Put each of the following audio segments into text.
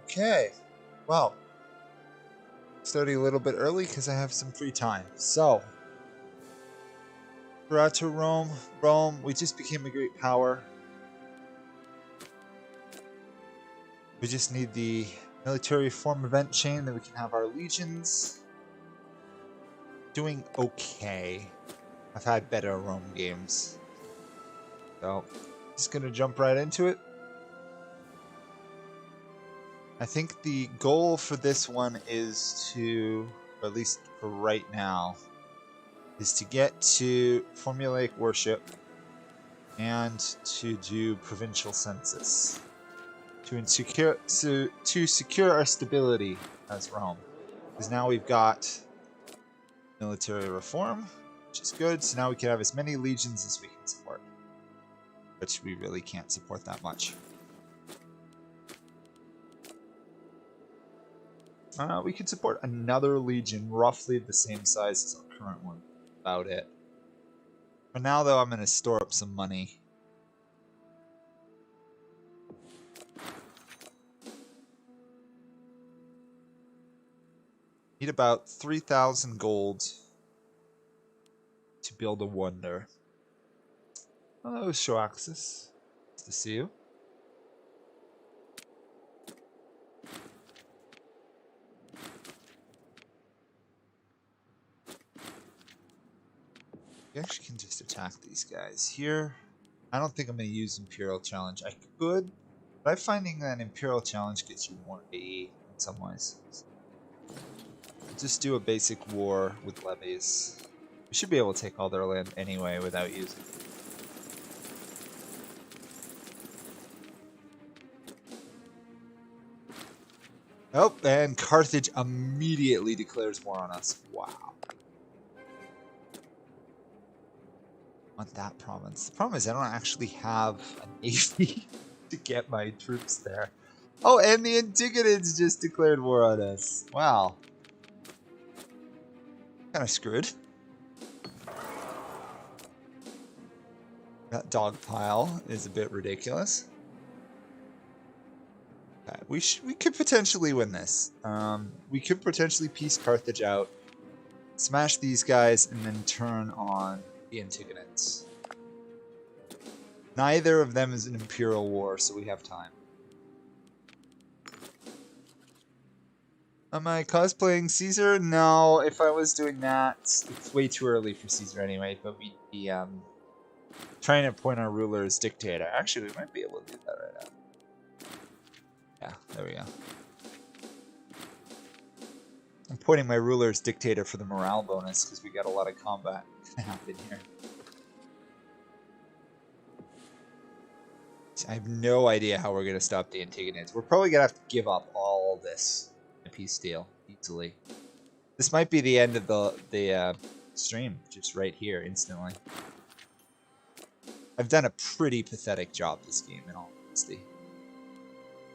Okay, well, starting a little bit early because I have some free time. So, we're out to Rome. Rome, we just became a great power. We just need the military form event chain, then we can have our legions. Doing okay. I've had better Rome games. So, just gonna jump right into it. I think the goal for this one is to, or at least for right now, is to get to formulaic worship and to do provincial census to secure our stability as Rome. Because now we've got military reform, which is good. So now we can have as many legions as we can support, which we really can't support that much. We could support another legion roughly the same size as our current one. About it. For now, though, I'm going to store up some money. Need about 3,000 gold to build a wonder. Hello, Shoaxis. Nice to see you. We actually can just attack these guys here. I don't think I'm going to use Imperial Challenge. I could, but I'm finding that Imperial Challenge gets you more AE in some ways. Just do a basic war with levies. We should be able to take all their land anyway without using it. Oh, and Carthage immediately declares war on us. Wow. Want that province. The problem is I don't actually have a navy to get my troops there. Oh, and the Antigonids just declared war on us. Wow. Kind of screwed. That dog pile is a bit ridiculous. Okay, we could potentially win this. We could potentially piece Carthage out, smash these guys, and then turn on the Antigonids. Neither of them is an imperial war, so we have time. Am I cosplaying Caesar? No, if I was doing that, it's way too early for Caesar anyway, but we'd be trying to appoint our ruler as dictator. Actually, we might be able to do that right now. Yeah, there we go. I'm appointing my ruler as dictator for the morale bonus because we got a lot of combat happen here. I have no idea how we're going to stop the Antigonids. We're probably going to have to give up all this in a peace deal easily. This might be the end of the stream, just right here, instantly. I've done a pretty pathetic job this game, in all honesty.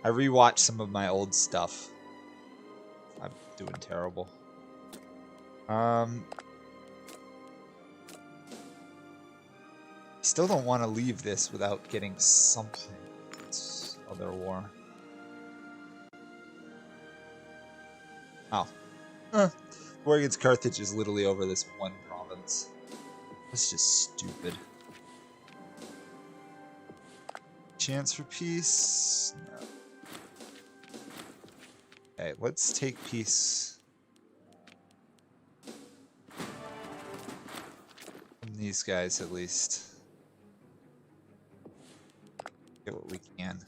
I rewatched some of my old stuff. I'm doing terrible. Still don't want to leave this without getting something. It's other war. Oh. War against Carthage is literally over this one province. That's just stupid. Chance for peace? No. Okay, let's take peace from these guys at least. Get what we can.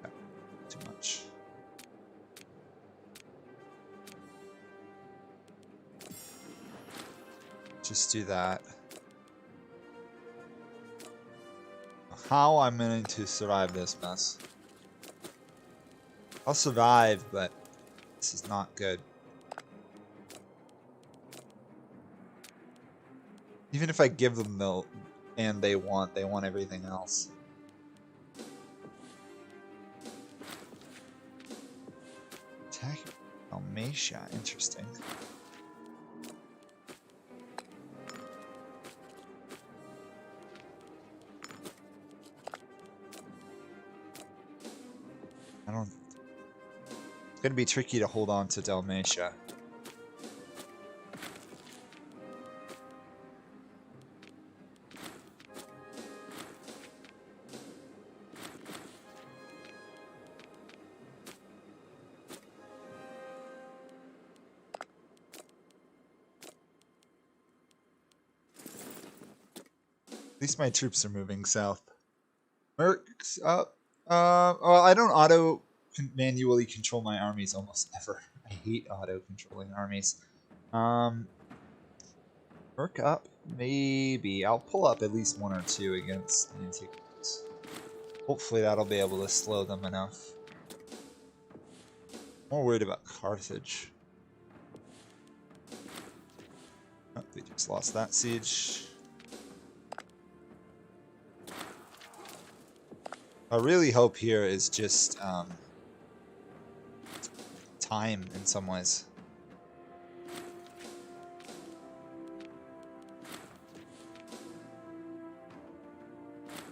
Okay, too much. Just do that. How I'm going to survive this mess. I'll survive, but this is not good. Even if I give them the and they want everything else. Attack Dalmatia, interesting. It's going to be tricky to hold on to Dalmatia. At least my troops are moving south. Mercs up. Well, I don't manually control my armies almost ever. I hate auto-controlling armies. Merc up? Maybe. I'll pull up at least 1 or 2 against the Antiquities. Hopefully that'll be able to slow them enough. More worried about Carthage. Oh, they just lost that siege. I really hope here is just time in some ways.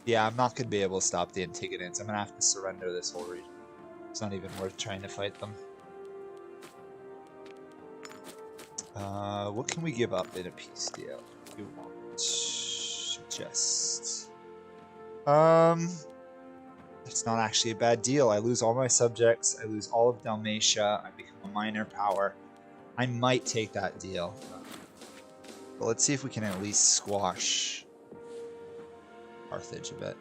Yeah, I'm not going to be able to stop the Antigonans. I'm going to have to surrender this whole region. It's not even worth trying to fight them. What can we give up in a peace deal? You want suggest? It's not actually a bad deal. I lose all my subjects. I lose all of Dalmatia. I become a minor power. I might take that deal. But let's see if we can at least squash Carthage a bit.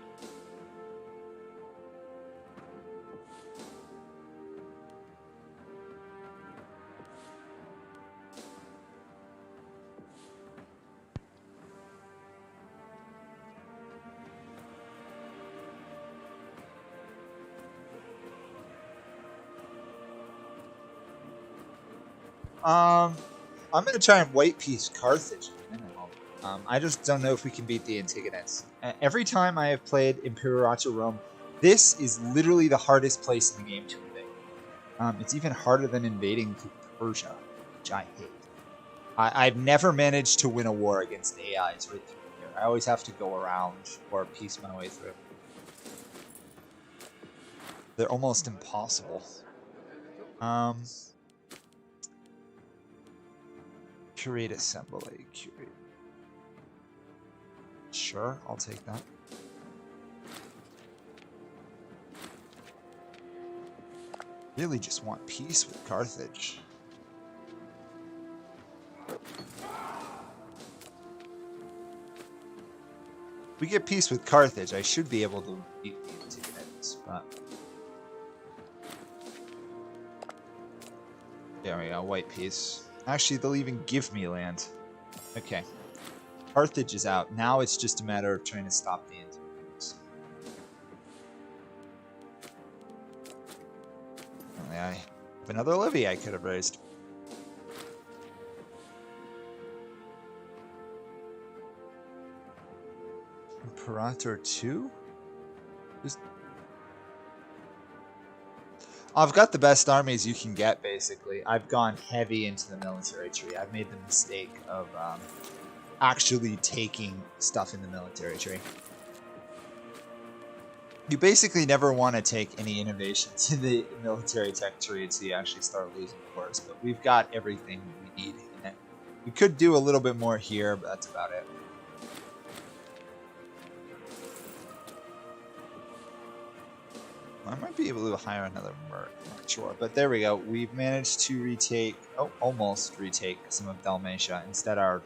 I'm going to try and white piece Carthage. I just don't know if we can beat the Antigonans. Every time I have played Imperator Rome, this is literally the hardest place in the game to invade. It's even harder than invading Persia, which I hate. I've never managed to win a war against the AIs right through here. I always have to go around or piece my way through. They're almost impossible. Curate assembly. Curate. Sure, I'll take that. Really just want peace with Carthage. If we get peace with Carthage, I should be able to beat the Antigonans, but... There we go, white peace. Actually, they'll even give me land. Okay. Carthage is out. Now it's just a matter of trying to stop the Antiquities. I have another levy I could have raised. Imperator 2? I've got the best armies you can get, basically. I've gone heavy into the military tree. I've made the mistake of actually taking stuff in the military tree. You basically never want to take any innovations in the military tech tree until you actually start losing wars, but we've got everything we need in it. We could do a little bit more here, but that's about it. I might be able to hire another merc, I'm not sure. But there we go. We've managed to retake, almost retake some of Dalmatia. Instead, our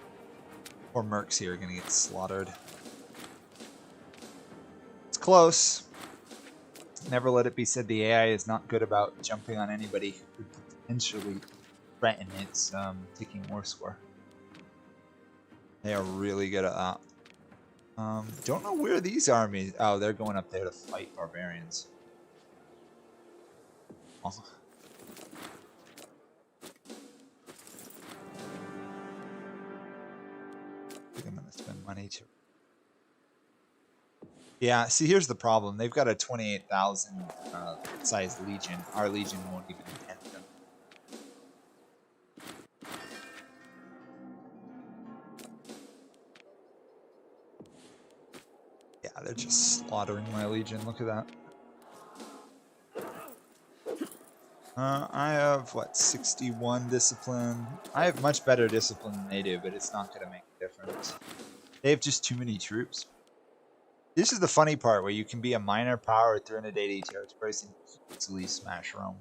poor mercs here are going to get slaughtered. It's close. Never let it be said the AI is not good about jumping on anybody who could potentially threaten its ticking war score. They are really good at that. Don't know where these armies... Oh, they're going up there to fight barbarians. I think I'm going to spend money to... Yeah, see, here's the problem. They've got a 28,000 size legion. Our legion won't even attempt them. Yeah, they're just slaughtering my legion. Look at that. I have, what, 61 discipline? I have much better discipline than they do, but it's not going to make a difference. They have just too many troops. This is the funny part, where you can be a minor power at 380 territories and easily smash Rome.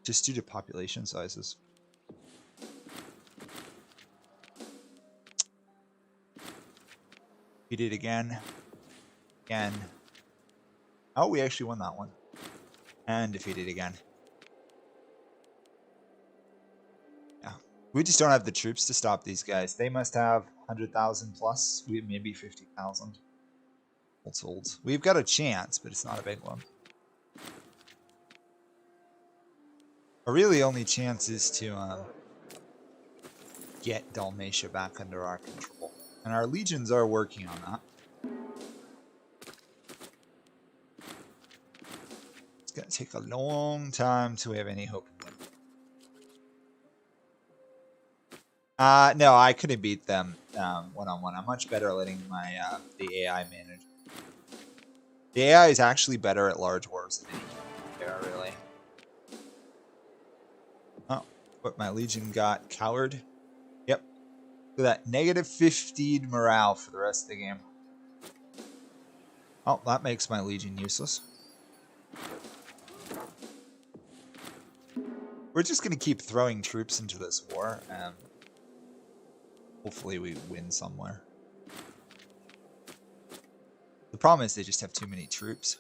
Just due to population sizes. We did again. Again. Oh, we actually won that one. And defeated again. Yeah. We just don't have the troops to stop these guys. They must have 100,000 plus. We maybe 50,000. All told. We've got a chance, but it's not a big one. Our really only chance is to get Dalmatia back under our control. And our legions are working on that. It's going to take a long time to have any hope of them. No, I couldn't beat them one-on-one. I'm much better at letting my the AI manage. The AI is actually better at large wars than any human player, really. Oh, but my legion got coward. Yep. Look at that. Negative 15 morale for the rest of the game. Oh, that makes my legion useless. We're just going to keep throwing troops into this war, and hopefully we win somewhere. The problem is they just have too many troops.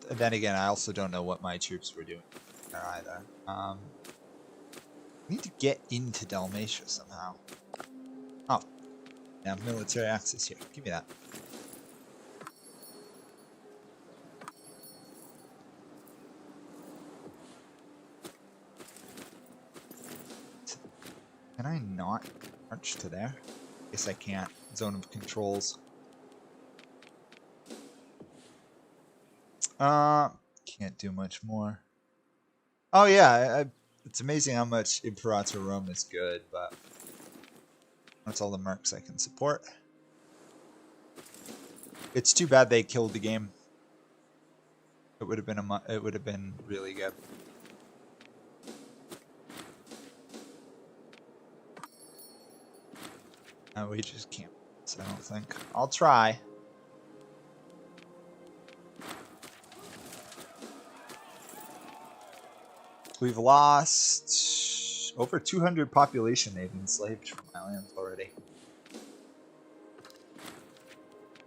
Then again, I also don't know what my troops were doing there either. We need to get into Dalmatia somehow. Oh, yeah, military access here. Give me that. Can I not march to there? Guess I can't. Zone of controls. Can't do much more. Oh yeah, it's amazing how much Imperator Rome is good, but that's all the mercs I can support. It's too bad they killed the game. It would have been really good. No, we just can't. So I don't think. I'll try. We've lost over 200 population. They've enslaved from my lands already.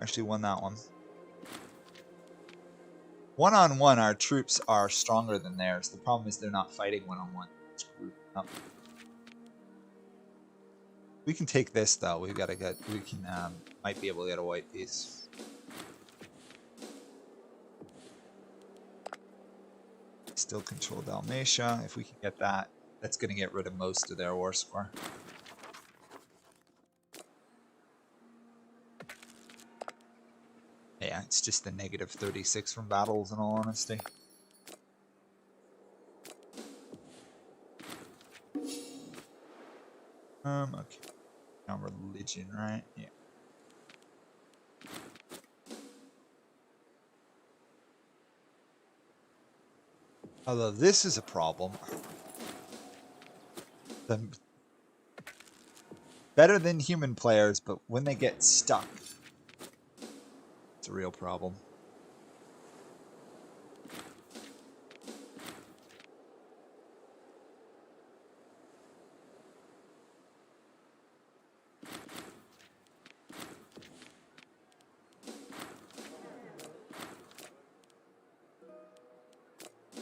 Actually won that one. One-on-one, our troops are stronger than theirs. The problem is they're not fighting one-on-one. We can take this though. We've got to get. We can might be able to get a white piece. Still control Dalmatia. If we can get that, that's going to get rid of most of their war score. Yeah, it's just the negative 36 from battles, in all honesty. Okay. Now religion, right? Yeah. Although this is a problem. Better than human players, but when they get stuck, it's a real problem.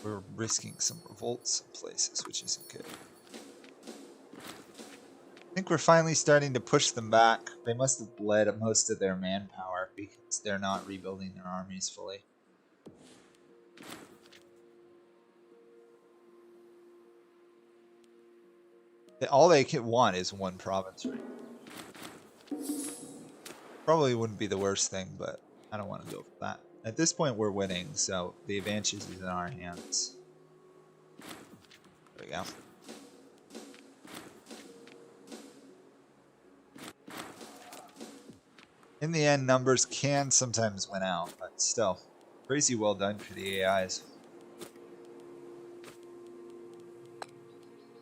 We're risking some revolts in places, which isn't good. I think we're finally starting to push them back. They must have bled most of their manpower because they're not rebuilding their armies fully. All they can want is one province, right? Probably wouldn't be the worst thing, but I don't want to go for that. At this point, we're winning, so the advantage is in our hands. There we go. In the end, numbers can sometimes win out, but still, crazy well done for the AIs.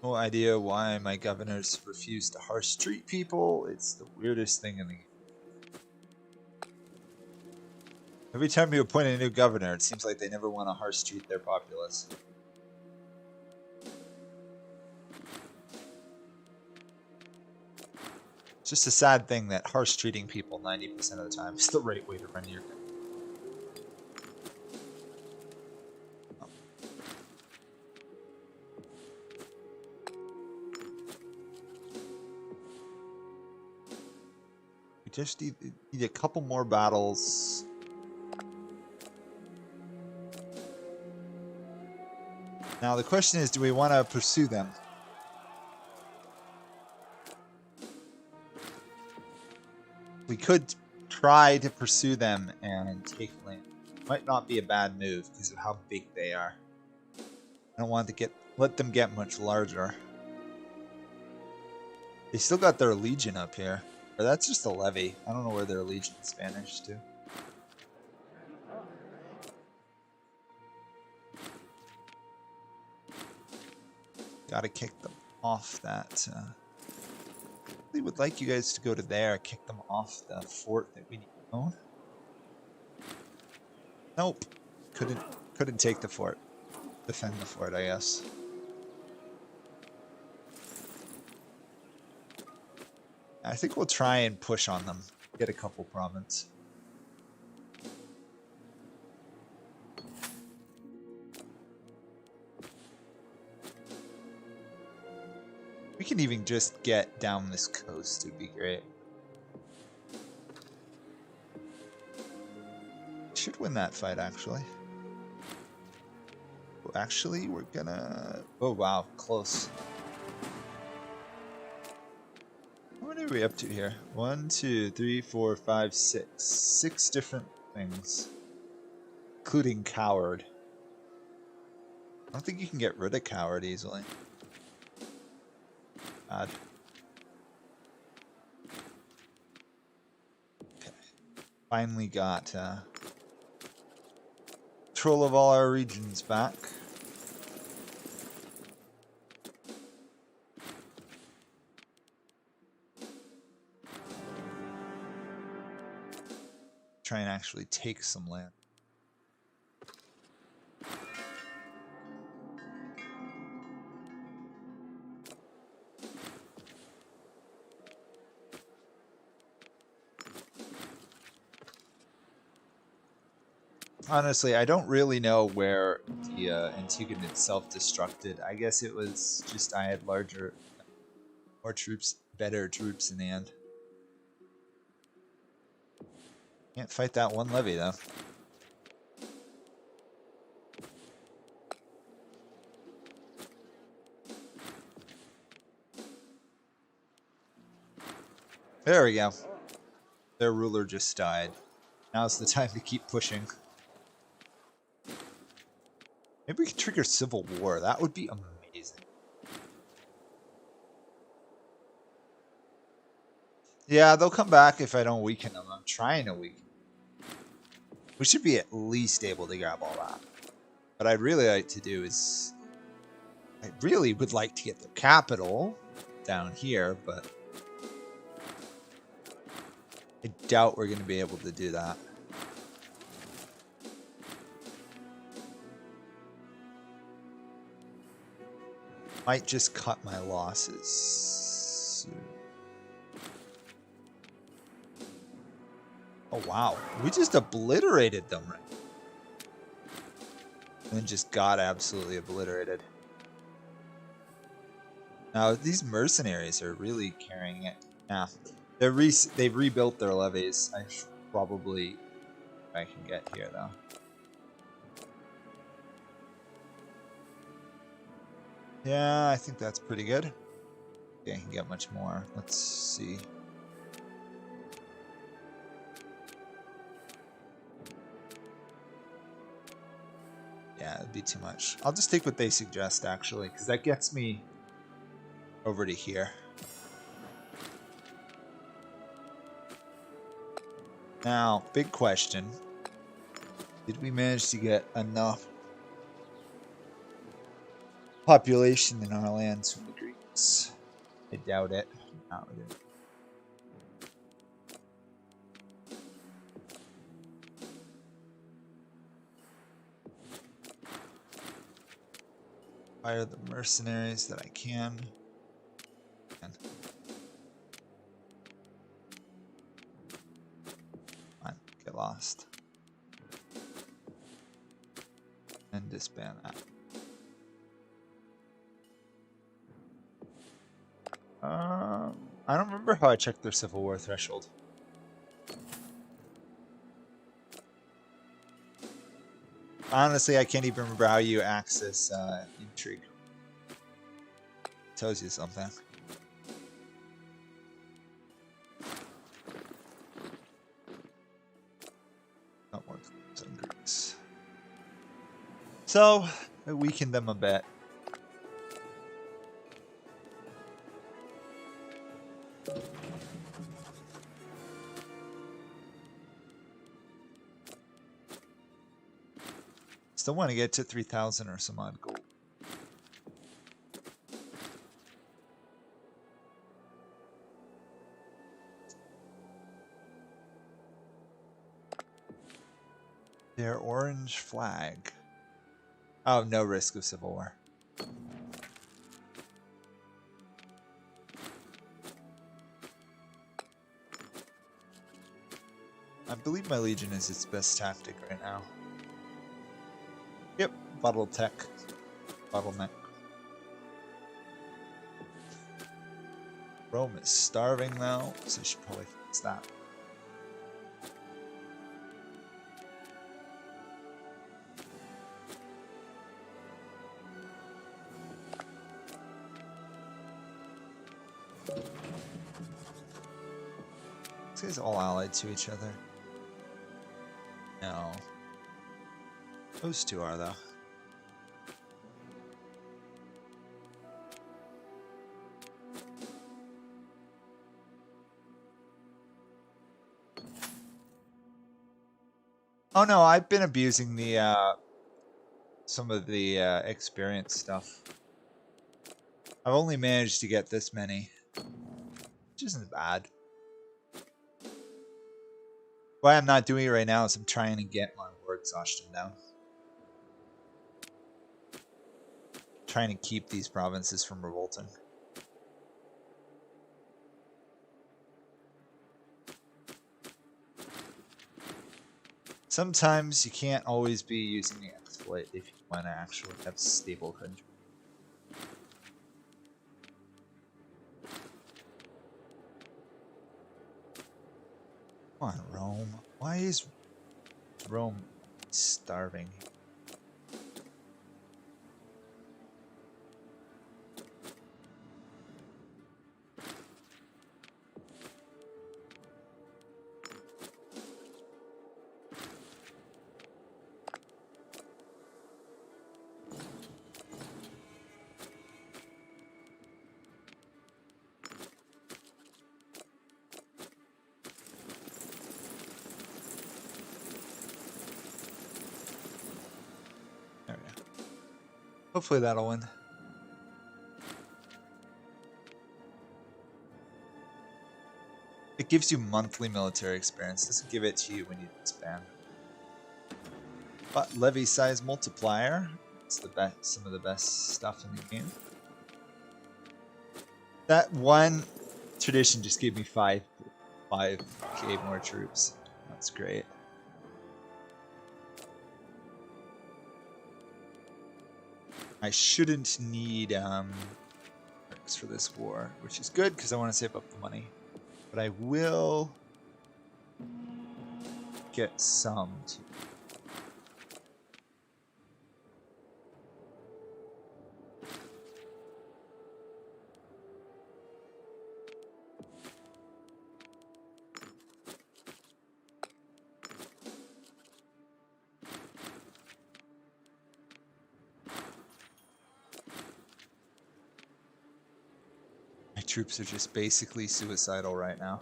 No idea why my governors refuse to harsh treat people. It's the weirdest thing in the game. Every time you appoint a new governor, it seems like they never want to harsh treat their populace. It's just a sad thing that harsh treating people 90% of the time is the right way to run your country. We just need a couple more battles. Now the question is, do we want to pursue them? We could try to pursue them and take land. Might not be a bad move because of how big they are. I don't want to let them get much larger. They still got their legion up here. Or that's just a levy. I don't know where their legion is Spanish to. Gotta kick them off that. I would like you guys to go to there, kick them off the fort that we need to own. Nope. Couldn't take the fort. Defend the fort, I guess. I think we'll try and push on them. Get a couple province. We can even just get down this coast. It'd be great. Should win that fight, actually. Oh, actually, we're gonna... Oh, wow. Close. What are we up to here? 1, 2, 3, 4, 5, 6. 6 different things. Including coward. I don't think you can get rid of coward easily. Bad. Okay. Finally got control of all our regions back. Try and actually take some land. Honestly, I don't really know where the Antigonid self-destructed. I guess it was just I had more troops, better troops in the end. Can't fight that one levy, though. There we go. Their ruler just died. Now's the time to keep pushing. Maybe we can trigger civil war. That would be amazing. Yeah, they'll come back if I don't weaken them. I'm trying to weaken them. We should be at least able to grab all that. What I'd really like to do is... I really would like to get the capital down here, but... I doubt we're going to be able to do that. Might just cut my losses. Oh wow, we just obliterated them, right? And then just got absolutely obliterated. Now these mercenaries are really carrying it. Nah, they've rebuilt their levies. I probably I can get here though. Yeah, I think that's pretty good. Okay, I can get much more. Let's see. Yeah, it'd be too much. I'll just take what they suggest, actually, because that gets me over to here. Now, big question. Did we manage to get enough population in our lands from the Greeks? I doubt it. No, we didn't. Fire the mercenaries that I can. Fine, get lost. And disband that. I don't remember how I checked their Civil War threshold. Honestly, I can't even remember how you access intrigue. Tells you something. Not more than Greeks. So I weakened them a bit. Still want to get to 3,000 or some odd gold. Their orange flag. Oh, no risk of civil war. I believe my legion is its best tactic right now. Yep, bottle tech. Bottleneck. Rome is starving now, so I should probably fix that. These guys are all allied to each other. No. Those two are, though. Oh no, I've been abusing the some of the experience stuff. I've only managed to get this many, which isn't bad. Why I'm not doing it right now is I'm trying to get my war exhaustion down. Trying to keep these provinces from revolting. Sometimes you can't always be using the exploit if you want to actually have stable country. Come on, Rome. Why is Rome starving? There we go. Hopefully that'll win. It gives you monthly military experience. It doesn't give it to you when you expand. But levy size multiplier. It's the best, some of the best stuff in the game. That one tradition just gave me 5k more troops. That's great. I shouldn't need perks for this war, which is good because I want to save up the money. But I will get some too. Troops are just basically suicidal right now.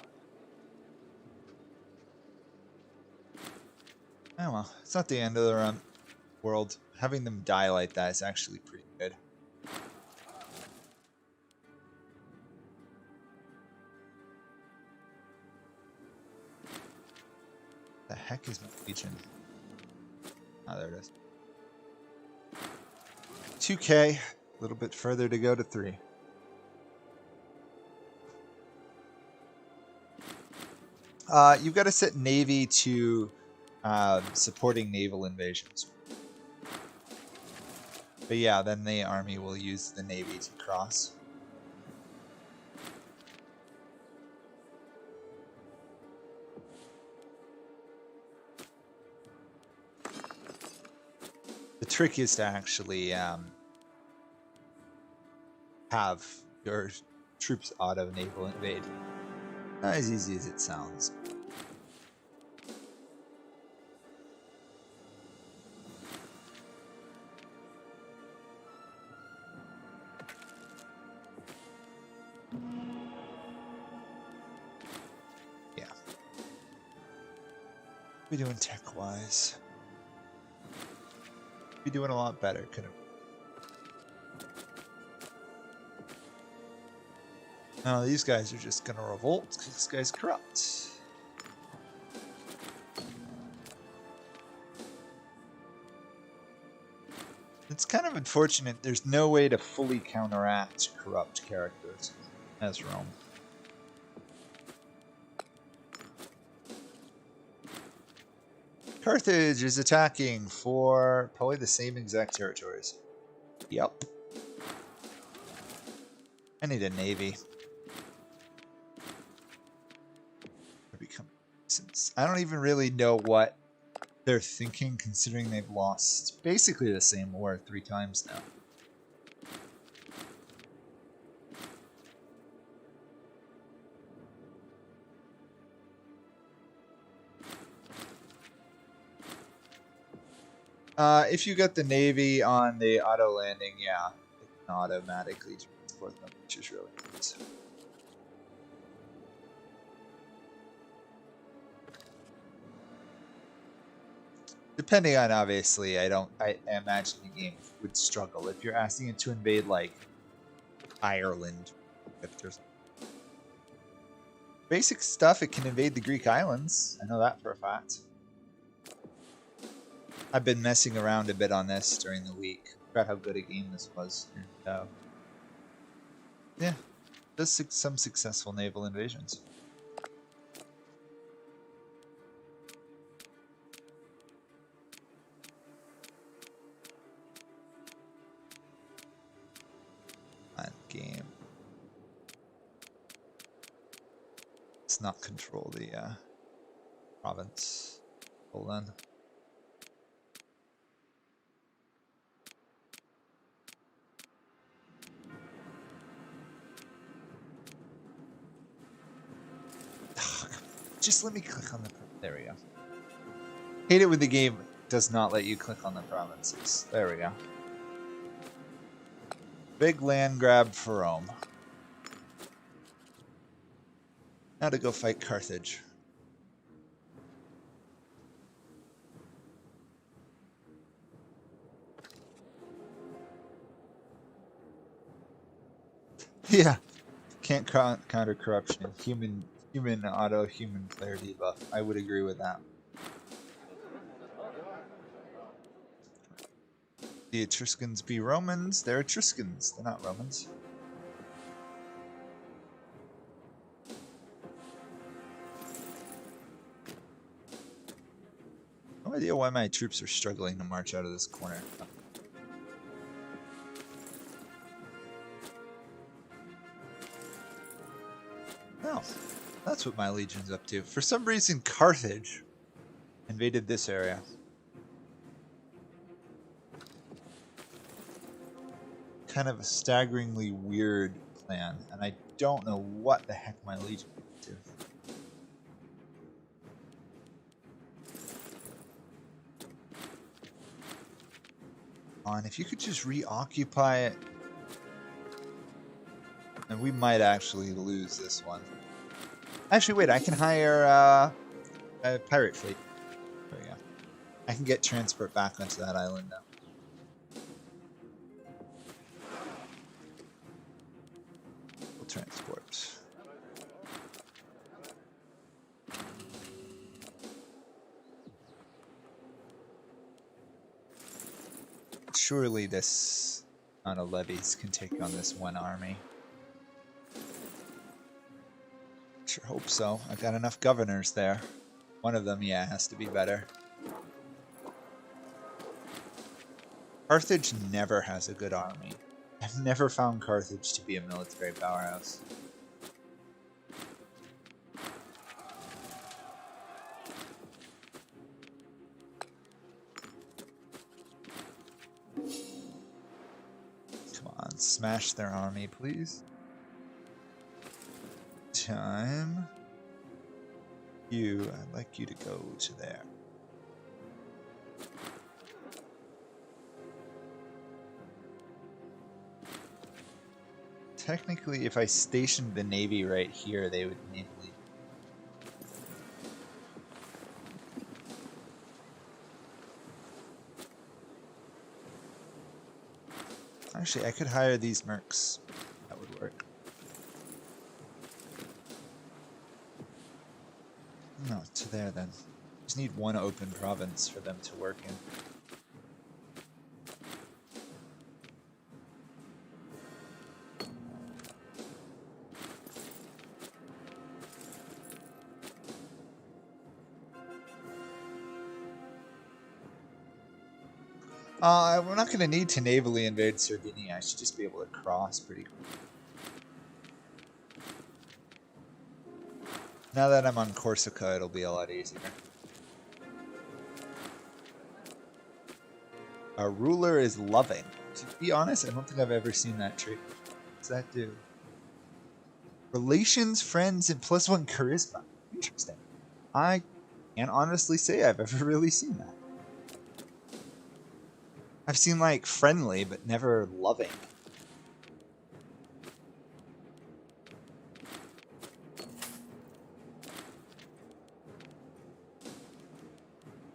Oh well, it's not the end of the world. Having them die like that is actually pretty good. The heck is my legion? Ah, there it is. 2K, a little bit further to go to 3. You've got to set Navy to supporting naval invasions. But yeah, then the army will use the Navy to cross. The trick is to actually have your troops auto naval invade. Not as easy as it sounds. Yeah. What are we doing tech-wise? Be doing a lot better, couldn't we? No, these guys are just gonna revolt because this guy's corrupt. It's kind of unfortunate there's no way to fully counteract corrupt characters as Rome. Carthage is attacking for probably the same exact territories. Yep. I need a navy. I don't even really know what they're thinking, considering they've lost basically the same war 3 times now. If you get the Navy on the auto landing, yeah, it can automatically transport them, which is really nice. Depending on, obviously, I imagine the game would struggle if you're asking it to invade like Ireland. If there's basic stuff, it can invade the Greek islands. I know that for a fact. I've been messing around a bit on this during the week. Forgot how good a game this was. And, yeah, just some successful naval invasions. Game. Let's not control the province. Hold on. Just let me click on the. There we go. Hate it when the game does not let you click on the provinces. There we go. Big land grab for Rome. Now to go fight Carthage. Yeah, can't counter corruption. Human auto, human player debuff. I would agree with that. The Etruscans be Romans. They're Etruscans. They're not Romans. No idea why my troops are struggling to march out of this corner. Oh, that's what my legion's up to. For some reason, Carthage invaded this area. Kind of a staggeringly weird plan, and I don't know what the heck my legion is up to. On, if you could just reoccupy it, and we might actually lose this one. Actually, wait, I can hire a pirate fleet. There we go. I can get transport back onto that island now. We'll transport. Surely this amount of levies can take on this one army. Sure hope so. I've got enough governors there. One of them, yeah, has to be better. Carthage never has a good army. I've never found Carthage to be a military powerhouse. Come on, smash their army, please. Time. I'd like you to go to there. Technically, if I stationed the navy right here, they would immediately. Actually, I could hire these mercs. That would work. No, to there then. Just need one open province for them to work in. We're not going to need to navally invade Sardinia. I should just be able to cross pretty quickly. Now that I'm on Corsica, it'll be a lot easier. Our ruler is loving. To be honest, I don't think I've ever seen that trait. What's that do? Relations, friends, and +1 charisma. Interesting. I can't honestly say I've ever really seen that. I've seen, like, friendly, but never loving.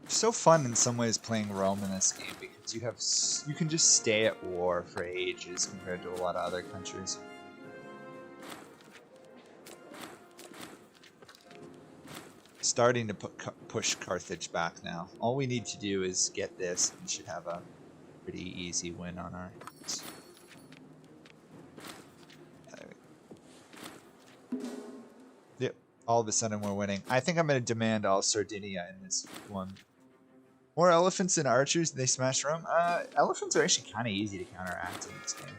It's so fun in some ways playing Rome in this game because you can just stay at war for ages compared to a lot of other countries. Starting to push Carthage back now. All we need to do is get this and should have a pretty easy win on our hands. Yep, all of a sudden we're winning. I think I'm going to demand all Sardinia in this one. More elephants than archers, they smash Rome? Elephants are actually kind of easy to counteract in this game.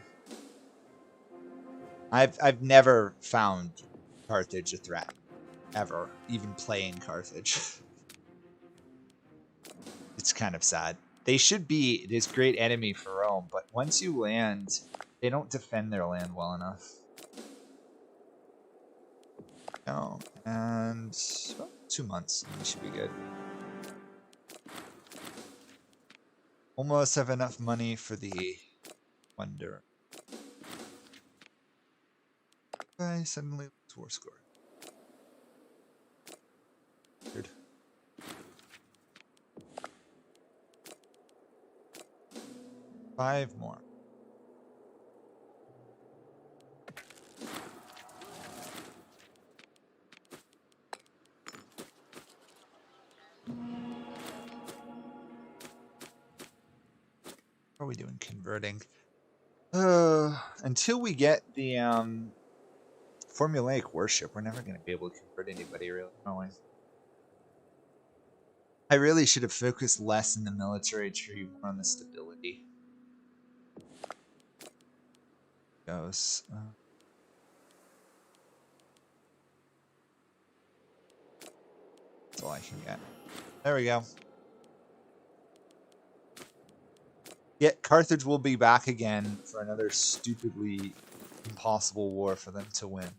I've never found Carthage a threat. Ever. Even playing Carthage. It's kind of sad. They should be this great enemy for Rome, but once you land, they don't defend their land well enough. Oh, and 2 months, and we should be good. Almost have enough money for the wonder. I suddenly lose war score. Weird. Five more. What are we doing converting? Until we get the formulaic worship, we're never going to be able to convert anybody, really, are we? I really should have focused less in the military tree, more on the stability. Goes. That's all I can get. There we go. Yeah, Carthage will be back again for another stupidly impossible war for them to win.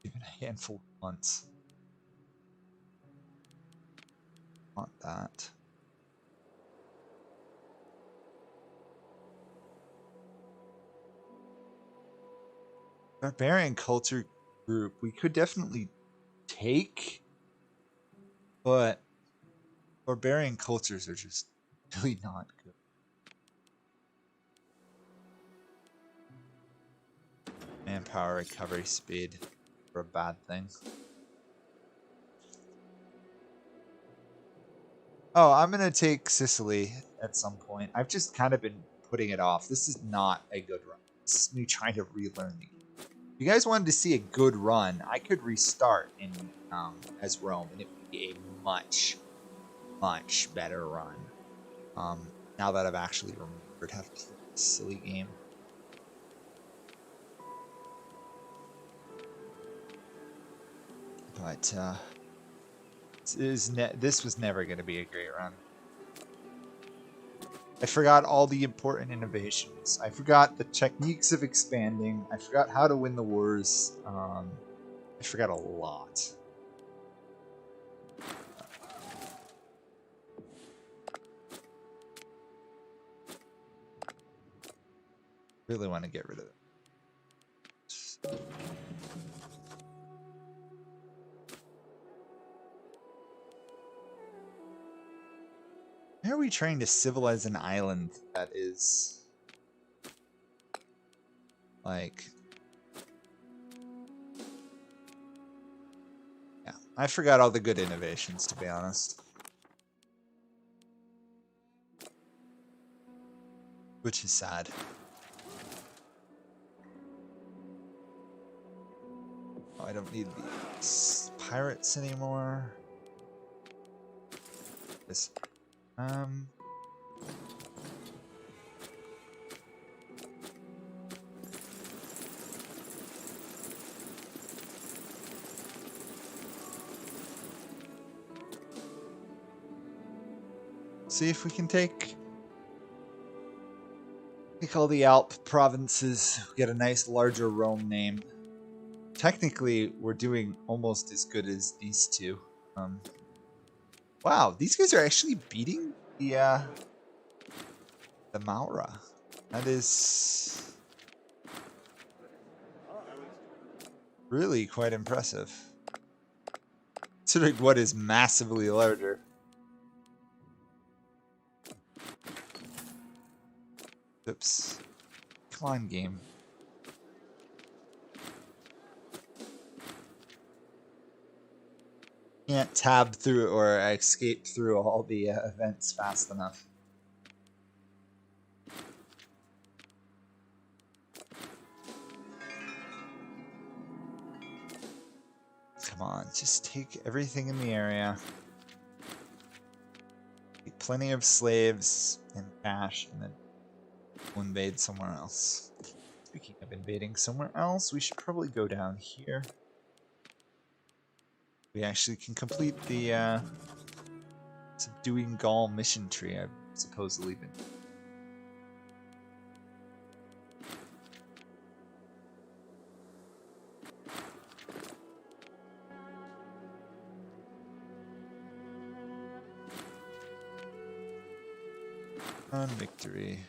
Even a handful of months. Want that. Barbarian culture group we could definitely take, but barbarian cultures are just really not good. Manpower recovery speed for a bad thing. Oh, I'm gonna take Sicily at some point. I've just kind of been putting it off. This is not a good run. This is me trying to relearn the game. If you guys wanted to see a good run, I could restart in as Rome, and it would be a much, much better run. Now that I've actually remembered how to play this silly game. But this was never going to be a great run. I forgot all the important innovations. I forgot the techniques of expanding. I forgot how to win the wars. I forgot a lot. Really want to get rid of it. Why are we trying to civilize an island that is like... Yeah, I forgot all the good innovations, to be honest. Which is sad. Oh, I don't need these pirates anymore. This... See if we can take all the Alp provinces, get a nice larger Rome name. Technically, we're doing almost as good as these two. Wow, these guys are actually beating the Maura. That is really quite impressive. Considering what is massively larger. Oops. Come on, game. Can't tab through or escape through all the events fast enough. Come on, just take everything in the area. Take plenty of slaves and cash, and then we'll invade somewhere else. Speaking of invading somewhere else, we should probably go down here. We actually can complete the subduing Gaul mission tree I've supposedly been. On victory.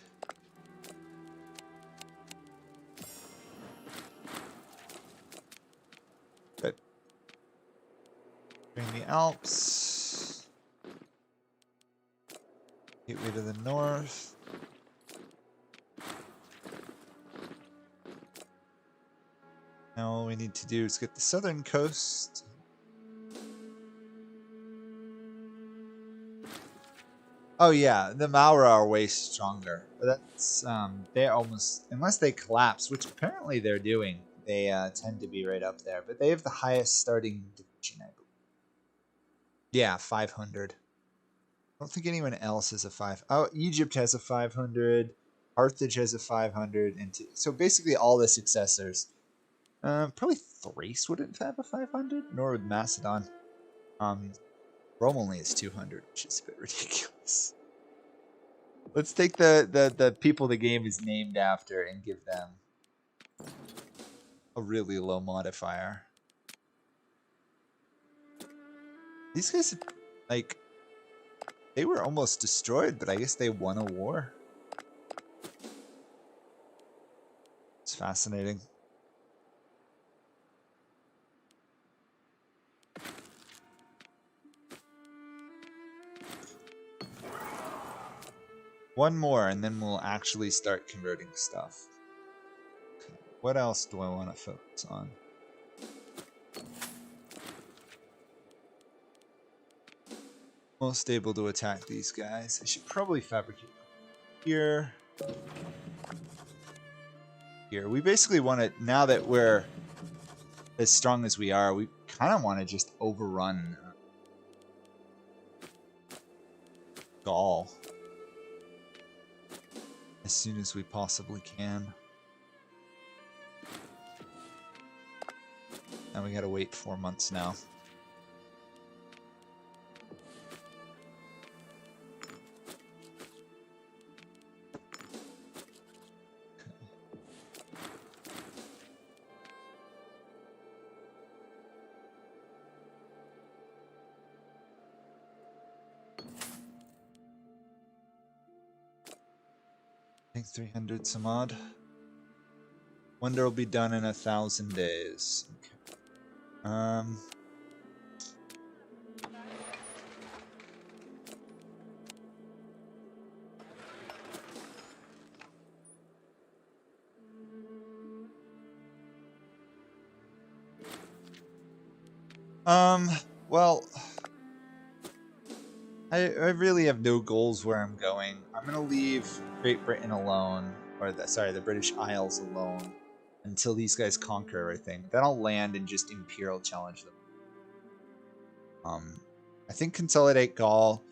Good. Bring the Alps. Gateway to the north. Now all we need to do is get the southern coast. Oh yeah, the Maura are way stronger. But that's they almost, unless they collapse, which apparently they're doing, they tend to be right up there. But they have the highest starting division, I believe. Yeah, 500. I don't think anyone else has a 5. Oh, Egypt has a 500. Carthage has a 500, and so basically all the successors. Probably Thrace wouldn't have a 500, nor would Macedon. Rome only has 200, which is a bit ridiculous. Let's take the people the game is named after and give them a really low modifier. These guys, like, they were almost destroyed, but I guess they won a war. It's fascinating. One more, and then we'll actually start converting stuff. Okay. What else do I want to focus on? Most able to attack these guys. I should probably fabricate here. Here. We basically want to, now that we're as strong as we are, we kind of want to just overrun Gaul as soon as we possibly can. And we gotta wait 4 months now. I think 300 some odd. Wonder will be done in 1,000 days. Okay. Well, I really have no goals where I'm going. I'm gonna leave Great Britain alone, or the British Isles alone, until these guys conquer everything. Then I'll land and just Imperial challenge them. I think consolidate Gaul.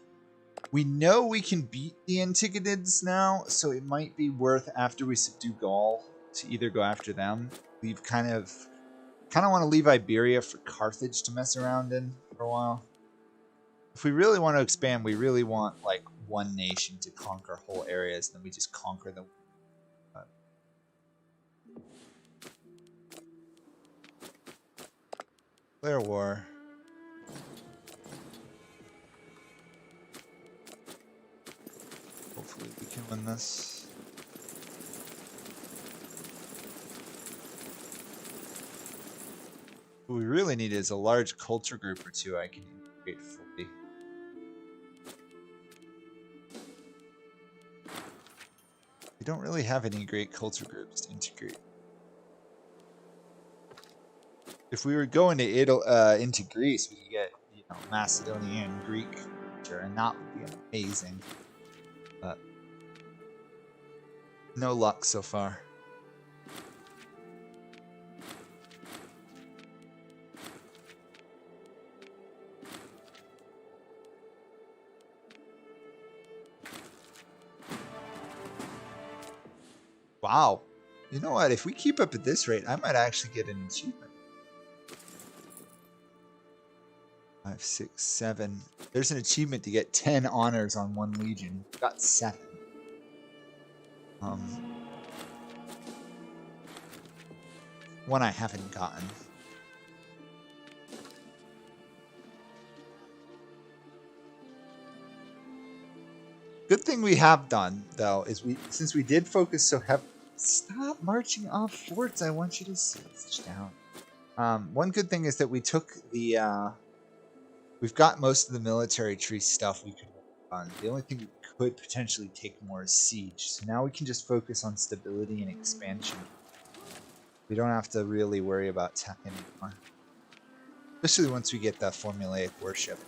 We know we can beat the Antigonids now, so it might be worth, after we subdue Gaul, to either go after them. We've kind of want to leave Iberia for Carthage to mess around in for a while. If we really want to expand, we really want like one nation to conquer whole areas, then we just conquer them. Declare war. Hopefully we can win this. What we really need is a large culture group or two I can integrate fully. We don't really have any great culture groups to integrate. If we were going to into Greece, we could get Macedonian and Greek culture, and that would be amazing. But no luck so far. Wow. You know what? If we keep up at this rate, I might actually get an achievement. 5, 6, 7. There's an achievement to get 10 honors on one legion. Got 7. One I haven't gotten. Good thing we have done, though, is since we did focus so heavily. Stop marching off forts. I want you to siege down. One good thing is that we took the. We've got most of the military tree stuff we could run. The only thing we could potentially take more is siege. So now we can just focus on stability and expansion. We don't have to really worry about tech anymore. Especially once we get that formulaic worship.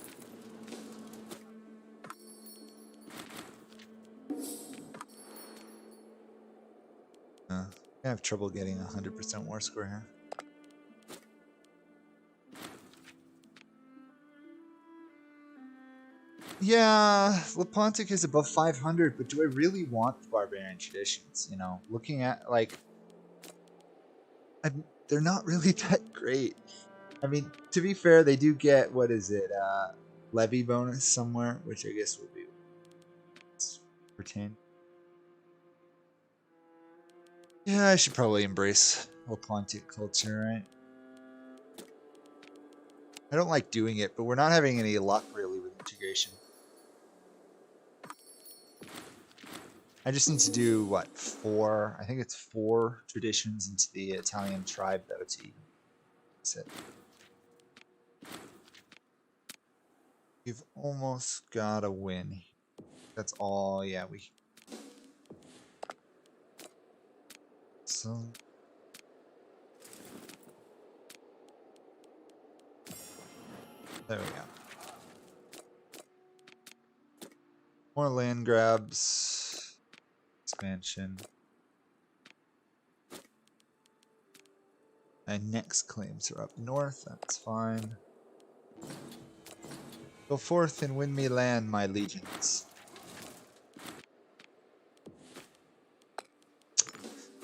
I have trouble getting 100% war score here. Yeah, Lepontic is above 500, but do I really want the barbarian traditions? You know, looking at like, they're not really that great. I mean, to be fair, they do get levy bonus somewhere, which I guess will be retained. Yeah, I should probably embrace Lepontic culture, right? I don't like doing it, but we're not having any luck really with integration. I just need to do, what, 4? I think it's 4 traditions into the Italian tribe, though, to even. That's it. We've almost got to win. That's all, yeah, So there we go. More land grabs. Expansion. And next claims are up north. That's fine. Go forth and win me land, my legions.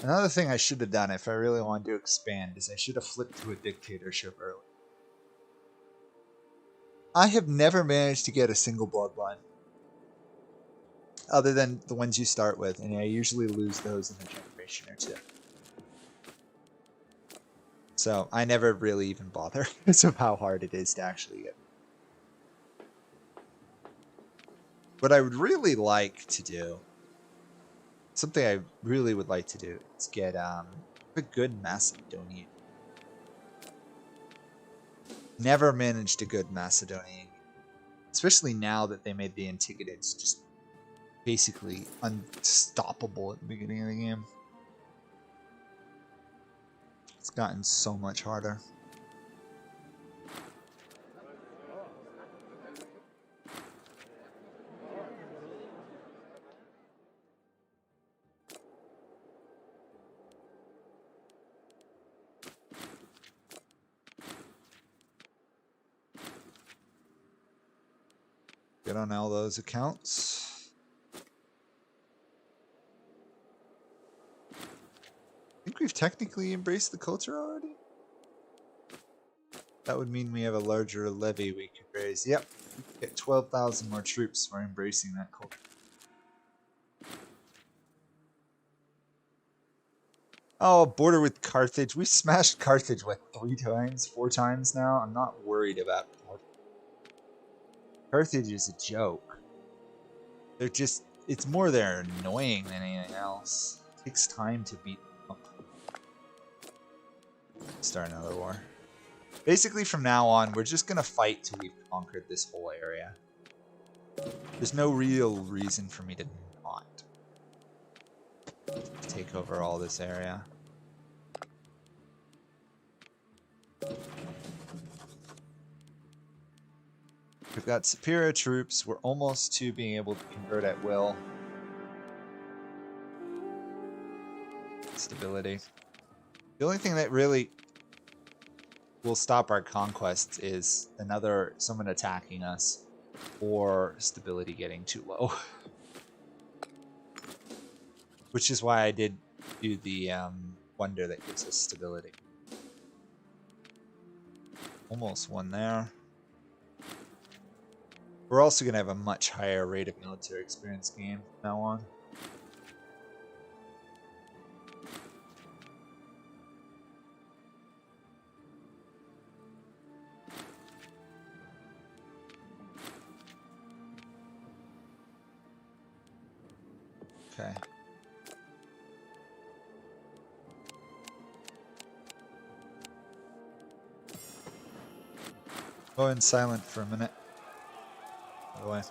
Another thing I should have done if I really wanted to expand is I should have flipped to a dictatorship early. I have never managed to get a single bloodline. Other than the ones you start with, and I usually lose those in a generation or two. So I never really even bother because of how hard it is to actually get. What I would really like to do, something I really would like to do, is get a good Macedonian. Never managed a good Macedonian, especially now that they made the Antigonids just basically unstoppable at the beginning of the game. It's gotten so much harder. Get on all those accounts. I think we've technically embraced the culture already. That would mean we have a larger levy we could raise. Yep, we could get 12,000 more troops for embracing that culture. Oh, border with Carthage. We smashed Carthage, what, 3 times, 4 times now? I'm not worried about Carthage. Carthage is a joke. They're just, it's more they're annoying than anything else. It takes time to beat them up. Start another war. Basically, from now on, we're just gonna fight till we've conquered this whole area. There's no real reason for me to not take over all this area. We've got superior troops. We're almost to being able to convert at will. Stability. The only thing that really will stop our conquests is someone attacking us or stability getting too low. Which is why I did do the wonder that gives us stability. Almost one there. We're also going to have a much higher rate of military experience gain from now on. Okay. Go in silent for a minute. By the way.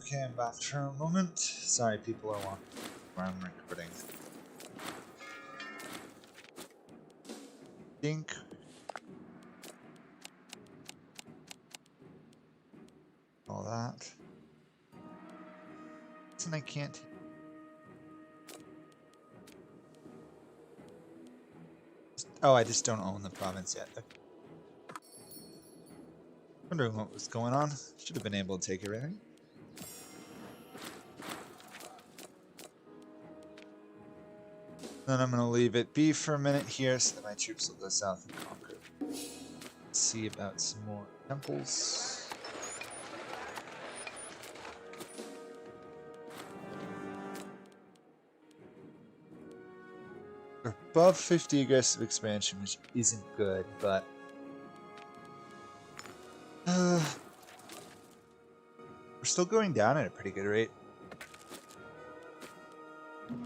Okay, I'm back for a moment. Sorry, people are walking where I'm recording. Think. All that. And I can't. Oh, I just don't own the province yet. Wondering what was going on. Should have been able to take everything. Then I'm going to leave it be for a minute here so that my troops will go south and conquer. Let's see about some more temples. We're above 50 aggressive expansion, which isn't good, but we're still going down at a pretty good rate.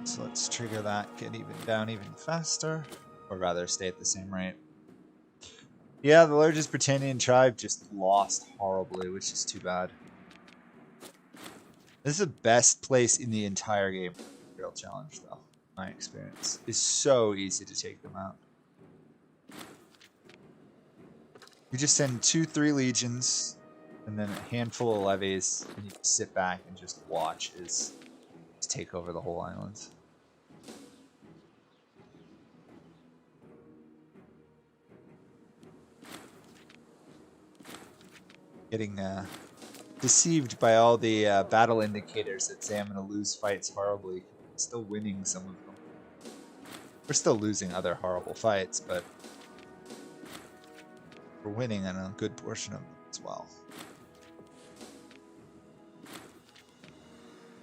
So let's trigger that, get even down even faster, or rather stay at the same rate. Yeah, the largest Britannian tribe just lost horribly, which is too bad. This is the best place in the entire game for the Imperial Challenge, though. My experience. It's so easy to take them out. You just send 2-3 legions, and then a handful of levies, and you just sit back and just watch as take over the whole island. Getting deceived by all the battle indicators that say I'm going to lose fights horribly. I'm still winning some of them. We're still losing other horrible fights, but we're winning on a good portion of them as well.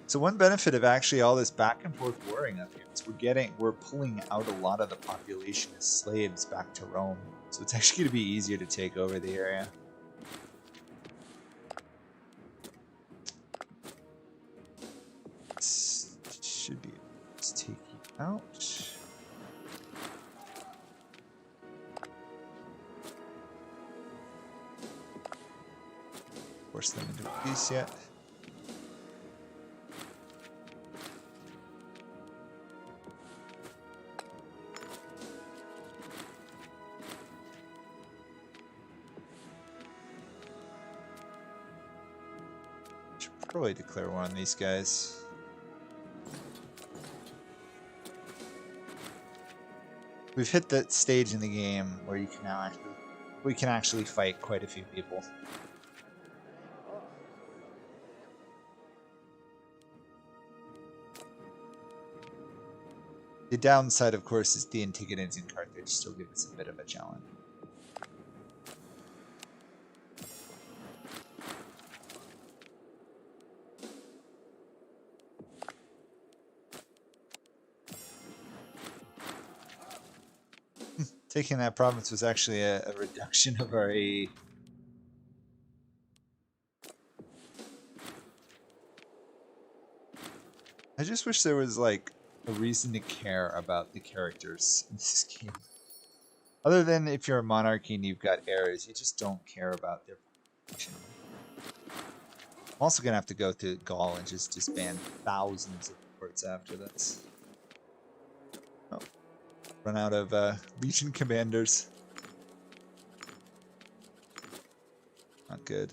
So one benefit of actually all this back and forth warring up here is we're pulling out a lot of the population as slaves back to Rome. So it's actually going to be easier to take over the area. Should be able to take you out. Force them into peace yet. Should probably declare war on these guys. We've hit that stage in the game where you can now we can actually fight quite a few people. The downside, of course, is the Antigonans in Carthage still give us a bit of a challenge. Taking that province was actually a reduction of our AE. I just wish there was like a reason to care about the characters in this game. Other than if you're a monarchy and you've got heirs, you just don't care about their population. I'm also gonna have to go to Gaul and just disband thousands of ports after this. Oh. Run out of legion commanders. Not good.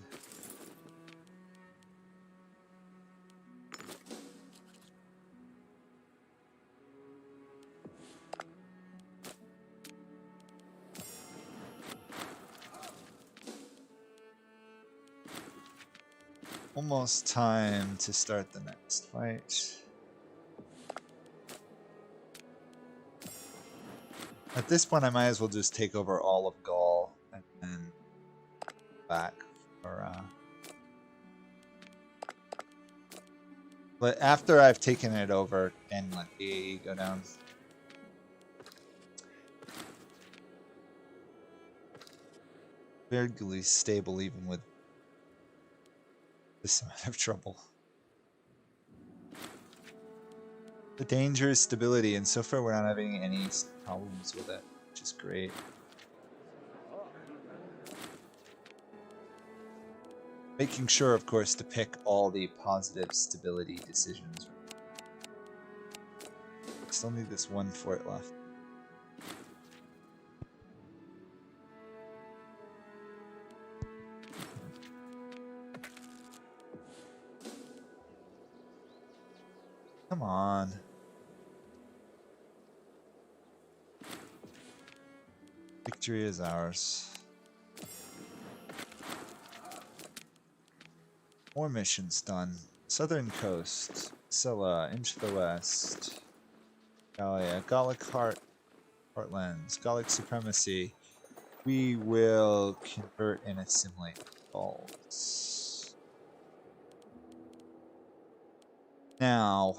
Almost time to start the next fight. At this point, I might as well just take over all of Gaul and then back for. But after I've taken it over, and let the AE go down. Fairly stable, even with this amount of trouble. The danger is stability, and so far we're not having any problems with it, which is great. Making sure, of course, to pick all the positive stability decisions. Still need this one fort left. Come on. Victory is ours. More missions done. Southern coast. Scylla, into the west. Gallia, Gallic heartlands, Gallic supremacy. We will convert and assimilate Gauls. Now,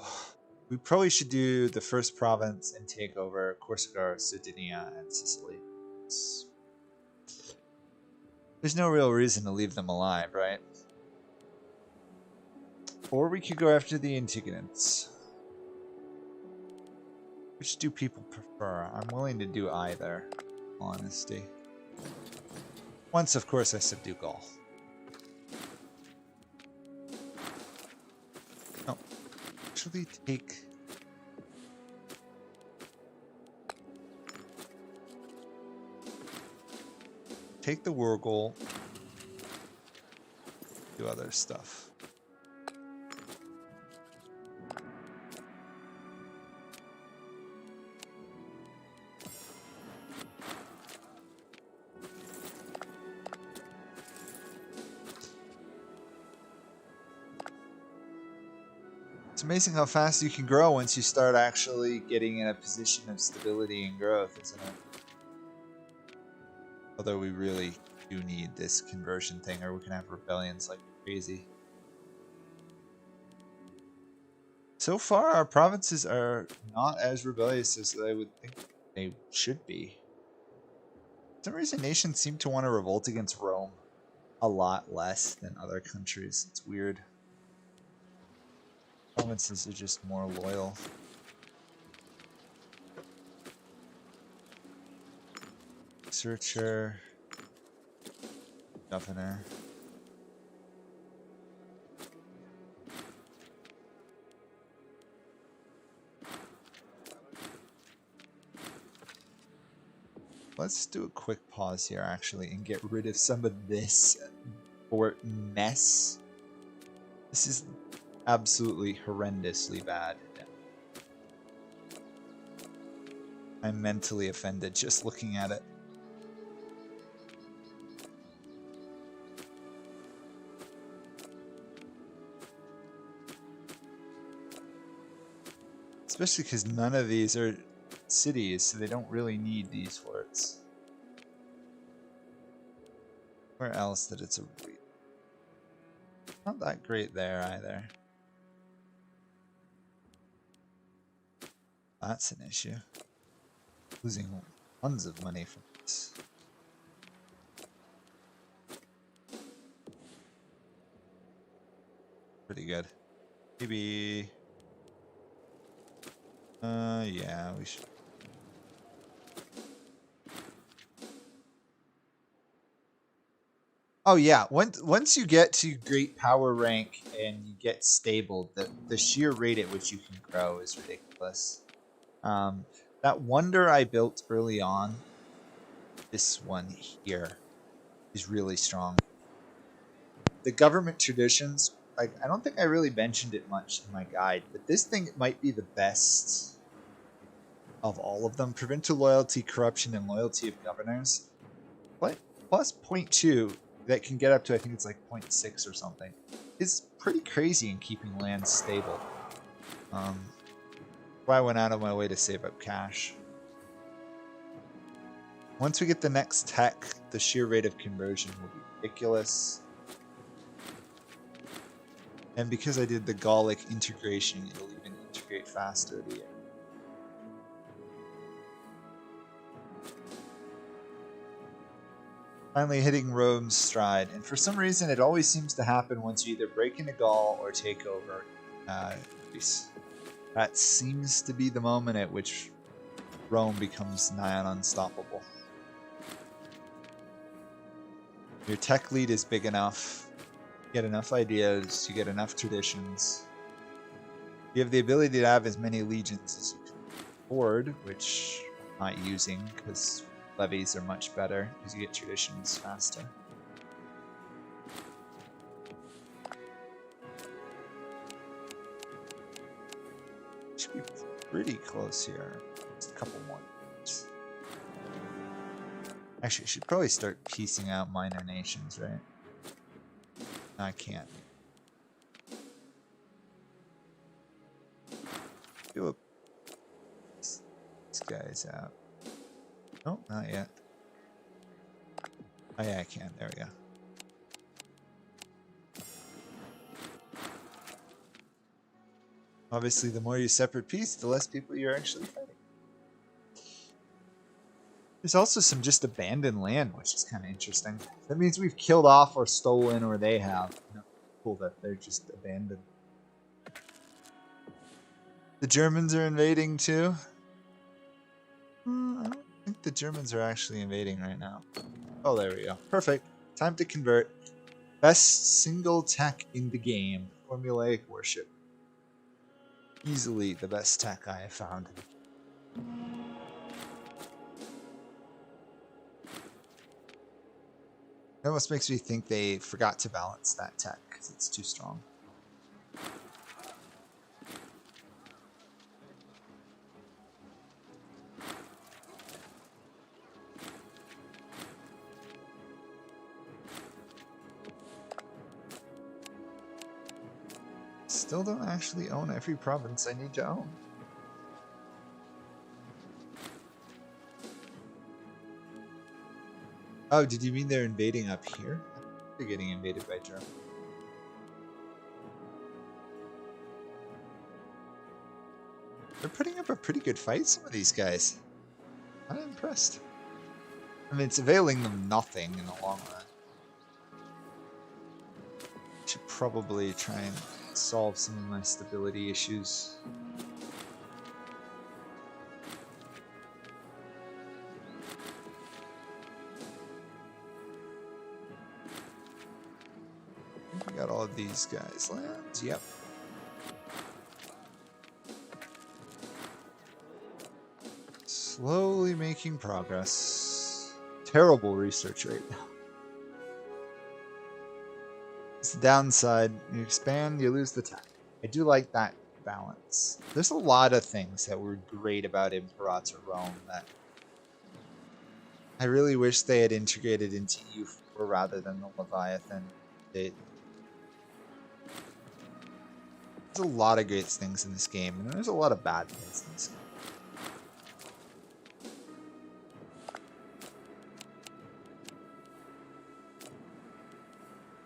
we probably should do the first province and take over Corsica, Sardinia, and Sicily. There's no real reason to leave them alive, right? Or we could go after the Antigonans. Which do people prefer? I'm willing to do either, honesty. Once, of course, I subdue Gaul. No. Actually take the war goal. Do other stuff. It's amazing how fast you can grow once you start actually getting in a position of stability and growth, isn't it? Although we really do need this conversion thing, or we can have rebellions like crazy. So far, our provinces are not as rebellious as I would think they should be. For some reason, nations seem to want to revolt against Rome a lot less than other countries. It's weird. Provinces are just more loyal. Researcher. Governor. Let's do a quick pause here, actually, and get rid of some of this fort mess. This is absolutely horrendously bad. I'm mentally offended just looking at it. Especially because none of these are cities, so they don't really need these forts. Where else that it's a not that great there either. That's an issue. Losing tons of money from this. Pretty good. Maybe. Yeah, we should. Oh yeah, once you get to great power rank and you get stable, the sheer rate at which you can grow is ridiculous. That wonder I built early on, this one here, is really strong. The government traditions, like, I don't think I really mentioned it much in my guide, but this thing might be the best of all of them. Provincial loyalty, corruption, and loyalty of governors. Plus 0.2, that can get up to, I think it's like 0.6 or something, is pretty crazy in keeping land stable. I went out of my way to save up cash. Once we get the next tech, the sheer rate of conversion will be ridiculous. And because I did the Gallic integration, it'll even integrate faster to the Finally hitting Rome's stride, and for some reason it always seems to happen once you either break into Gaul or take over Greece. That seems to be the moment at which Rome becomes nigh on unstoppable. Your tech lead is big enough. Get enough ideas, you get enough traditions. You have the ability to have as many legions as you can afford, which I'm not using because levies are much better because you get traditions faster. Should be pretty close here. Just a couple more. Actually, I should probably start piecing out minor nations, right? No, I can't. Do these guys out. Oh, not yet. Oh yeah, I can. There we go. Obviously, the more you separate piece, the less people you're actually fighting. There's also some just abandoned land, which is kind of interesting. That means we've killed off or stolen, or they have. Cool that they're just abandoned. The Germans are invading too. I don't think the Germans are actually invading right now. Oh, there we go. Perfect. Time to convert. Best single tech in the game. Formulaic worship. Easily the best tech I have found. It almost makes me think they forgot to balance that tech because it's too strong. Still don't actually own every province I need to own. Oh, did you mean they're invading up here? They're getting invaded by Germany. They're putting up a pretty good fight, some of these guys. I'm impressed. I mean, it's availing them nothing in the long run. Should probably try and solve some of my stability issues. We got all of these guys' lands. Yep. Slowly making progress. Terrible research rate. It's the downside. You expand, you lose the tech. I do like that balance. There's a lot of things that were great about Imperator Rome that I really wish they had integrated into EU4 rather than the Leviathan. There's a lot of great things in this game, and there's a lot of bad things in this game.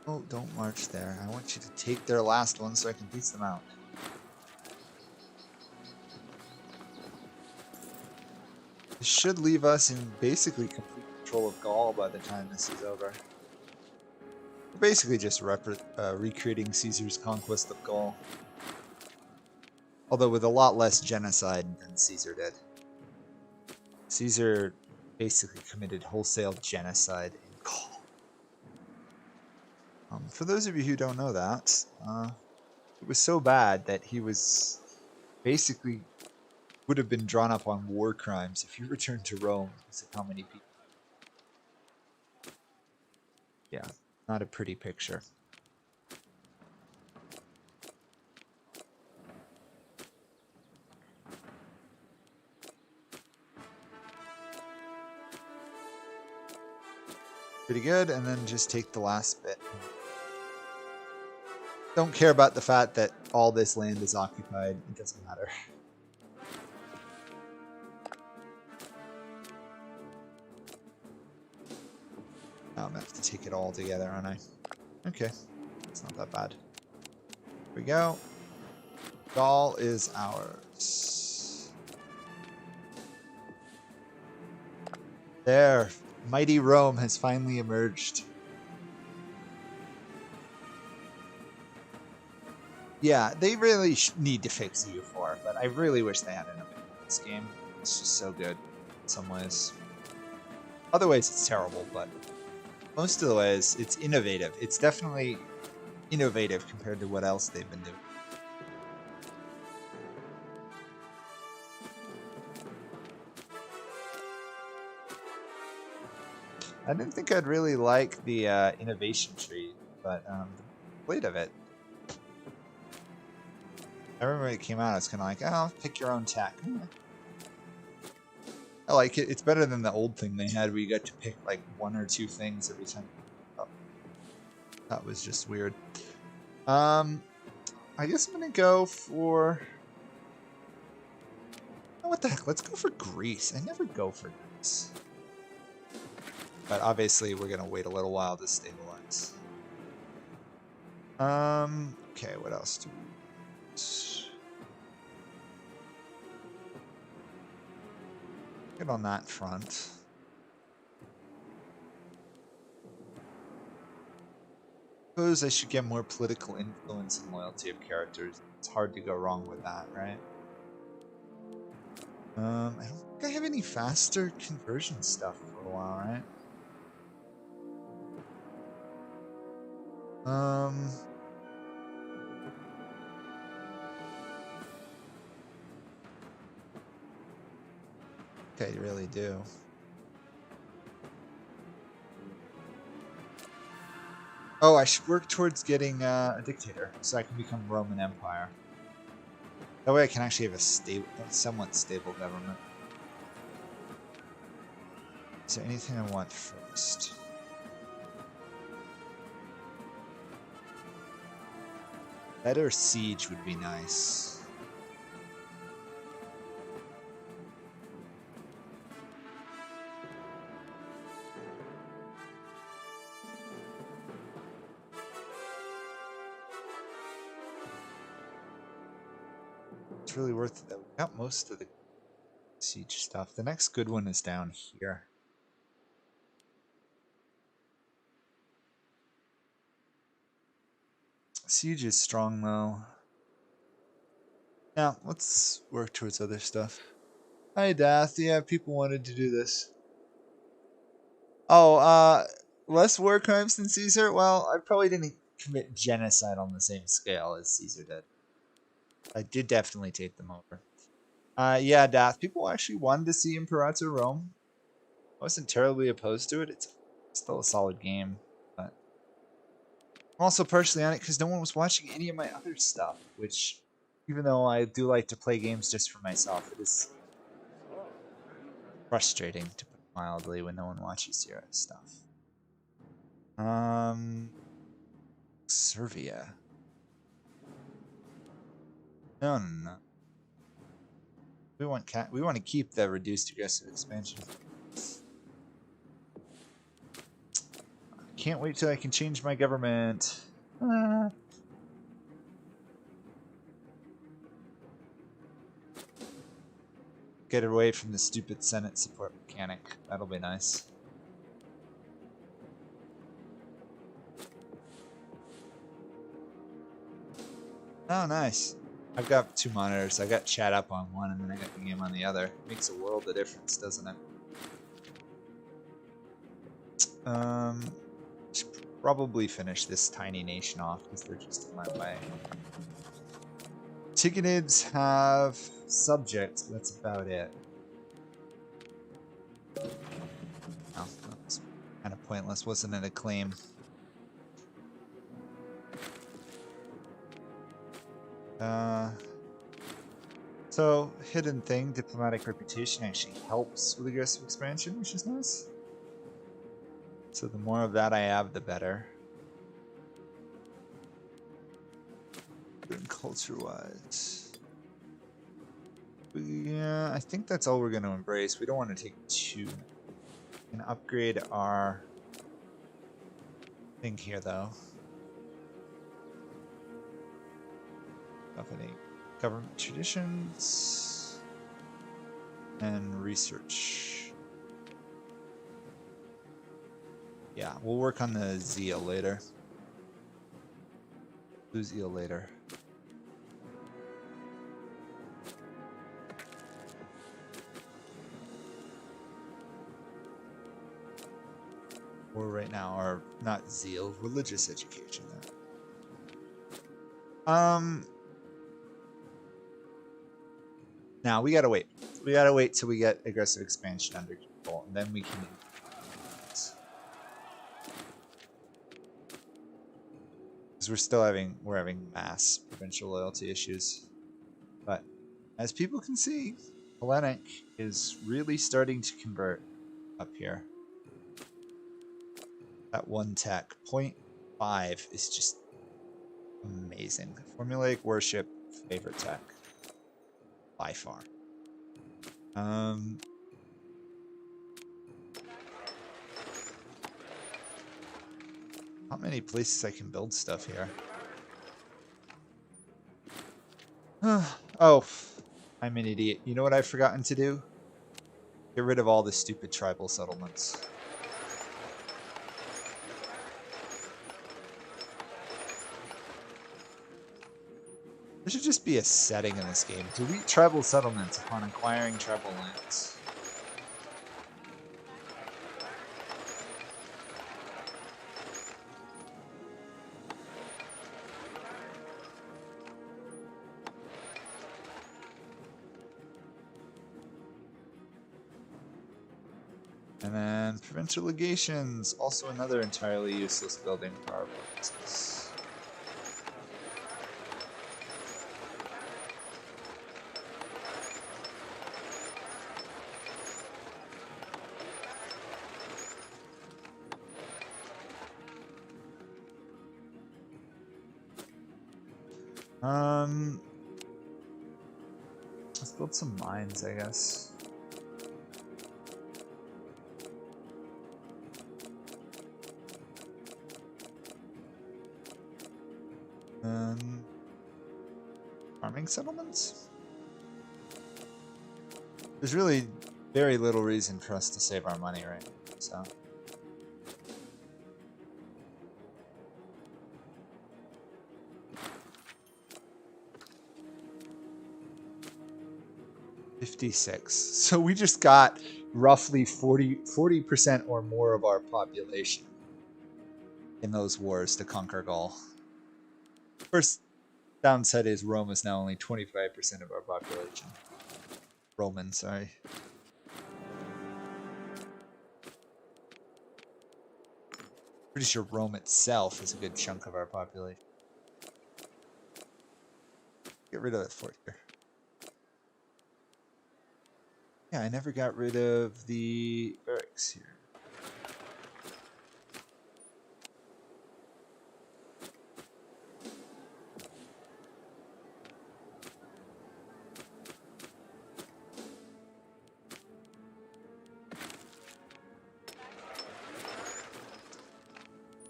Oh, don't march there. I want you to take their last one so I can piece them out. This should leave us in basically complete control of Gaul by the time this is over. We're basically just recreating Caesar's conquest of Gaul. Although with a lot less genocide than Caesar did. Caesar basically committed wholesale genocide in Gaul. For those of you who don't know that, it was so bad that he was basically would have been drawn up on war crimes if he returned to Rome because of how many people. Yeah, not a pretty picture. Pretty good, and then just take the last bit. Don't care about the fact that all this land is occupied. It doesn't matter. Now I'm gonna have to take it all together, aren't I? Okay, it's not that bad. Here we go. Gaul is ours. There, mighty Rome has finally emerged. Yeah, they really need to fix EU4, but I really wish they hadn't abandoned this game. It's just so good in some ways. Other ways it's terrible, but most of the ways it's innovative. It's definitely innovative compared to what else they've been doing. I didn't think I'd really like the innovation tree, but the blade of it. I remember when it came out, I was kind of like, oh, pick your own tech. I like it. It's better than the old thing they had where you got to pick like 1 or 2 things every time. Oh, that was just weird. I guess I'm going to go for... Oh, what the heck? Let's go for Greece. I never go for Greece. But obviously, we're going to wait a little while to stabilize. Okay, what else do we want? Good on that front. Suppose I should get more political influence and loyalty of characters. It's hard to go wrong with that, right? I don't think I have any faster conversion stuff for a while, right? Okay, you really do. Oh, I should work towards getting a dictator so I can become Roman Empire. That way I can actually have a somewhat stable government. Is there anything I want first? Better siege would be nice. It's really worth it. We got most of the siege stuff. The next good one is down here. Siege is strong though. Now, let's work towards other stuff. Hi, Dath. Yeah, people wanted to do this. Oh, less war crimes than Caesar? Well, I probably didn't commit genocide on the same scale as Caesar did. I did definitely take them over. Yeah, Dath. People actually wanted to see Imperator Rome. I wasn't terribly opposed to it. It's still a solid game, but I'm also partially on it because no one was watching any of my other stuff, which, even though I do like to play games just for myself, it is frustrating, to put it mildly, when no one watches your stuff. Servia. No. We want to keep the reduced aggressive expansion. Can't wait till I can change my government. Get away from the stupid Senate support mechanic. That'll be nice. Oh, nice. I've got 2 monitors. I got chat up on one, and then I got the game on the other. Makes a world of difference, doesn't it? Should probably finish this tiny nation off because they're just in my way. Tigonids have subjects, but that's about it. Oh, that's kind of pointless, wasn't it? A claim. So, hidden thing, diplomatic reputation actually helps with aggressive expansion, which is nice. So the more of that I have, the better. Culture-wise. Yeah, I think that's all we're going to embrace. We don't want to take too... We can upgrade our thing here, though. Company. Government traditions. And research. Yeah, we'll work on the zeal later. Do zeal later. Or right now, or not zeal, religious education. Now we gotta wait. We gotta wait till we get aggressive expansion under control, and then we can. Because we're having mass provincial loyalty issues. But as people can see, Hellenic is really starting to convert up here. That one tech, 0.5 is just amazing. Formulaic worship, favorite tech. By far. How many places I can build stuff here? Oh, I'm an idiot. You know what I've forgotten to do? Get rid of all the stupid tribal settlements. There should just be a setting in this game. Delete tribal settlements upon acquiring tribal lands. And then provincial legations, also another entirely useless building for our purposes. Let's build some mines, I guess. Farming settlements? There's really very little reason for us to save our money right now, so. $56. So we just got roughly 40% or more of our population in those wars to conquer Gaul. First downside is Rome is now only 25% of our population. Roman, sorry. Pretty sure Rome itself is a good chunk of our population. Get rid of that fort here. Yeah, I never got rid of the barracks here.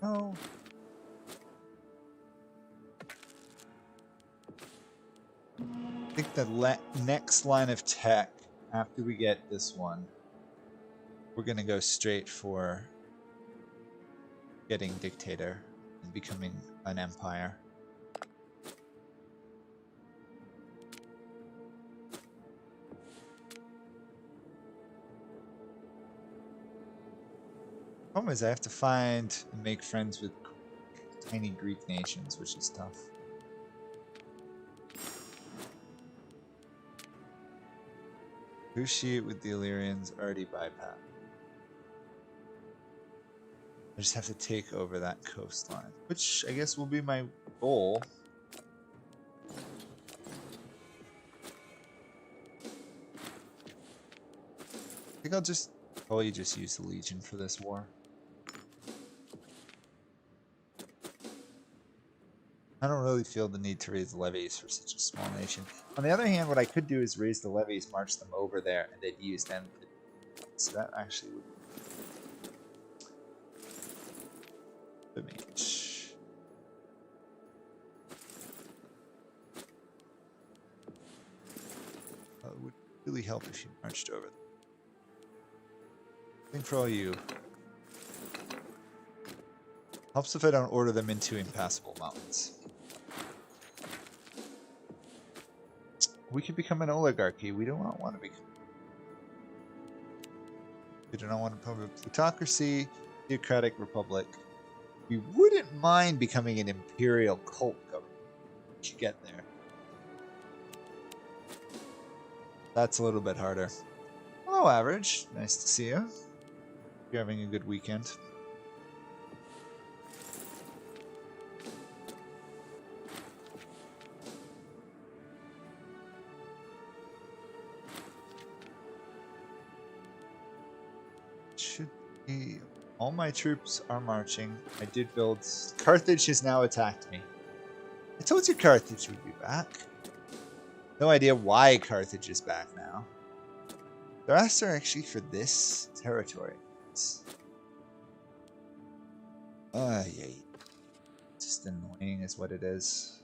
Oh. I think the next line of tech, after we get this one, we're going to go straight for getting dictator and becoming an empire. Problem is I have to find and make friends with tiny Greek nations, which is tough. Negotiate with the Illyrians, already bypass. I just have to take over that coastline, which I guess will be my goal. I think I'll just probably just use the Legion for this war. I don't really feel the need to raise levies for such a small nation. On the other hand, what I could do is raise the levies, march them over there, and then use them. So that actually would be the mage. It would really help if you marched over. I think for all you. Helps if I don't order them into impassable mountains. We could become an oligarchy. We do not want to become. We do not want to become a plutocracy, theocratic republic. We wouldn't mind becoming an imperial cult government. to get there. That's a little bit harder. Hello, Average. Nice to see you. You're having a good weekend. Should be. All my troops are marching. I did build. Carthage has now attacked me. I told you Carthage would be back. No idea why Carthage is back now. The rest are actually for this territory. Yay. Just annoying is what it is.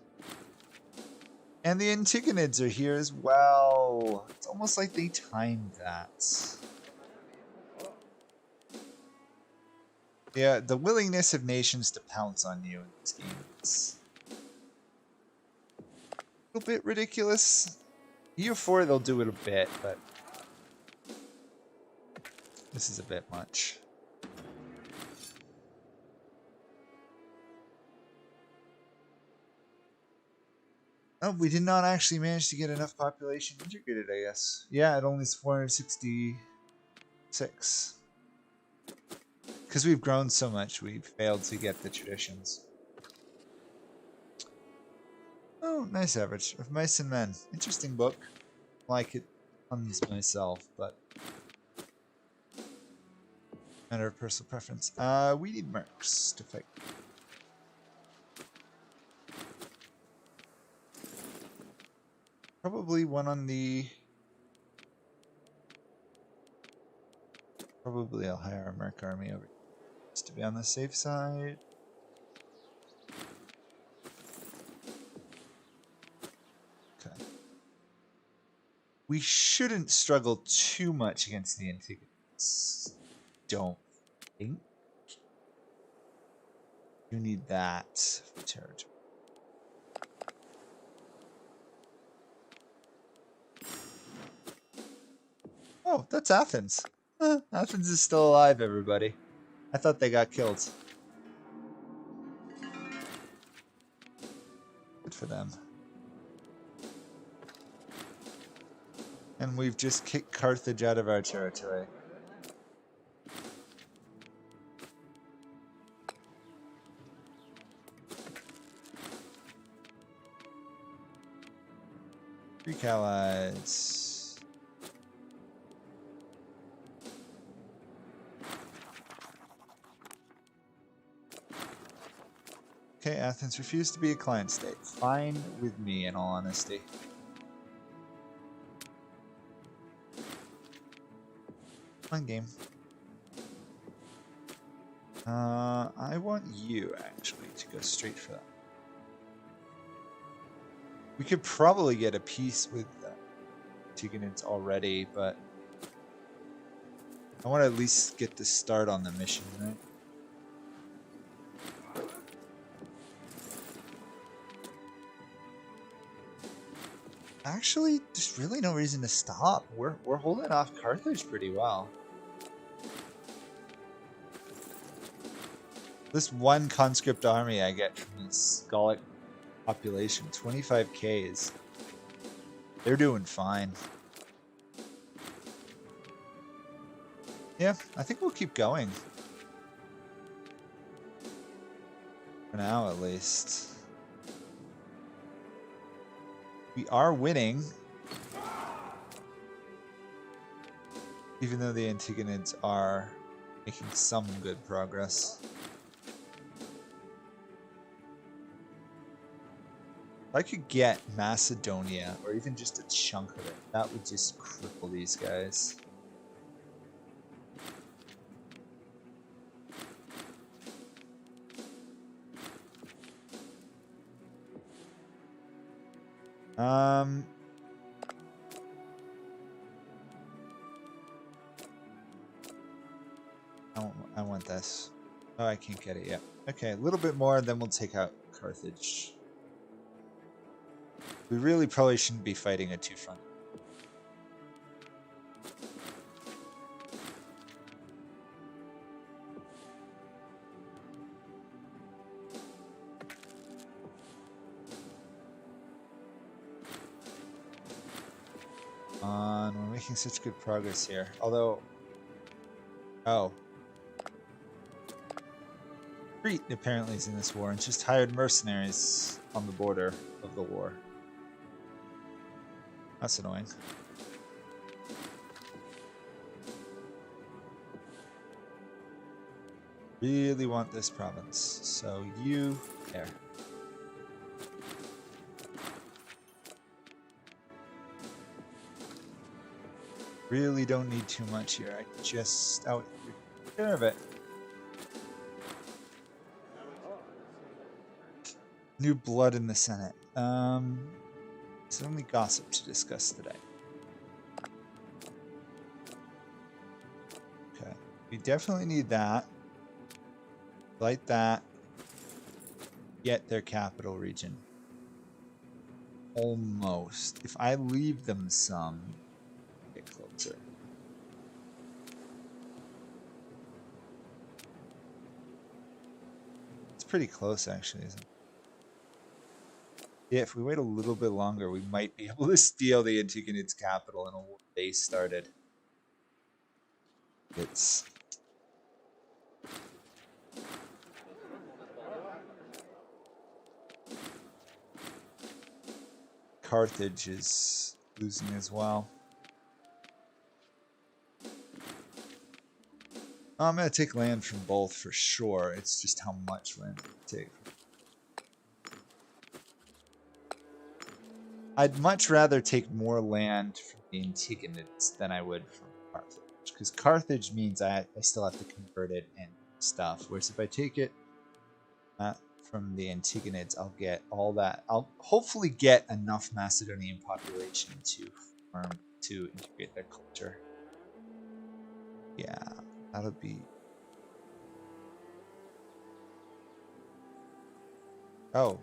And the Antigonids are here as well. It's almost like they timed that. Yeah, the willingness of nations to pounce on you in this game is a little bit ridiculous. Year 4 they'll do it a bit, but this is a bit much. Oh, we did not actually manage to get enough population integrated, I guess. Yeah, it only is 466. Because we've grown so much, we've failed to get the traditions. Oh, nice Average. Of Mice and Men. Interesting book. I like it on myself, but matter of personal preference. We need mercs to fight. Probably one on the... Probably I'll hire a merc army over just to be on the safe side. Okay. We shouldn't struggle too much against the Antigonids. Don't think. You need that for territory. Oh, that's Athens. Athens is still alive, everybody. I thought they got killed. Good for them. And we've just kicked Carthage out of our territory. Greek allies. Okay, Athens refused to be a client state. Fine with me, in all honesty. Fun game. I want you, actually, to go straight for that. We could probably get a peace with Antigonids already, but I want to at least get the start on the mission, right? Actually, there's really no reason to stop. We're holding off Carthage pretty well. This one conscript army I get from this Gallic population, 25k is... They're doing fine. Yeah, I think we'll keep going. For now, at least. We are winning. Even though the Antigonids are making some good progress. If I could get Macedonia, or even just a chunk of it, that would just cripple these guys. I want this. Oh, I can't get it yet. Okay, a little bit more, then we'll take out Carthage. We really probably shouldn't be fighting a two-front. making such good progress here. Although, oh, Crete apparently is in this war and just hired mercenaries on the border of the war. That's annoying. Really want this province, so you there. Really don't need too much here. I just out take care of it. New blood in the Senate. It's only gossip to discuss today. Okay, we definitely need that. Light that. Get their capital region. Almost. If I leave them some, get closer. It's pretty close, actually, isn't it? Yeah, if we wait a little bit longer, we might be able to steal the Antigonids' capital and a war base started. It's Carthage is losing as well. I'm going to take land from both for sure. It's just how much land to take. I'd much rather take more land from the Antigonids than I would from Carthage. Because Carthage means I still have to convert it and stuff. Whereas if I take it from the Antigonids, I'll get all that. I'll hopefully get enough Macedonian population to integrate their culture. Yeah, that'll be... Oh.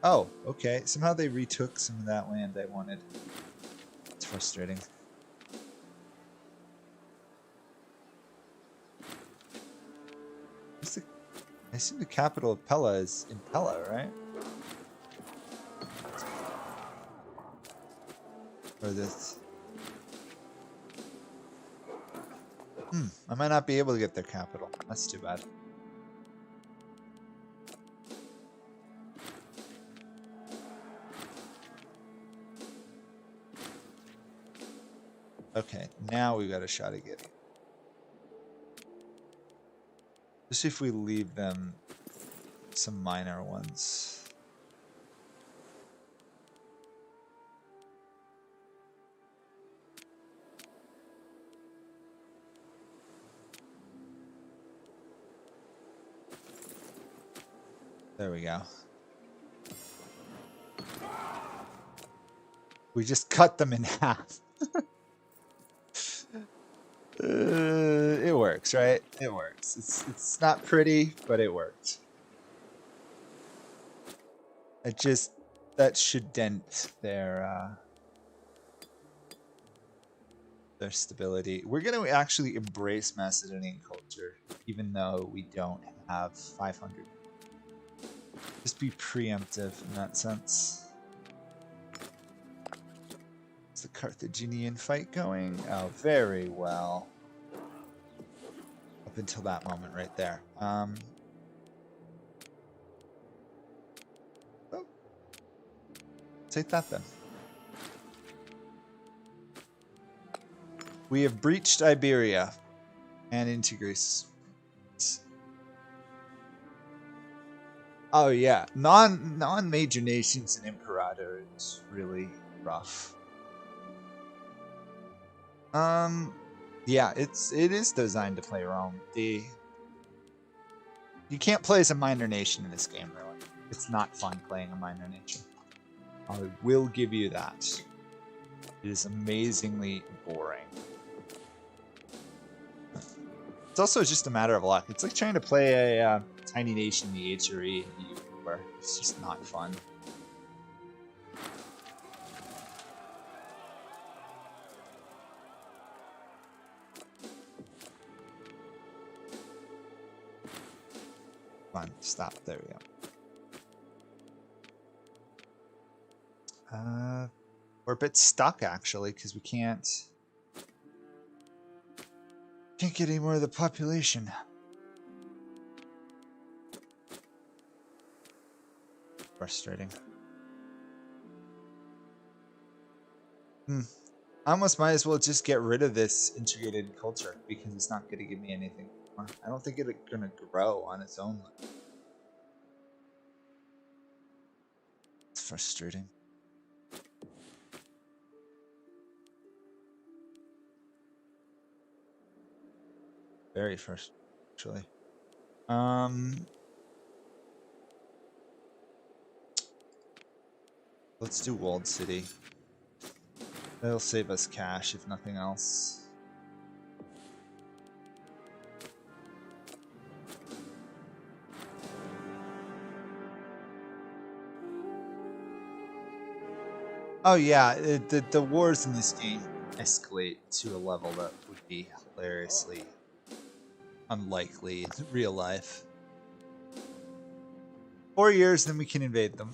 Oh, okay. Somehow they retook some of that land I wanted. It's frustrating. I assume the capital of Pella is in Pella, right? Or this... I might not be able to get their capital. That's too bad. Okay, now we've got a shot at getting it. Just if we leave them some minor ones. There we go. We just cut them in half. It works, right? It works. It's not pretty, but it works. That should dent their stability. We're going to actually embrace Macedonian culture, even though we don't have 500. Just be preemptive in that sense. Is the Carthaginian fight going? Oh, very well. Up until that moment right there. Oh. Take that then. We have breached Iberia and into Greece. Oh yeah, non-major nations in Imperator is really rough. Yeah, it is designed to play Rome. You can't play as a minor nation in this game, really. It's not fun playing a minor nation. I will give you that. It is amazingly boring. It's also just a matter of luck. It's like trying to play a tiny nation in the HRE, where it's just not fun. Come on, stop. There we go. We're a bit stuck actually, because we can't get any more of the population. Frustrating. I almost might as well just get rid of this integrated culture because it's not going to give me anything more. I don't think it's going to grow on its own. It's frustrating. Very frustrating, actually. Let's do walled city. That'll save us cash if nothing else. Oh yeah, the wars in this game escalate to a level that would be hilariously unlikely in real life. 4 years, then we can invade them.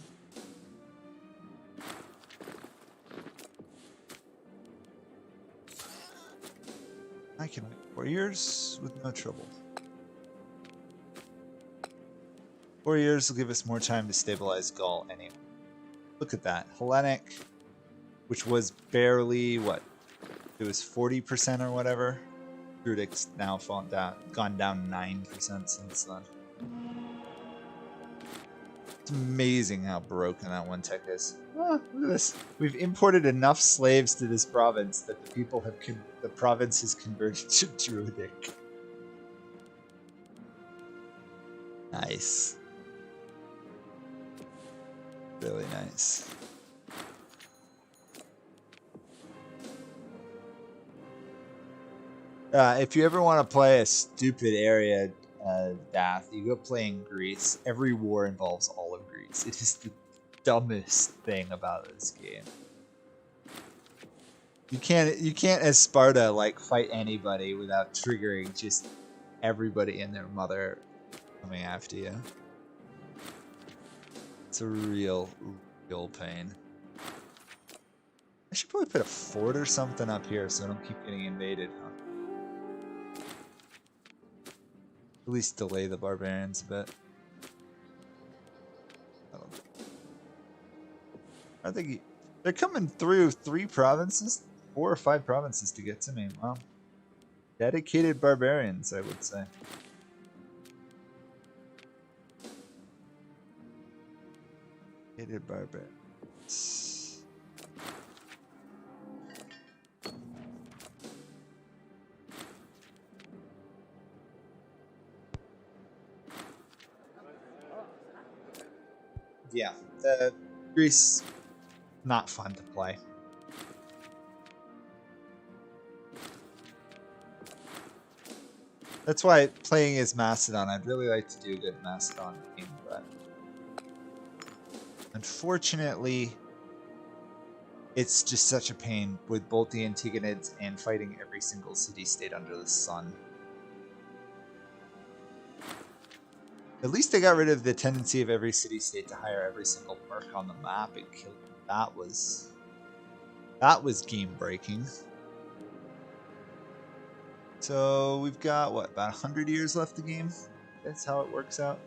I can wait 4 years with no trouble. 4 years will give us more time to stabilize Gaul anyway. Look at that. Hellenic, which was barely, what? It was 40% or whatever. Druidic's now gone down 9% since then. It's amazing how broken that one tech is. Oh, look at this. We've imported enough slaves to this province that the people have the province has converted to Druidic. Nice. Really nice. If you ever want to play a stupid area, Dath, you go play in Greece. Every war involves all of Greece. It is the dumbest thing about this game. You can't as Sparta like fight anybody without triggering just everybody and their mother coming after you. It's a real pain. I should probably put a fort or something up here so I don't keep getting invaded, huh? At least delay the barbarians a bit. I think they're coming through 3 provinces, 4 or 5 provinces to get to me. Wow. Dedicated barbarians, I would say. Dedicated barbarians. Yeah, Greece, not fun to play. That's why playing as Macedon, I'd really like to do a good Macedon game, but unfortunately, it's just such a pain with both the Antigonids and fighting every single city-state under the sun. At least they got rid of the tendency of every city-state to hire every single merc on the map and kill them. That was game-breaking. So we've got, what, about 100 years left of the game? That's how it works out.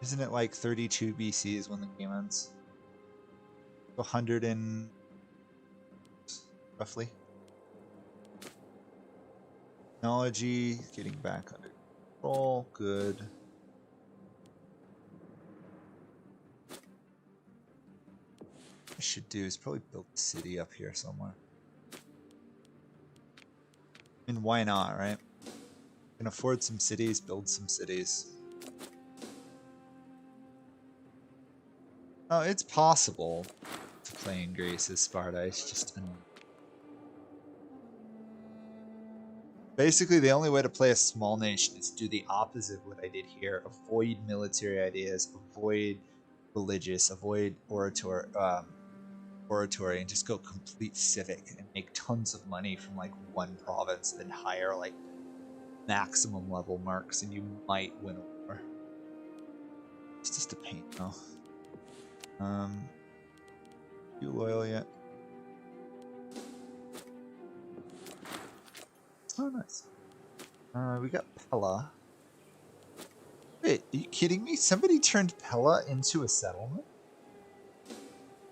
Isn't it like 32 BC is when the game ends? 100 and... roughly. Technology, getting back under control, good. What I should do is probably build a city up here somewhere. I mean, why not, right? Can afford some cities, build some cities. Oh, it's possible to play in Greece as Sparta, it's just annoying. Basically, the only way to play a small nation is to do the opposite of what I did here. Avoid military ideas, avoid religious, avoid oratory, and just go complete civic and make tons of money from like one province, then hire like maximum level marks, and you might win a war. It's just a pain, though. You loyal yet? Oh, nice. We got Pella. Wait, are you kidding me? Somebody turned Pella into a settlement?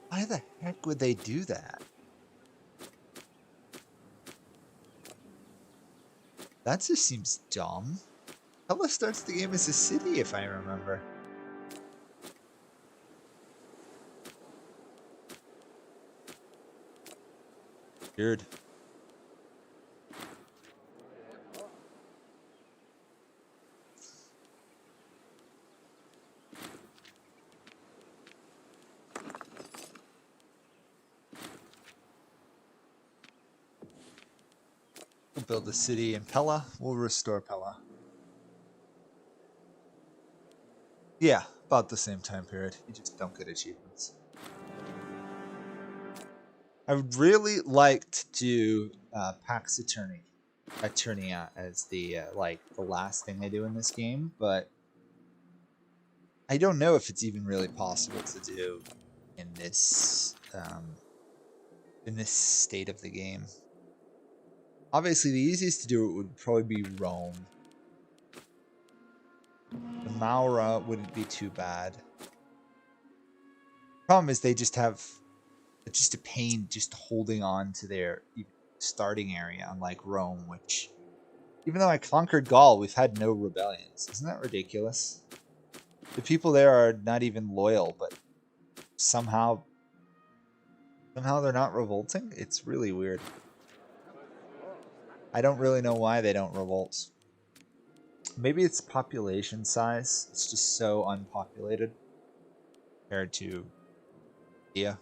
Why the heck would they do that? That just seems dumb. Pella starts the game as a city, if I remember. Weird. We'll build a city in Pella. We'll restore Pella. Yeah, about the same time period. You just don't get achievements. I would really like to do Pax Eternia as the the last thing I do in this game, but I don't know if it's even really possible to do in this state of the game. Obviously, the easiest to do it would probably be Rome. The Maura wouldn't be too bad. Problem is they just have just a pain just holding on to their starting area, unlike Rome, which, even though I conquered Gaul, we've had no rebellions. Isn't that ridiculous? The people there are not even loyal, but somehow they're not revolting? It's really weird. I don't really know why they don't revolt. Maybe it's population size. It's just so unpopulated compared to India.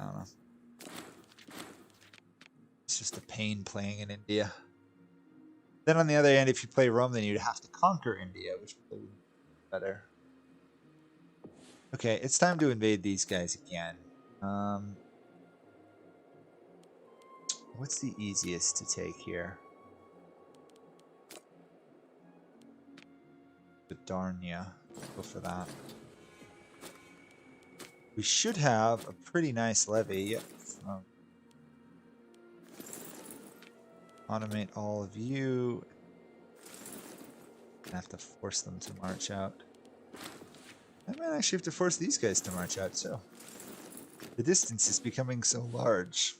I don't know. It's just a pain playing in India. Then on the other hand, if you play Rome, then you'd have to conquer India, which would be better. Okay, it's time to invade these guys again. What's the easiest to take here? Darnia. Go for that. We should have a pretty nice levy. Yep. Automate all of you. I have to force them to march out. I might actually have to force these guys to march out too. The distance is becoming so large.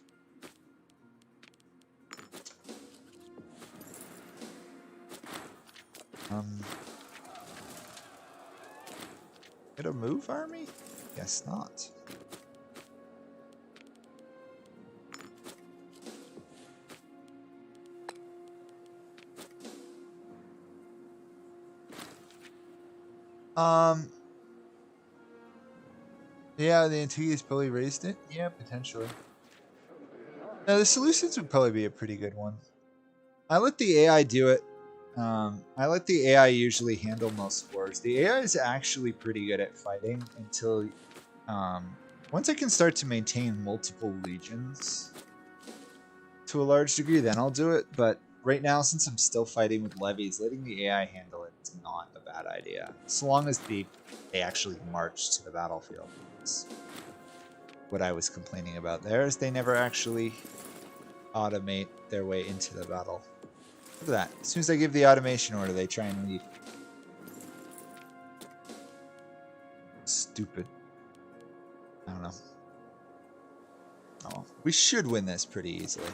Get a move army? Guess not. Yeah, the Antiguans probably raised it. Yeah, potentially. Now, the Seleucids would probably be a pretty good one. I let the AI do it. I let the AI usually handle most wars. The AI is actually pretty good at fighting until once I can start to maintain multiple legions to a large degree, then I'll do it. But right now, since I'm still fighting with levies, letting the AI handle it is not a bad idea. So long as they actually march to the battlefield. That's what I was complaining about there, is they never actually automate their way into the battle. Look at that. As soon as I give the automation order, they try and leave. Stupid. I don't know. Oh, we should win this pretty easily.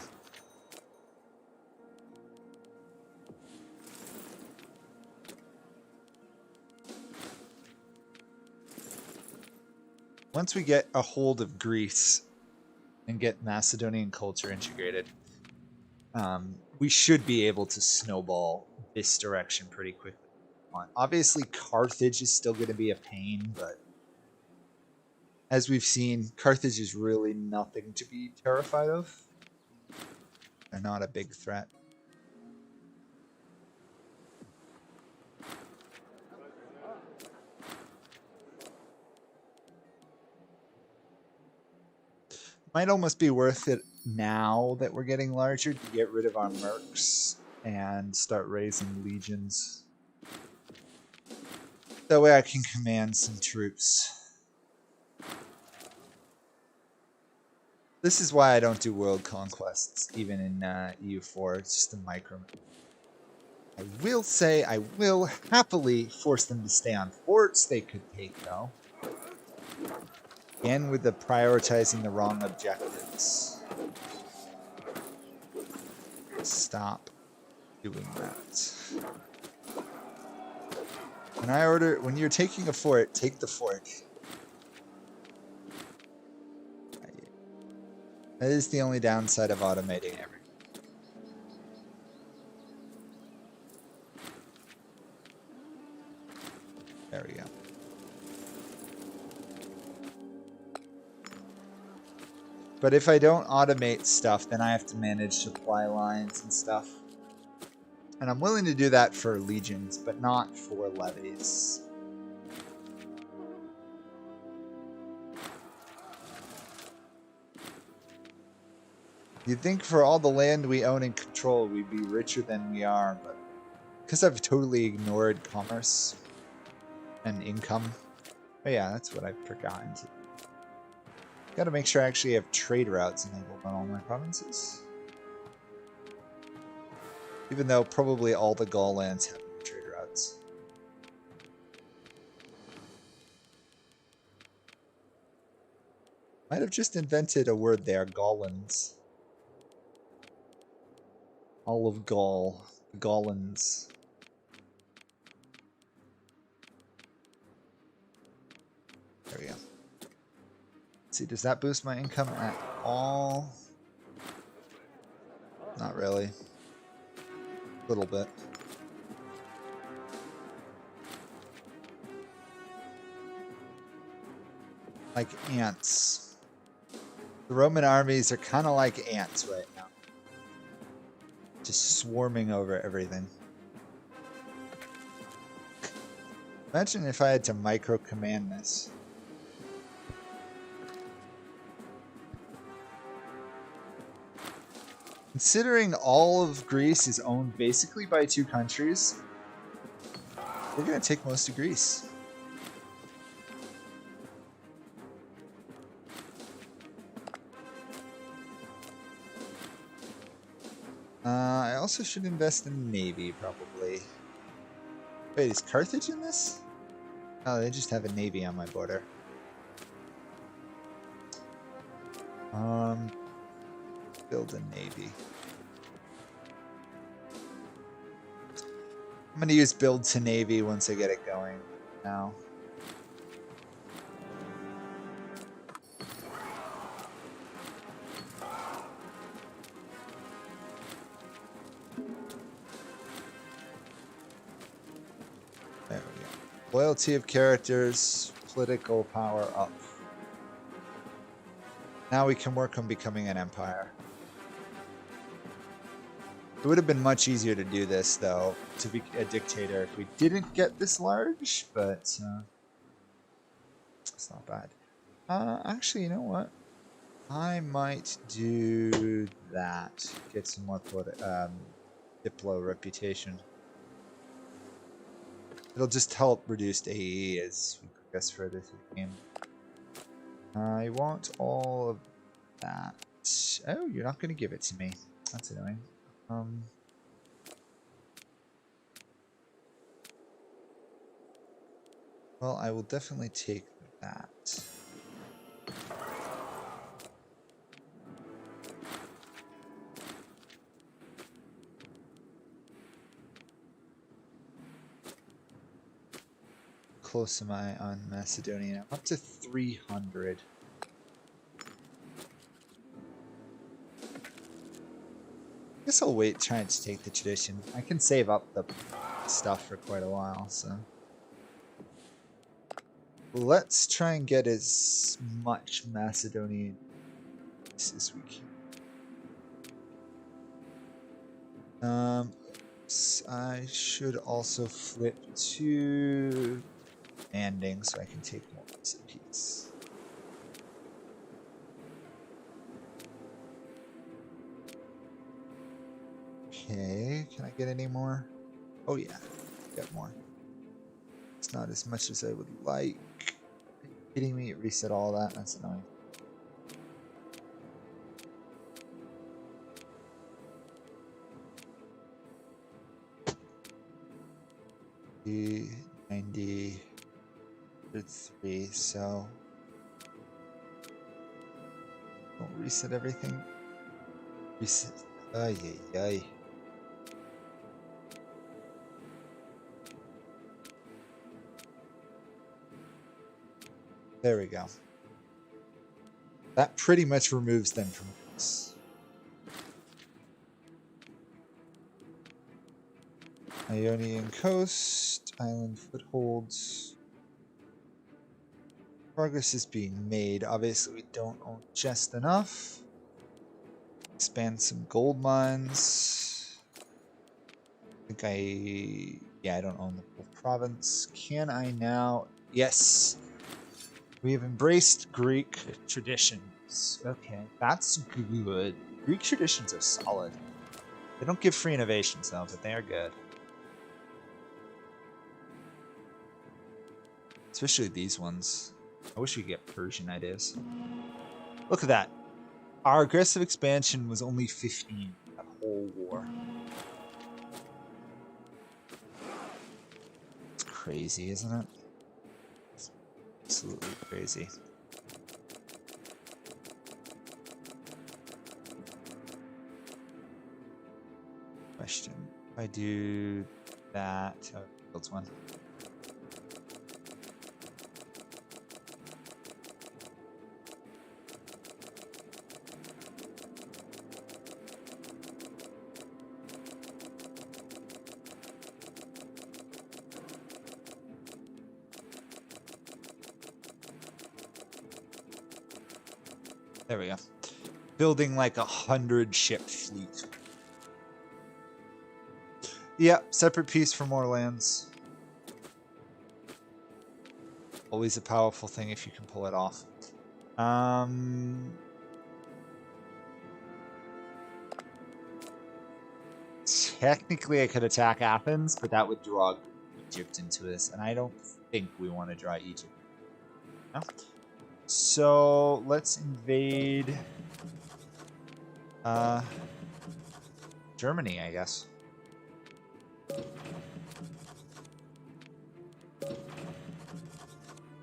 Once we get a hold of Greece and get Macedonian culture integrated, we should be able to snowball this direction pretty quickly. Obviously, Carthage is still going to be a pain, but as we've seen, Carthage is really nothing to be terrified of. They're not a big threat. Might almost be worth it now that we're getting larger to get rid of our mercs and start raising legions. That way I can command some troops. This is why I don't do world conquests, even in EU4. It's just a micro. I will say I will happily force them to stay on forts they could take, though. Again, with the prioritizing the wrong objectives. Stop doing that. When you're taking a fort, take the fort. That is the only downside of automating everything. There we go. But if I don't automate stuff, then I have to manage supply lines and stuff. And I'm willing to do that for legions, but not for levies. You'd think for all the land we own and control, we'd be richer than we are, but because I've totally ignored commerce and income. Oh yeah, that's what I've forgotten to do. Gotta make sure I actually have trade routes enabled on all my provinces. Even though probably all the Gaul lands have trade routes. Might have just invented a word there, Gaulans. All of Gaul. Gaulans. There we go. Let's see, does that boost my income at all? Not really. A little bit. Like ants. The Roman armies are kind of like ants right now. Just swarming over everything. Imagine if I had to micro command this. Considering all of Greece is owned basically by two countries, we're going to take most of Greece. I also should invest in the Navy, probably. Wait, is Carthage in this? Oh, they just have a Navy on my border. Build a Navy. I'm going to use build to Navy once I get it going now. There we go. Loyalty of characters, political power up. Now we can work on becoming an empire. It would have been much easier to do this, though, to be a dictator if we didn't get this large, but it's not bad. Actually, you know what? I might do that. Get some more Diplo reputation. It'll just help reduce AE as we progress further through the game. I want all of that. Oh, you're not going to give it to me. That's annoying. Well, I will definitely take that. Close am I on Macedonia? Up to 300. I guess I'll wait trying to take the tradition. I can save up the stuff for quite a while, so. Let's try and get as much Macedonian as we can. I should also flip to landing so I can take more recipes. Okay, can I get any more? Oh yeah, get more. It's not as much as I would like. Are you kidding me? It reset all that. That's annoying. The 90 3, so don't reset everything. Reset. Ay, ay, ay. There we go. That pretty much removes them from this. Ionian coast, island footholds. Progress is being made. Obviously, we don't own just enough. Expand some gold mines. I don't own the whole province. Can I now? Yes. We have embraced Greek traditions. Okay, that's good. Greek traditions are solid. They don't give free innovations though, but they are good. Especially these ones. I wish we could get Persian ideas. Look at that. Our aggressive expansion was only 15 that whole war. It's crazy, isn't it? It's absolutely crazy. Question. If I do that... Oh, builds one. There we go. Building like 100 ship fleet. Yeah, separate piece for more lands. Always a powerful thing if you can pull it off. Technically I could attack Athens, but that would draw Egypt into this, and I don't think we want to draw Egypt. No? So let's invade Germany, I guess.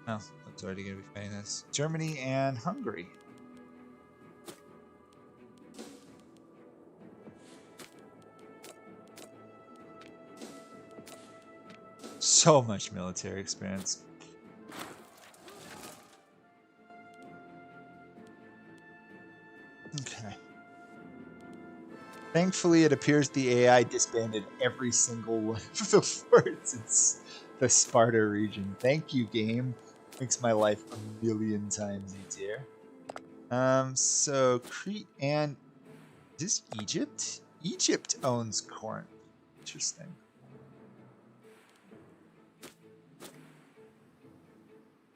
Oh, that's already going to be fighting this. Germany and Hungary. So much military experience. Okay. Thankfully, it appears the AI disbanded every single one of the forts in the Sparta region. Thank you, game. Makes my life a million times easier. So Crete and... Is this Egypt? Egypt owns Corinth. Interesting.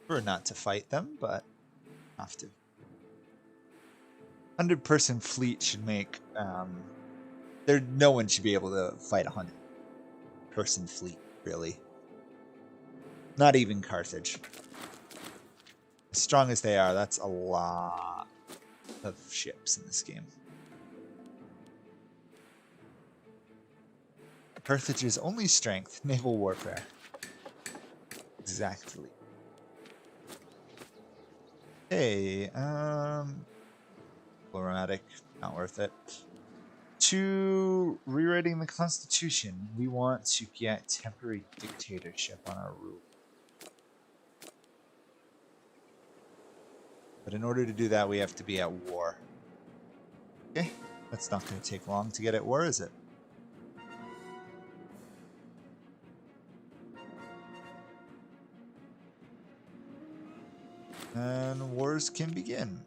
We're not to fight them, but have to. 100-person fleet should make... no one should be able to fight a 100-person fleet, really. Not even Carthage. As strong as they are, that's a lot of ships in this game. Carthage's only strength, naval warfare. Exactly. Hey, problematic, not worth it. To rewriting the Constitution, we want to get temporary dictatorship on our rule. But in order to do that, we have to be at war. Okay, that's not going to take long to get at war, is it? And wars can begin.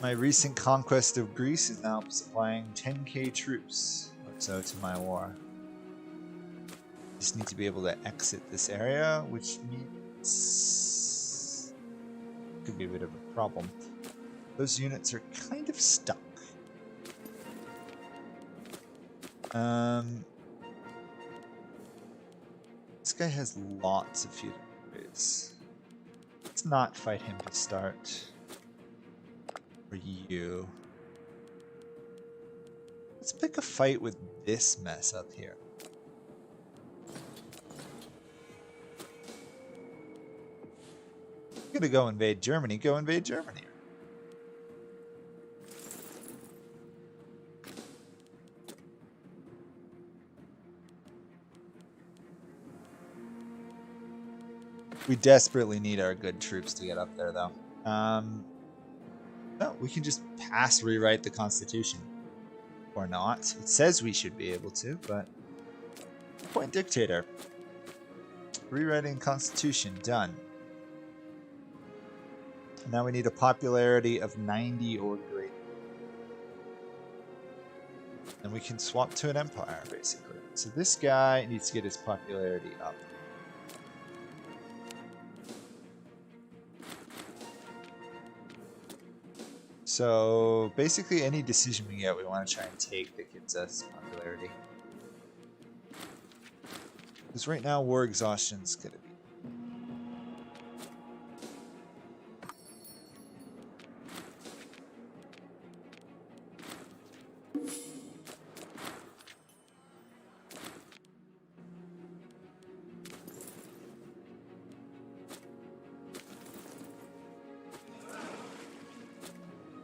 My recent conquest of Greece is now supplying 10k troops or so to my war. Just need to be able to exit this area, which means could be a bit of a problem. Those units are kind of stuck. This guy has lots of feudal upgrades. Let's not fight him to start. Or you. Let's pick a fight with this mess up here. I'm gonna go invade Germany. Go invade Germany. We desperately need our good troops to get up there, though. No, we can just rewrite the Constitution. Or not. It says we should be able to, but... Point dictator. Rewriting Constitution. Done. Now we need a popularity of 90 or greater. And we can swap to an empire, basically. So this guy needs to get his popularity up. So basically any decision we get, we want to try and take that gives us popularity. Because right now war exhaustion's gonna be.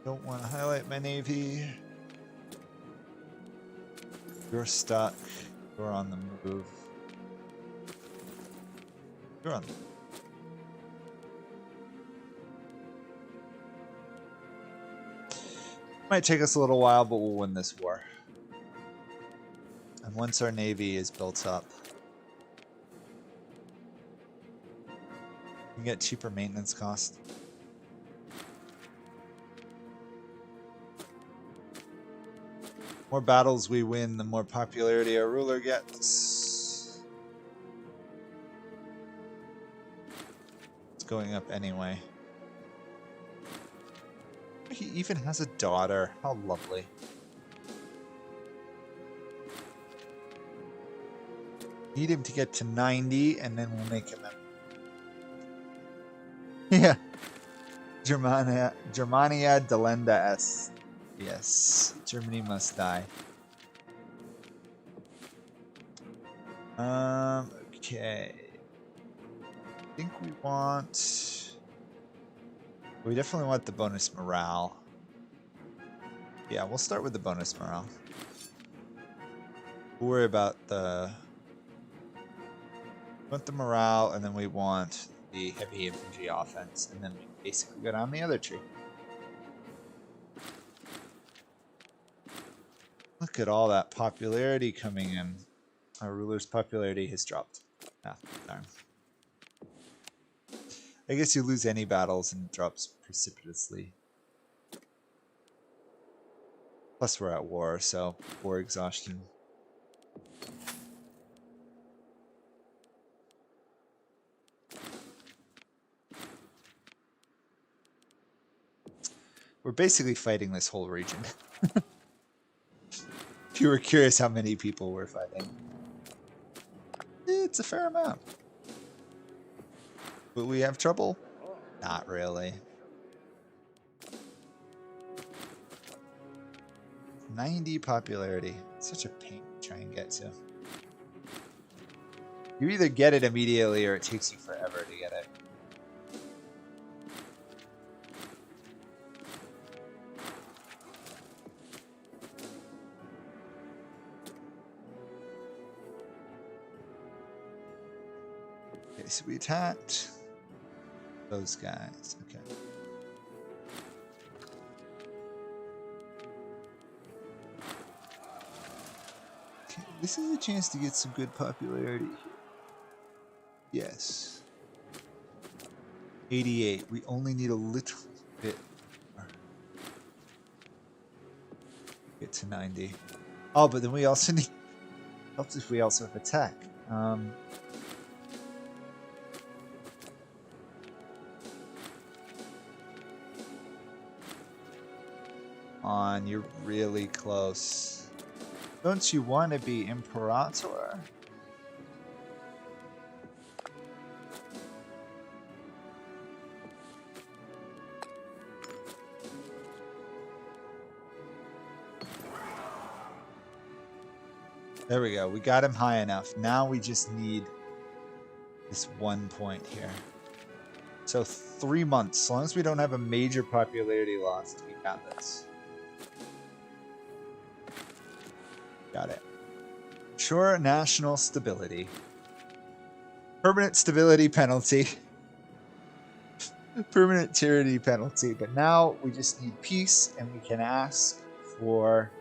Don't want to highlight my navy. You're stuck. You're on the move. You're on the move. Might take us a little while, but we'll win this war. And once our navy is built up, we can get cheaper maintenance costs. More battles we win, the more popularity our ruler gets. It's going up anyway. He even has a daughter. How lovely. Need him to get to 90 and then we'll make him a... Yeah. Germania delenda est. Yes, Germany must die. Okay. I think we want... We definitely want the bonus morale. Yeah, we'll start with the bonus morale. We'll worry about the... We want the morale, and then we want the heavy infantry offense, and then we basically go down the other tree. Look at all that popularity coming in. Our ruler's popularity has dropped. Ah, darn. I guess you lose any battles and it drops precipitously. Plus we're at war, so war exhaustion. We're basically fighting this whole region. If you were curious how many people we're fighting. It's a fair amount. Will we have trouble? Not really. 90 popularity. Such a pain to try and get to. You either get it immediately or it takes you forever to get it. Okay, so we attacked those guys. Okay. Okay, this is a chance to get some good popularity. Yes. 88. We only need a little bit more. Get to 90. Oh, but then we also need... Helps if we also have attack. on, you're really close. Don't you want to be Imperator? There we go. We got him high enough. Now we just need this 1 point here. So 3 months. As long as we don't have a major popularity loss, we got this. Got it. Sure, national stability. Permanent stability penalty. Permanent tyranny penalty. But now we just need peace, and we can ask for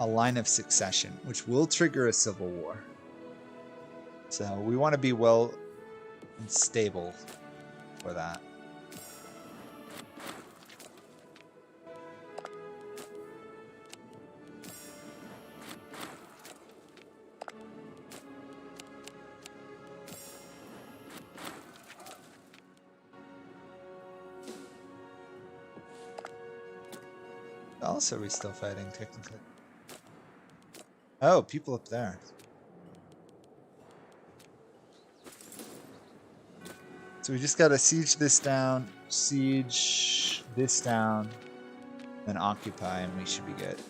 a line of succession, which will trigger a civil war. So we want to be well and stable for that. Also, are we still fighting technically? Oh, people up there. So we just gotta siege this down, siege this down, then occupy, and we should be good.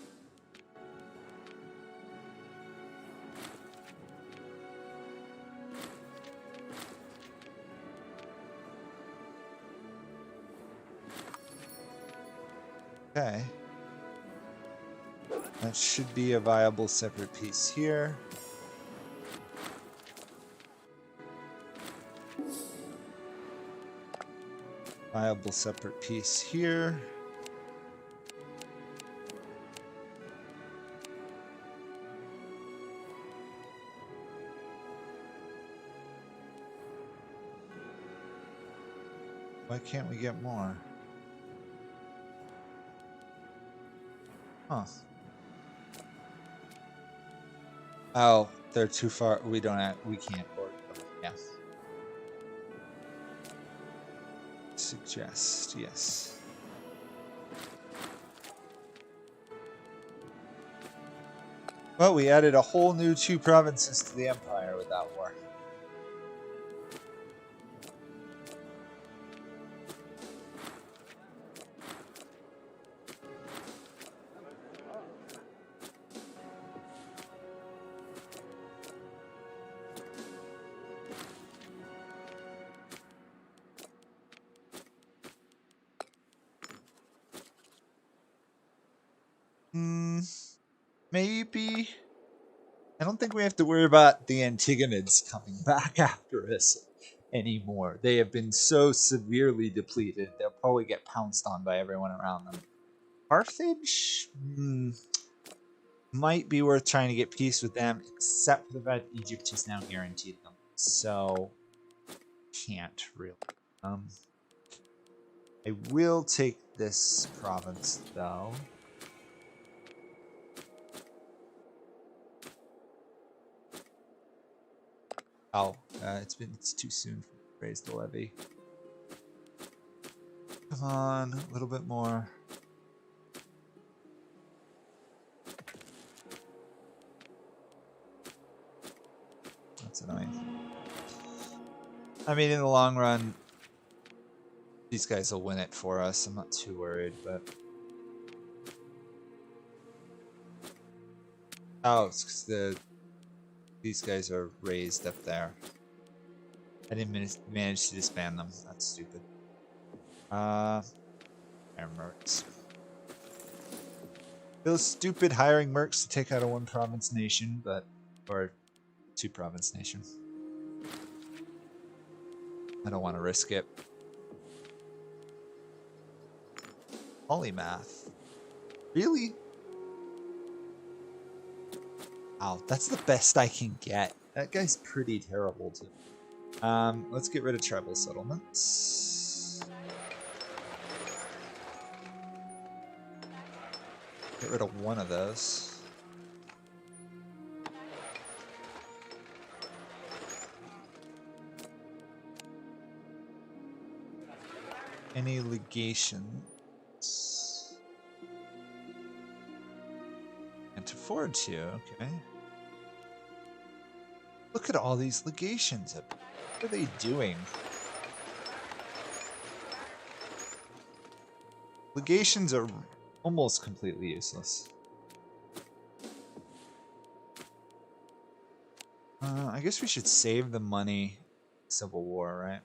Okay. That should be a viable separate piece here. Viable separate piece here. Why can't we get more? Huh. Oh, they're too far. We don't have, we can't board them. Yeah. Suggest, yes. Well, we added a whole new 2 provinces to the empire with that war. Maybe. I don't think we have to worry about the Antigonids coming back after us anymore. They have been so severely depleted, they'll probably get pounced on by everyone around them. Carthage? Might be worth trying to get peace with them, except for the fact Egypt is now guaranteed them. So, can't really. I will take this province, though. Oh, it's too soon to raise the levy. Come on, a little bit more. That's annoying. I mean, in the long run, these guys will win it for us. I'm not too worried, but... Oh, it's because these guys are raised up there. I didn't manage to disband them. That's stupid. Mercs. Feels stupid hiring mercs to take out a 1 province nation, but... Or 2 province nation. I don't want to risk it. Polymath. Really? Wow, that's the best I can get. That guy's pretty terrible too. Let's get rid of tribal settlements. Get rid of one of those. Any legations? afford to, okay. Look at all these legations. What are they doing? Legations are almost completely useless. I guess we should save the money. Civil War, right?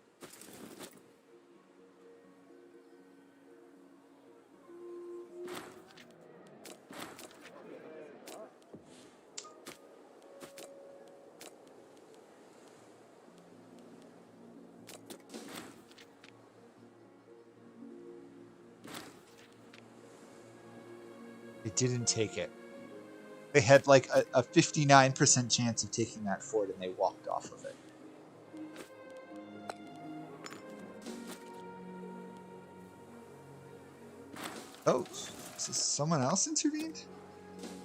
They didn't take it. They had like a 59% chance of taking that fort and they walked off of it. Oh, so someone else intervened?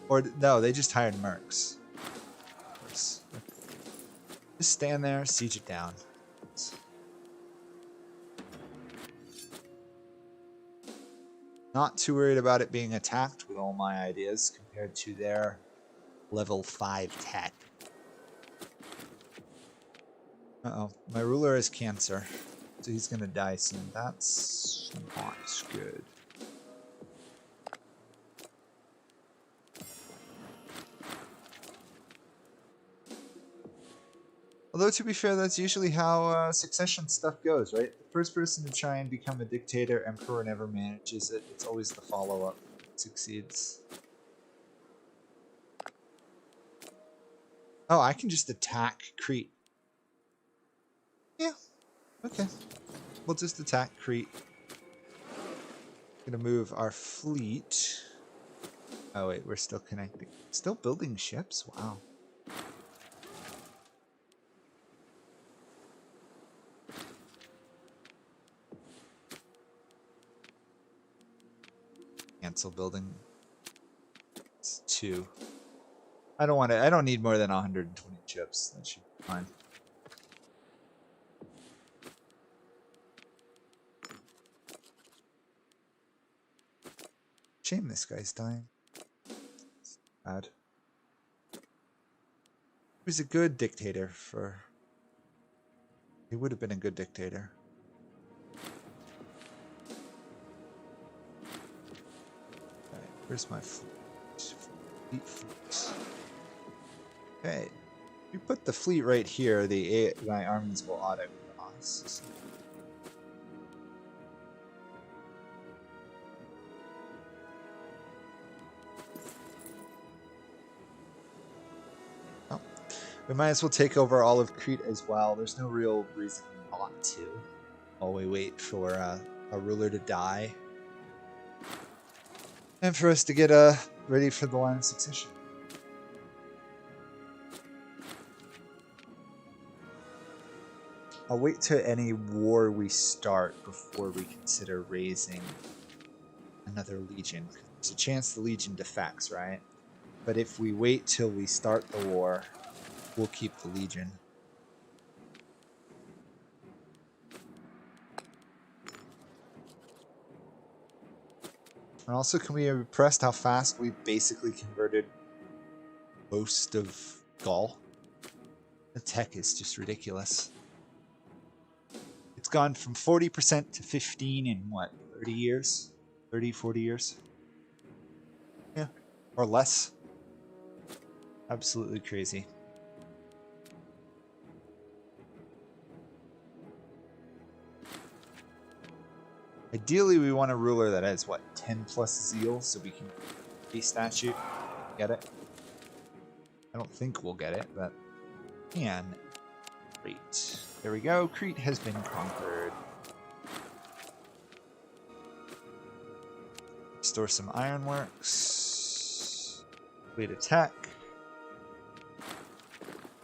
Or no, they just hired mercs. Of course. Just stand there, siege it down. Not too worried about it being attacked with all my ideas compared to their level 5 tech. Uh-oh. My ruler has cancer, so he's gonna die soon. That's not good. Although, to be fair, that's usually how succession stuff goes, right? The first person to try and become a dictator, emperor, never manages it. It's always the follow-up that succeeds. Oh, I can just attack Crete. Yeah, okay. We'll just attack Crete. Gonna move our fleet. Oh wait, we're still connecting. Still building ships? Wow. Cancel building. It's 2. I don't want it. I don't need more than 120 chips. That should be fine. Shame this guy's dying. It's bad. He was a good dictator for... He would have been a good dictator. Alright, where's my fleet? Fleet. Okay. If you put the fleet right here, my armies will auto-cross. Oh. We might as well take over all of Crete as well. There's no real reason not to. While we wait for a ruler to die. And for us to get ready for the line of succession. I'll wait till any war we start before we consider raising another legion. There's a chance the legion defects, right? But if we wait till we start the war, we'll keep the legion. And also, can we be impressed how fast we basically converted most of Gaul? The tech is just ridiculous. It's gone from 40% to 15 in what, 30 years? 30, 40 years? Yeah, or less. Absolutely crazy. Ideally, we want a ruler that has, what, 10 plus zeal, so we can be statute. Get it? I don't think we'll get it, but can. Great. There we go. Crete has been conquered. Restore some ironworks. Complete attack.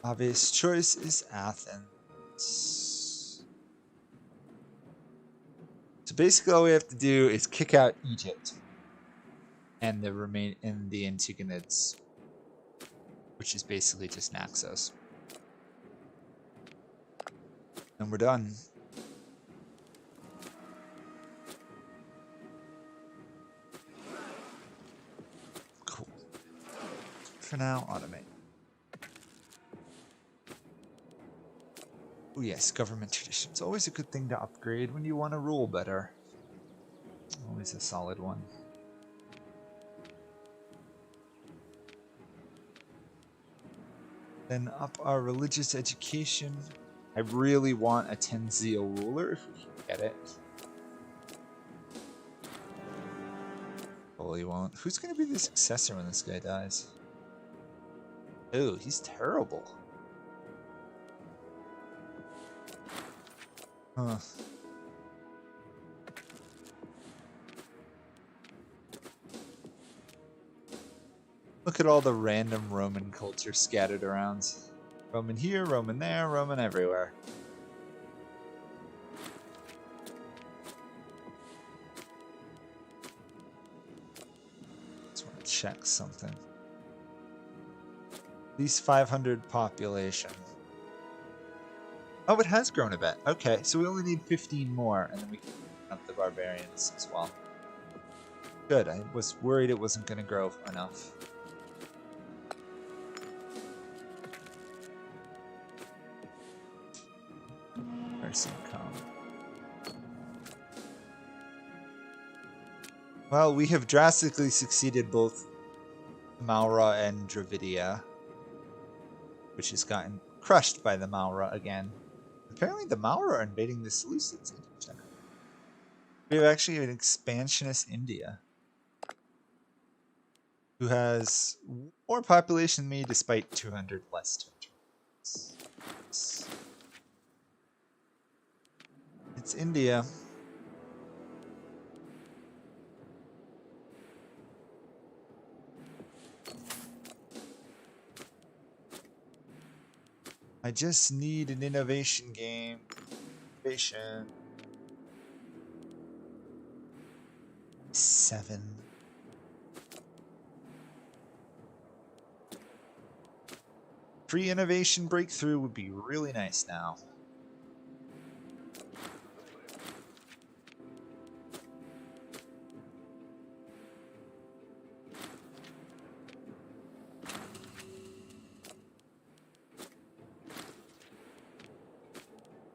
Obvious choice is Athens. So basically, all we have to do is kick out Egypt and the Antigonids, which is basically just Naxos. And we're done. Cool. for now. Automate. Oh yes, government traditions. Always a good thing to upgrade when you want to rule better. Always a solid one. Then up our religious education. I really want a Tenzio ruler if we can get it. Probably won't. Who's going to be the successor when this guy dies? Oh, he's terrible. Huh. Look at all the random Roman culture scattered around. Roman here, Roman there, Roman everywhere. Just want to check something. At least 500 population. Oh, it has grown a bit. Okay, so we only need 15 more, and then we can up the barbarians as well. Good, I was worried it wasn't going to grow enough. Income. Well, we have drastically succeeded both Maura and Dravidia, which has gotten crushed by the Maura again. Apparently the Maura are invading the Seleucids. We have actually an expansionist India, who has more population than me despite 200 less territory. It's India. I just need an innovation game. Innovation. 7. Free innovation breakthrough would be really nice now.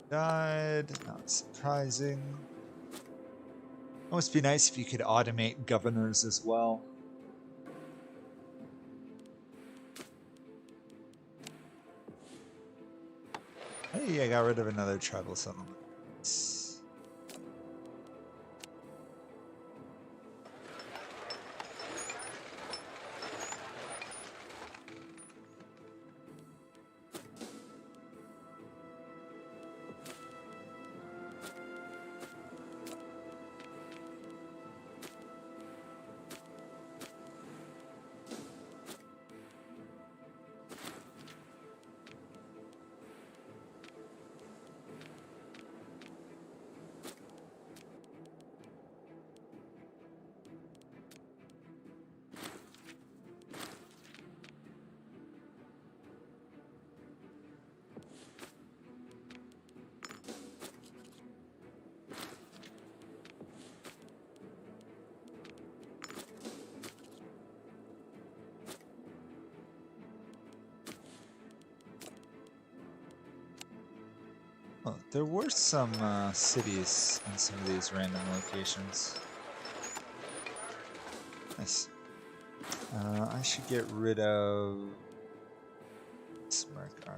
Died, not surprising. Must be nice if you could automate governors as well. Hey, I got rid of another tribal settlement. Oh, there were some cities in some of these random locations. Nice. I should get rid of Smirk Arm.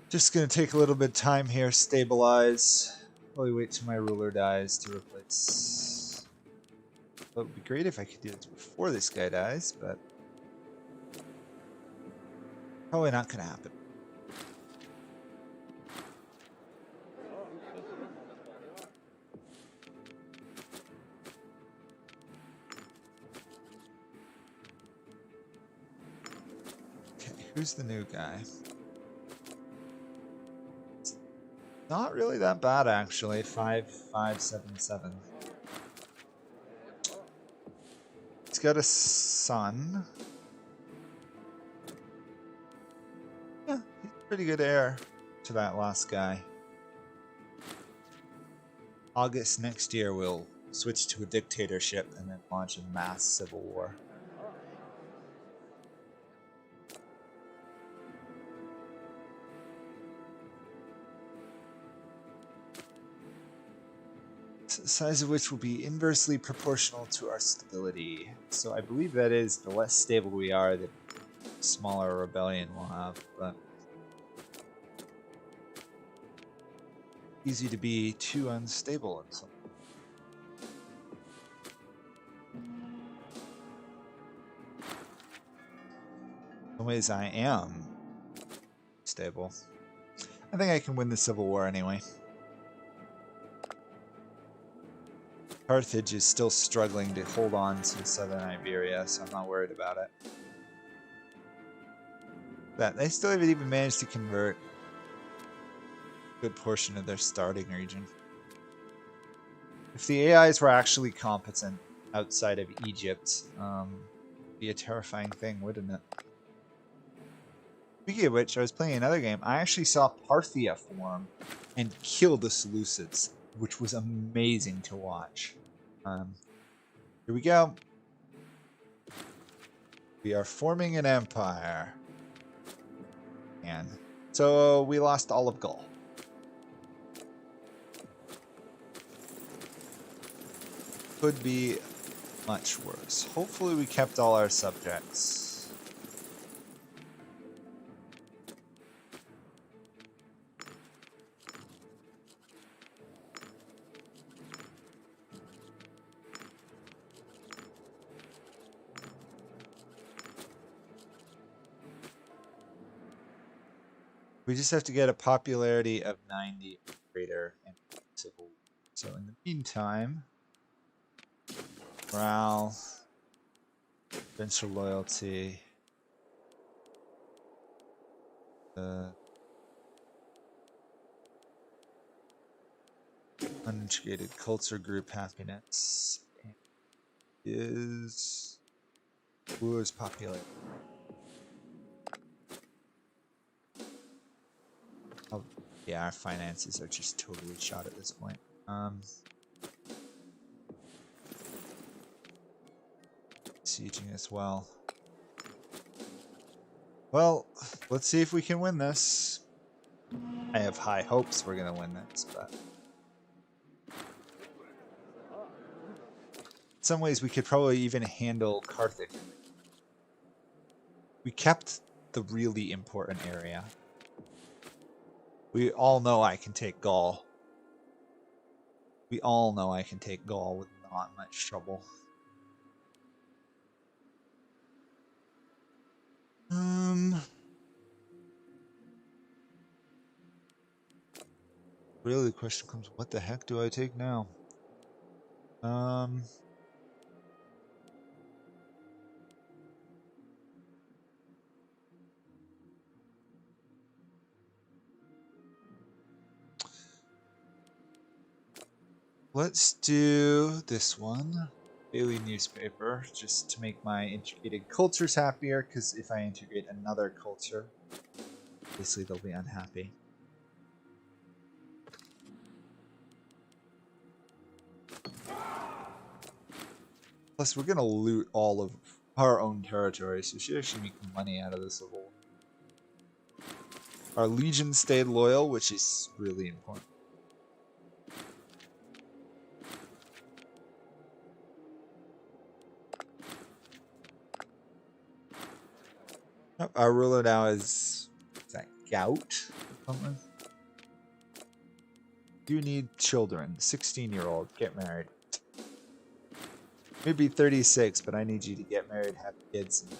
Just gonna take a little bit of time here, stabilize. Probably wait till my ruler dies to replace. Well, it would be great if I could do this before this guy dies, but probably not gonna happen. Okay, who's the new guy? It's not really that bad actually. 5577. He's got a son. Yeah, he's a pretty good heir to that last guy. August next year, we'll switch to a dictatorship and then launch a mass civil war. The size of which will be inversely proportional to our stability. So I believe that is the less stable we are, the smaller rebellion we'll have. But easy to be too unstable in some. In some ways, I am stable. I think I can win the Civil War anyway. Carthage is still struggling to hold on to southern Iberia, so I'm not worried about it. But they still haven't even managed to convert a good portion of their starting region. If the AIs were actually competent outside of Egypt, it'd be a terrifying thing, wouldn't it? Speaking of which, I was playing another game. I actually saw Parthia form and kill the Seleucids, which was amazing to watch. Here we go. We are forming an empire. And so we lost all of Gaul. Could be much worse. Hopefully we kept all our subjects. We just have to get a popularity of 90 or greater and civil. So in the meantime, morale, provincial loyalty, unintegrated culture group happiness is popular. Oh, yeah, our finances are just totally shot at this point. Sieging as well. Well, let's see if we can win this. I have high hopes we're gonna win this, but in some ways we could probably even handle Carthage. We kept the really important area. We all know I can take Gaul. We all know I can take Gaul with not much trouble. Really, the question comes, what the heck do I take now? Let's do this one. Daily newspaper, just to make my integrated cultures happier, because if I integrate another culture, obviously they'll be unhappy. Plus, we're gonna loot all of our own territory, so we should actually make money out of this level. Our legion stayed loyal, which is really important. Our ruler now is that Gout or something? You need children. 16-year-old, get married. Maybe 36, but I need you to get married, have kids, and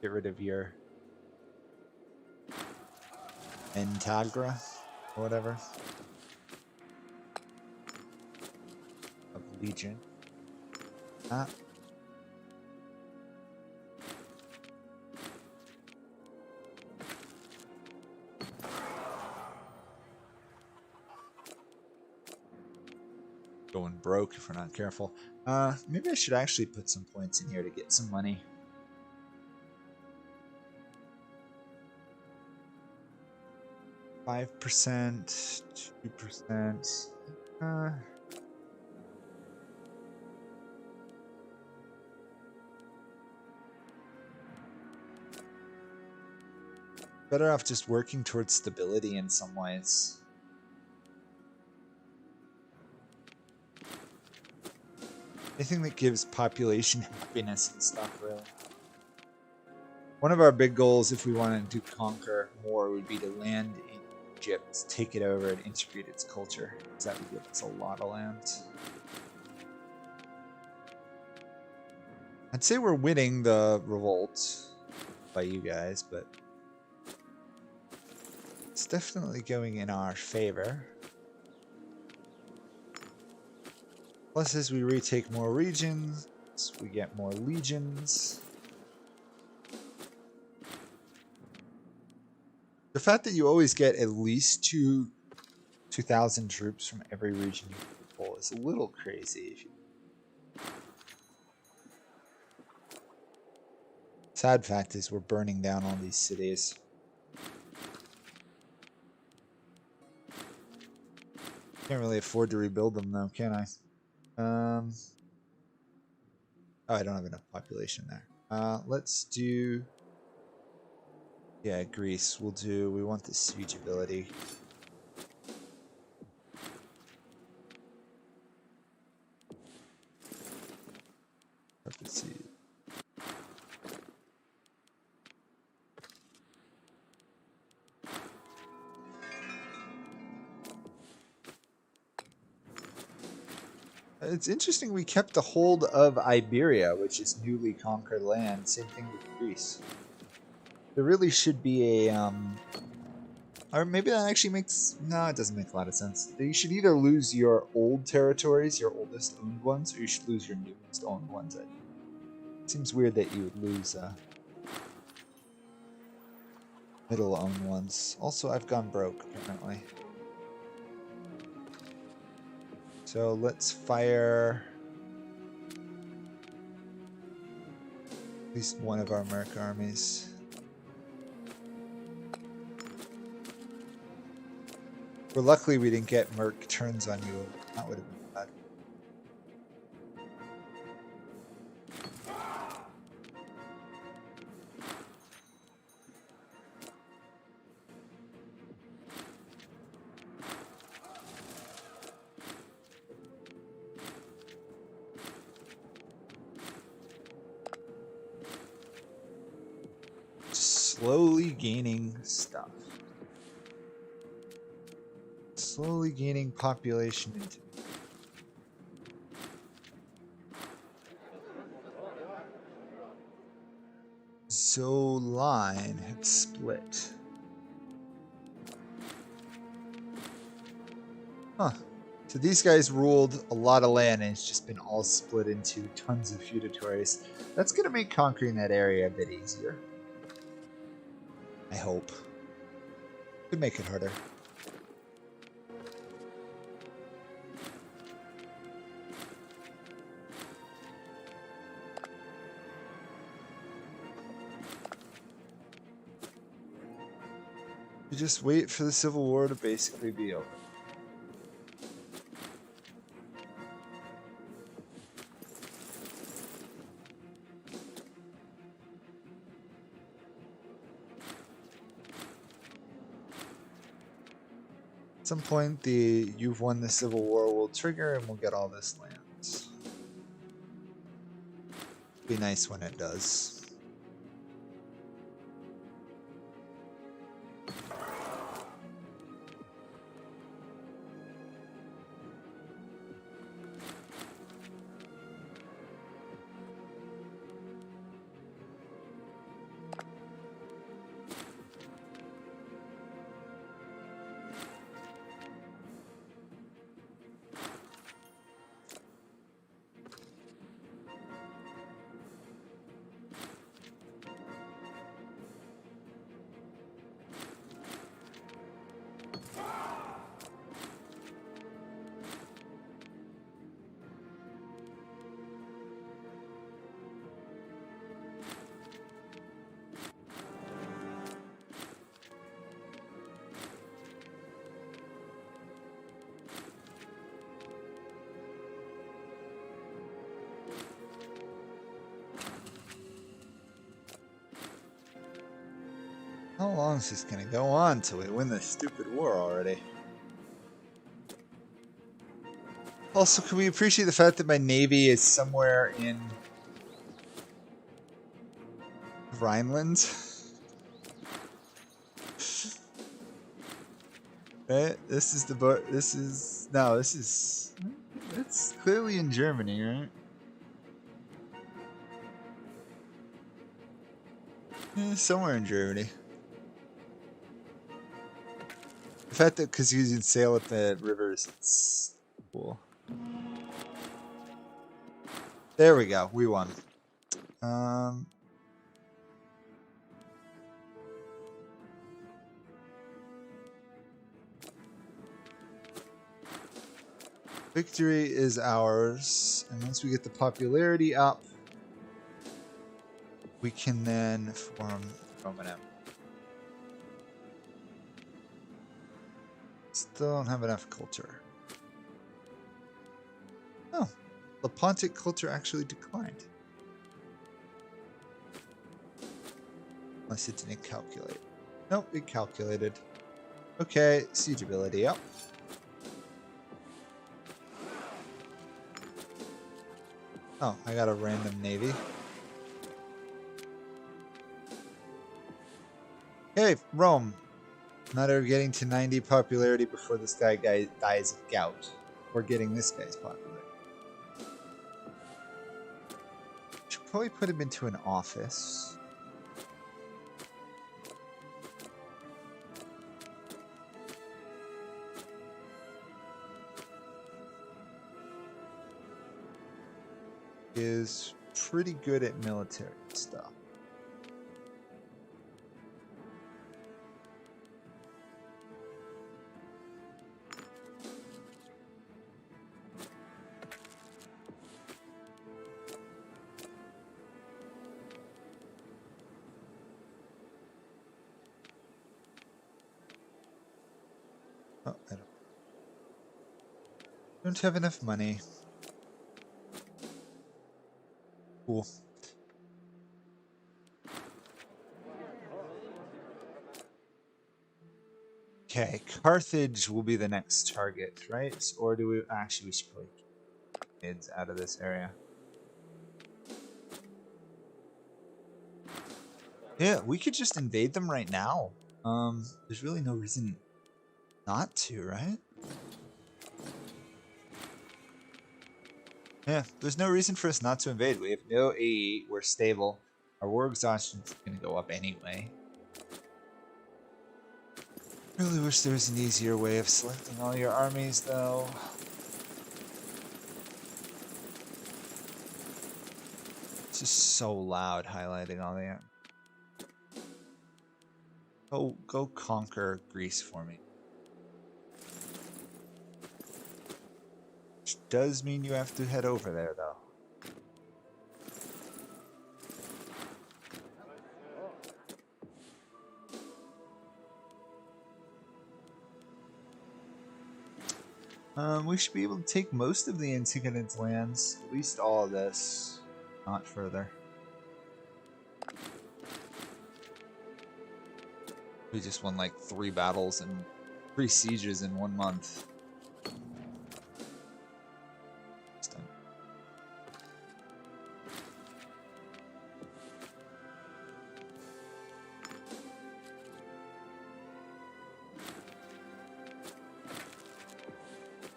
get rid of your Entagra or whatever. Of Legion. Going broke if we're not careful. Maybe I should actually put some points in here to get some money. %, 2%. Better off just working towards stability in some ways. Anything that gives population happiness and stuff, really. One of our big goals, if we wanted to conquer more, would be to land in Egypt, take it over, and integrate its culture. Because that would give us a lot of land. I'd say we're winning the revolt by you guys, but it's definitely going in our favor. Plus, as we retake more regions, we get more legions. The fact that you always get at least 2,000 troops from every region you control is a little crazy. Sad fact is we're burning down all these cities. Can't really afford to rebuild them though, can I? Oh, I don't have enough population there. Let's do... Yeah, Greece. We want the siege ability. Let's see. It's interesting we kept a hold of Iberia, which is newly conquered land. Same thing with Greece. There really should be a... Or maybe that actually makes... No, it doesn't make a lot of sense. You should either lose your old territories, your oldest owned ones, or you should lose your newest owned ones. It seems weird that you would lose middle owned ones. Also, I've gone broke, apparently. So let's fire at least one of our Merc armies. Well, luckily we didn't get Merc turns on you. That would have been bad. Slowly gaining stuff. Slowly gaining population into... Zoline had split. Huh. So these guys ruled a lot of land and it's just been all split into tons of feudatories. That's going to make conquering that area a bit easier. I hope. Could make it harder. You just wait for the Civil War to basically be over. At some point, the "you've won the Civil War" will trigger and we'll get all this land. Be nice when it does. How long is this gonna go on till we win this stupid war already? Also, can we appreciate the fact that my navy is somewhere in Rhineland? Right? This is the boat. This is no. This is. It's clearly in Germany, right? Somewhere in Germany. The fact that because you can sail up the rivers, it's cool. There we go. We won. Victory is ours, and once we get the popularity up, we can then form Roman Empire. Still don't have enough culture. Oh, the Pontic culture actually declined. Unless it didn't calculate. Nope, it calculated. Okay, siegeability up. Oh, I got a random navy. Hey, Rome. Matter of getting to 90 popularity before this guy dies of gout. Or getting this guy's popularity. Should probably put him into an office. Is pretty good at military stuff. Oh, I don't have enough money. Cool. Okay, Carthage will be the next target, right? Or do we actually we should probably keep kids out of this area. Yeah, we could just invade them right now. There's really no reason not to, right? Yeah, there's no reason for us not to invade. We have no AE, we're stable. Our war exhaustion's gonna go up anyway. Really wish there was an easier way of selecting all your armies, though. It's just so loud highlighting all the... Go conquer Greece for me. Which does mean you have to head over there, though. We should be able to take most of the Antigonid's lands, at least all of this, not further. We just won like 3 battles and 3 sieges in 1 month.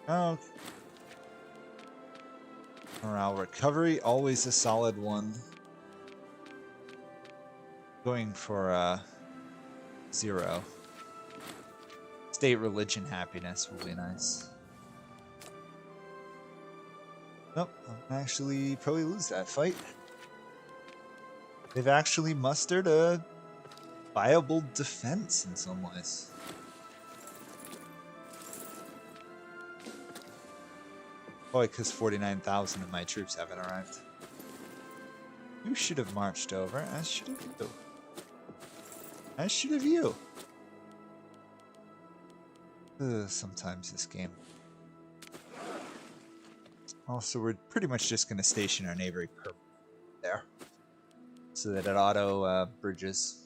Oh. Morale recovery, always a solid one. Going for 0. State, religion, happiness will be nice. Nope, I'll actually probably lose that fight. They've actually mustered a viable defense in some ways. Probably because 49,000 of my troops haven't arrived. You should have marched over, as should have you. As should have you. Sometimes this game. Also, we're pretty much just going to station our neighboring perp there. So that it auto bridges.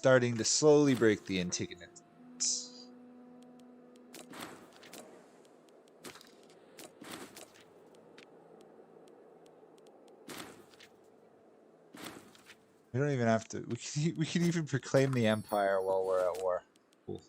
starting to slowly break the Antigonans. We don't even have to. We can even proclaim the Empire while we're at war. Cool.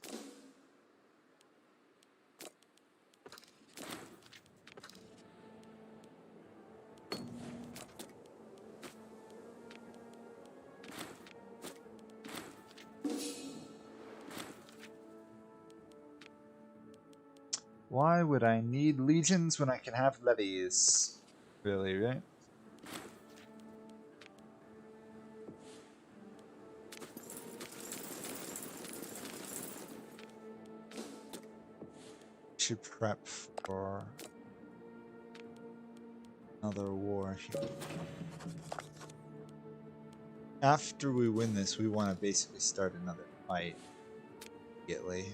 Why would I need legions when I can have levies? Really, right? Should prep for another war here. After we win this, we want to basically start another fight immediately.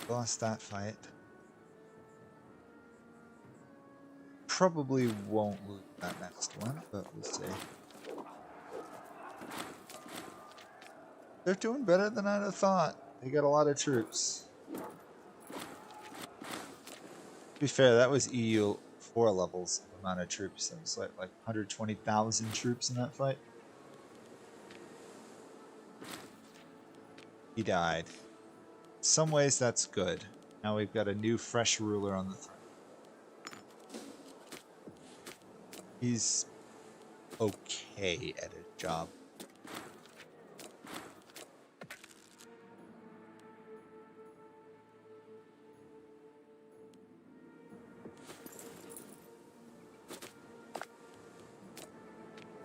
Lost that fight. Probably won't lose that next one, but we'll see. They're doing better than I'd have thought. They got a lot of troops. To be fair, that was EU 4 levels of amount of troops. That was like 120,000 troops in that fight. He died. In some ways, that's good. Now we've got a new, fresh ruler on the throne. He's okay at his job.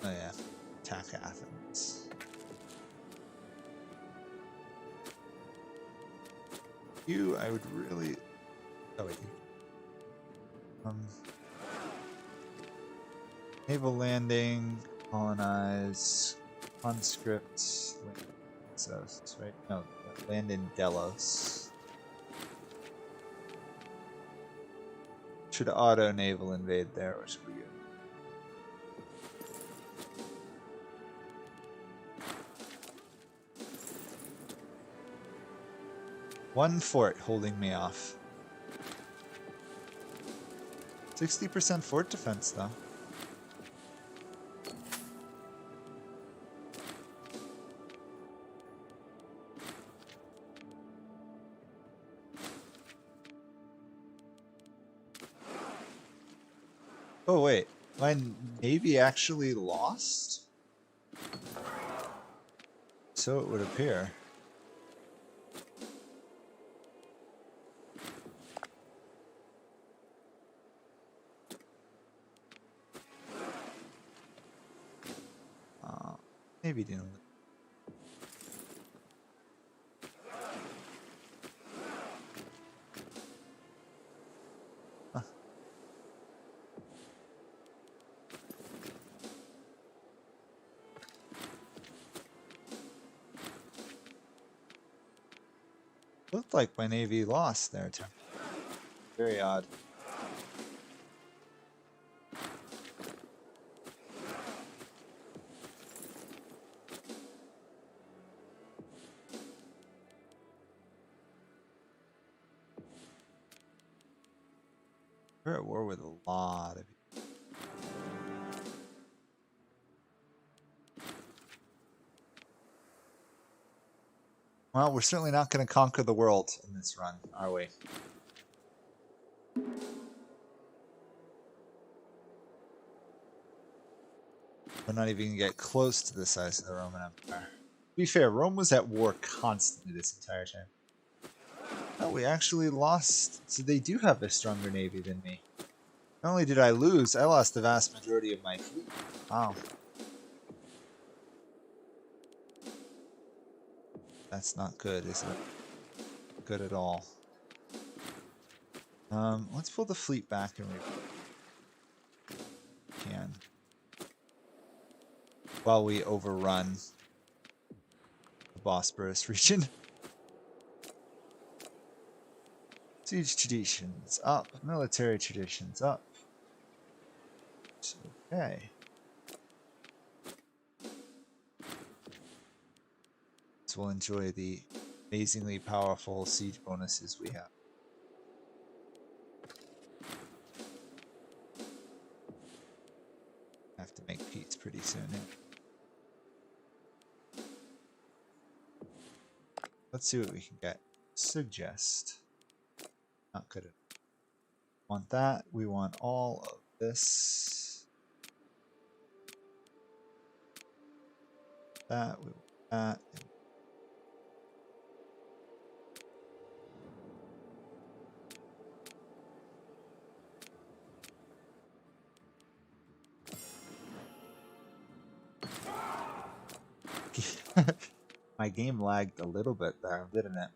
Oh yeah, attack Athens. You, I would really... Oh wait. Naval landing, colonize, conscript, Delos, right? No, land in Delos. Should auto naval invade there, which would be good. One fort holding me off. 60% fort defense, though. Oh wait, my navy actually lost? So it would appear. Maybe didn't. Huh. Looked like my navy lost there too. Very odd. We're at war with a lot of people. Well, we're certainly not going to conquer the world in this run, are we? We're not even going to get close to the size of the Roman Empire. To be fair, Rome was at war constantly this entire time. Oh, we actually lost. So they do have a stronger navy than me. Not only did I lose, I lost the vast majority of my fleet. Wow. That's not good, is it? Good at all. Let's pull the fleet back and we can. While we overrun the Bosporus region. Siege traditions up. Military traditions up. Okay. So we'll enjoy the amazingly powerful siege bonuses we have. Have to make peace pretty soon. Let's see what we can get. Suggest. Not good enough. Want that. We want all of this. That. We want that. My game lagged a little bit there, didn't it?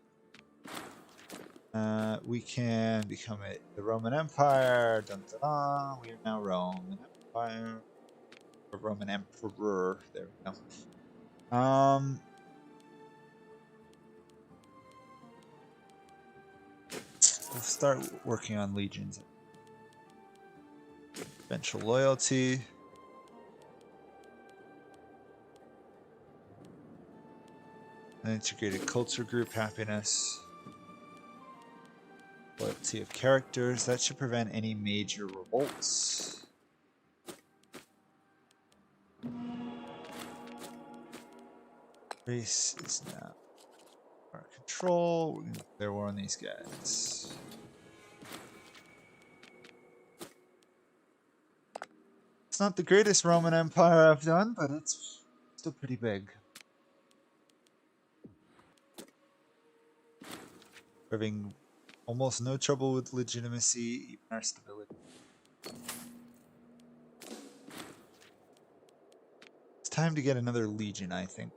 We can become the Roman Empire. Dun, dun, dun. We are now Roman Empire. Or Roman Emperor. There we go. We'll start working on legions. Eventual loyalty. An integrated culture group happiness. Loyalty of characters. That should prevent any major revolts. Race is now our control. We're going to declare war on these guys. It's not the greatest Roman Empire I've done, but it's still pretty big. We're having almost no trouble with legitimacy, even our stability. It's time to get another legion, I think.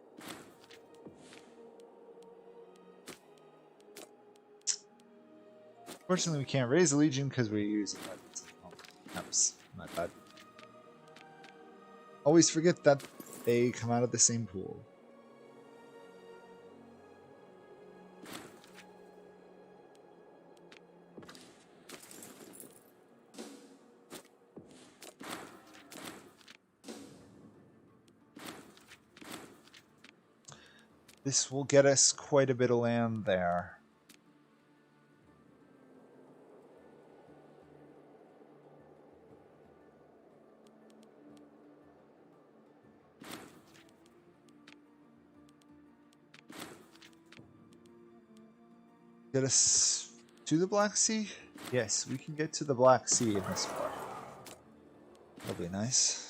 Fortunately, we can't raise a legion because we're using weapons. Oh, oops, my bad. Always forget that they come out of the same pool. This will get us quite a bit of land there. Get us to the Black Sea? Yes, we can get to the Black Sea in this war. That'll be nice.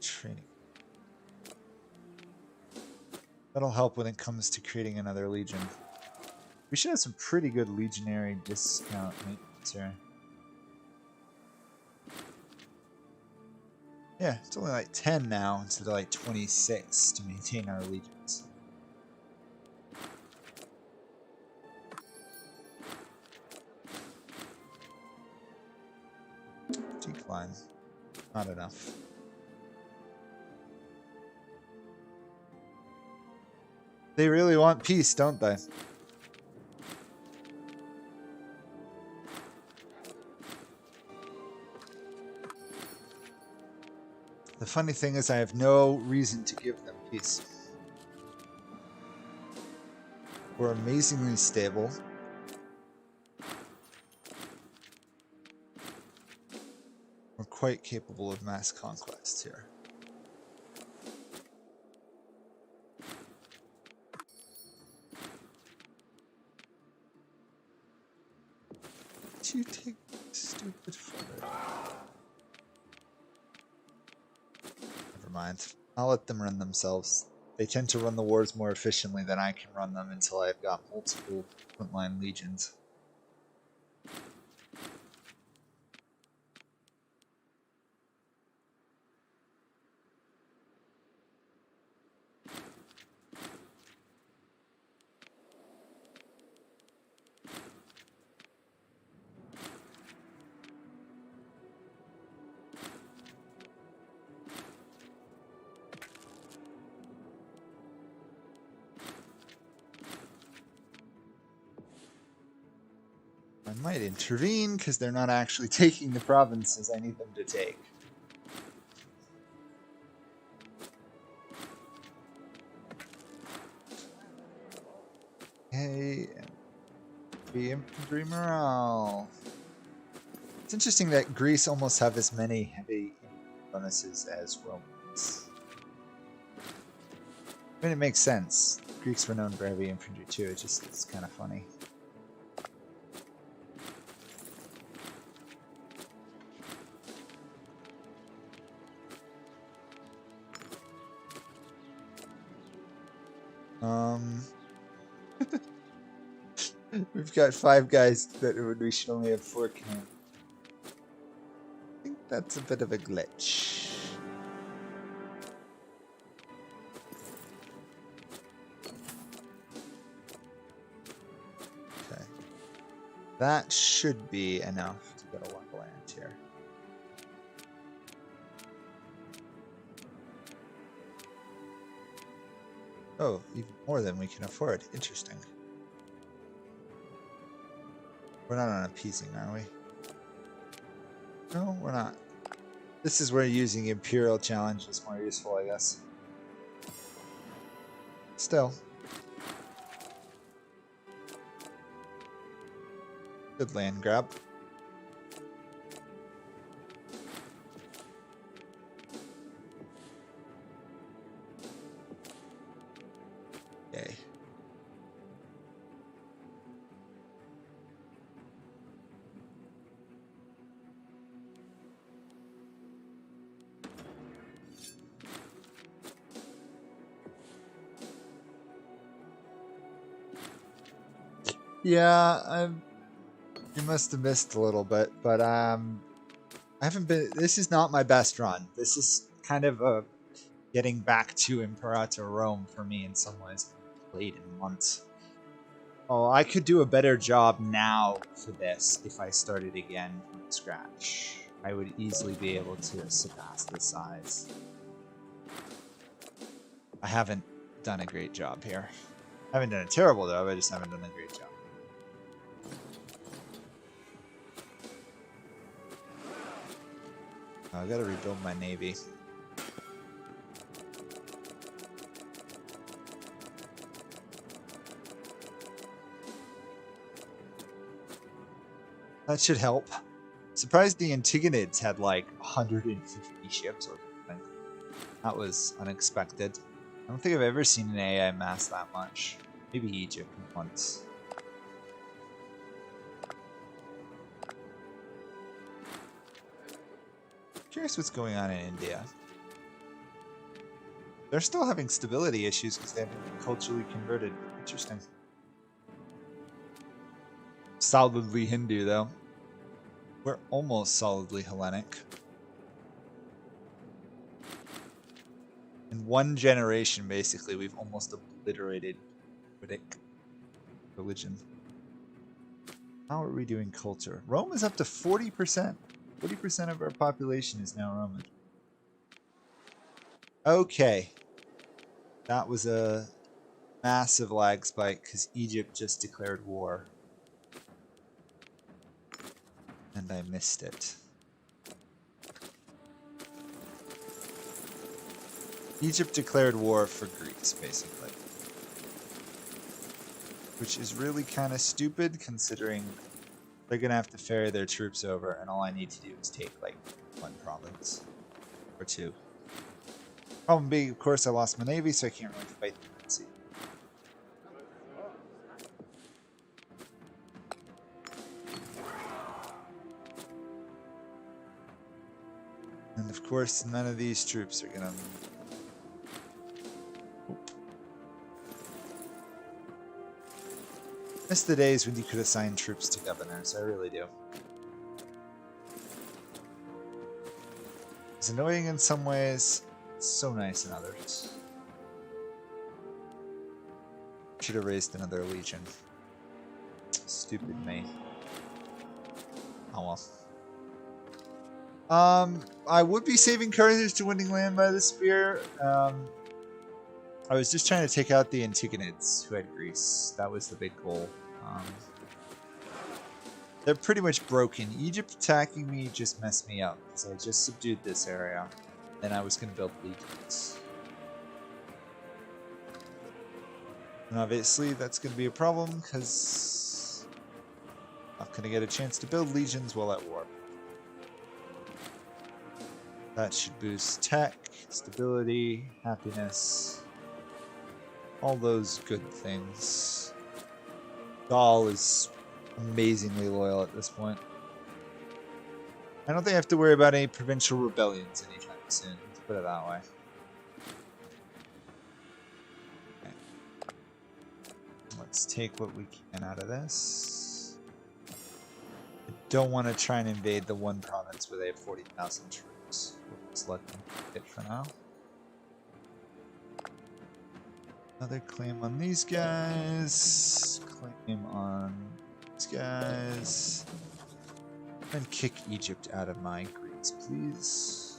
Training. That'll help when it comes to creating another legion. We should have some pretty good legionary discount maintenance here. Yeah, it's only like 10 now instead of like 26 to maintain our legions. Decline. Not enough. They really want peace, don't they? The funny thing is I have no reason to give them peace. We're amazingly stable. We're quite capable of mass conquest here. You take stupid photo. Never mind. I'll let them run themselves. They tend to run the wars more efficiently than I can run them until I've got multiple frontline legions. I might intervene because they're not actually taking the provinces I need them to take. Hey, the infantry morale. It's interesting that Greece almost have as many heavy bonuses as Romans. I mean, it makes sense. Greeks were known for heavy infantry too. It's kind of funny. We've got 5 guys that we should only have 4 cannon. I think that's a bit of a glitch. Okay. That should be enough to get a lot of land here. Oh, even more than we can afford. Interesting. We're not on appeasing, are we? No, we're not. This is where using Imperial Challenge is more useful, I guess. Still. Good land grab. Okay. Yeah, you must have missed a little bit, but I haven't been. This is not my best run. This is kind of a getting back to Imperator Rome for me in some ways. Played in months. Oh, I could do a better job now for this if I started again from scratch. I would easily be able to surpass the size. I haven't done a great job here. I haven't done a terrible job, I just haven't done a great job. I gotta rebuild my navy. That should help. Surprised the Antigonids had like 150 ships or something. That was unexpected. I don't think I've ever seen an AI mass that much. Maybe Egypt once. Curious what's going on in India. They're still having stability issues because they haven't been culturally converted. Interesting. Solidly Hindu, though. We're almost solidly Hellenic. In one generation, basically, we've almost obliterated Vedic religion. How are we doing culture? Rome is up to 40%. 40% of our population is now Roman. Okay. That was a massive lag spike because Egypt just declared war. And I missed it. Egypt declared war for Greece, basically. Which is really kind of stupid considering they're going to have to ferry their troops over and all I need to do is take like 1 province. Or 2. Problem being, of course, I lost my navy so I can't really fight them at sea. And of course, none of these troops are gonna. Miss the days when you could assign troops to governors. I really do. It's annoying in some ways. It's so nice in others. Should have raised another legion. Stupid me. Oh well. I would be saving Carthage to winning land by the spear. I was just trying to take out the Antigonids who had Greece. That was the big goal. They're pretty much broken. Egypt attacking me just messed me up, because I just subdued this area. Then I was going to build legions. And obviously that's going to be a problem, because I'm not going to get a chance to build legions while at war. That should boost tech, stability, happiness, all those good things. Gaul is amazingly loyal at this point. I don't think I have to worry about any provincial rebellions anytime soon, let's put it that way. Okay. Let's take what we can out of this. I don't want to try and invade the one province where they have 40,000 troops. We'll just let them get for now. Another claim on these guys. Claim on these guys. And kick Egypt out of my Greece, please.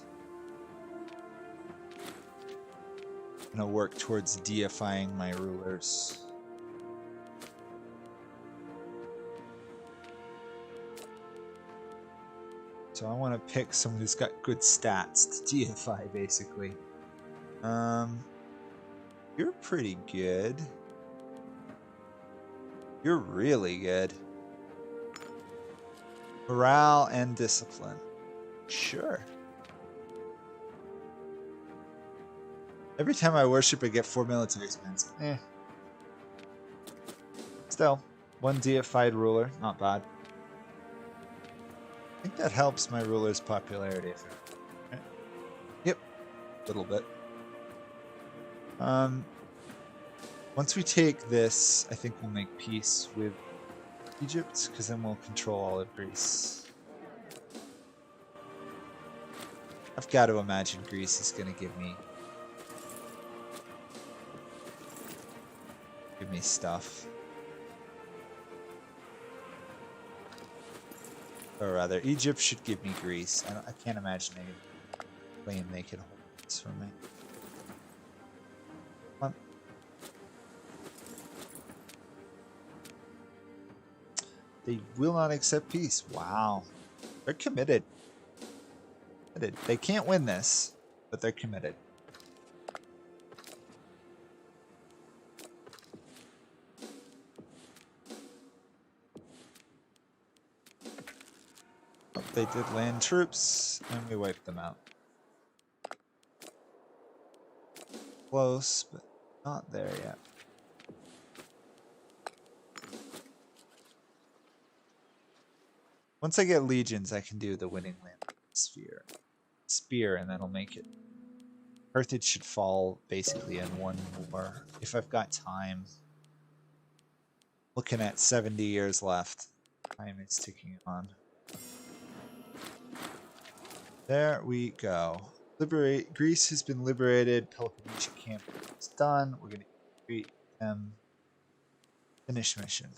I'm gonna work towards deifying my rulers. So I want to pick someone who's got good stats to deify, basically. You're pretty good. You're really good. Morale and discipline. Sure. Every time I worship, I get 4 military expense. Still, 1 deified ruler. Not bad. I think that helps my ruler's popularity. Yep. A little bit. Once we take this, I think we'll make peace with Egypt, because then we'll control all of Greece. I've got to imagine Greece is going to give me stuff. Or rather, Egypt should give me Greece. I can't imagine they claim they could hold this from me. Come on. They will not accept peace. Wow. They're committed. They can't win this, but they're committed. Oh, they did land troops, and we wiped them out. Close, but not there yet. Once I get legions, I can do the winning land spear, and that'll make it. Carthage should fall basically in one war if I've got time. Looking at 70 years left. Time is ticking on. There we go. Liberate. Greece has been liberated. Peloponnesian camp is done. We're going to create them. Finish mission.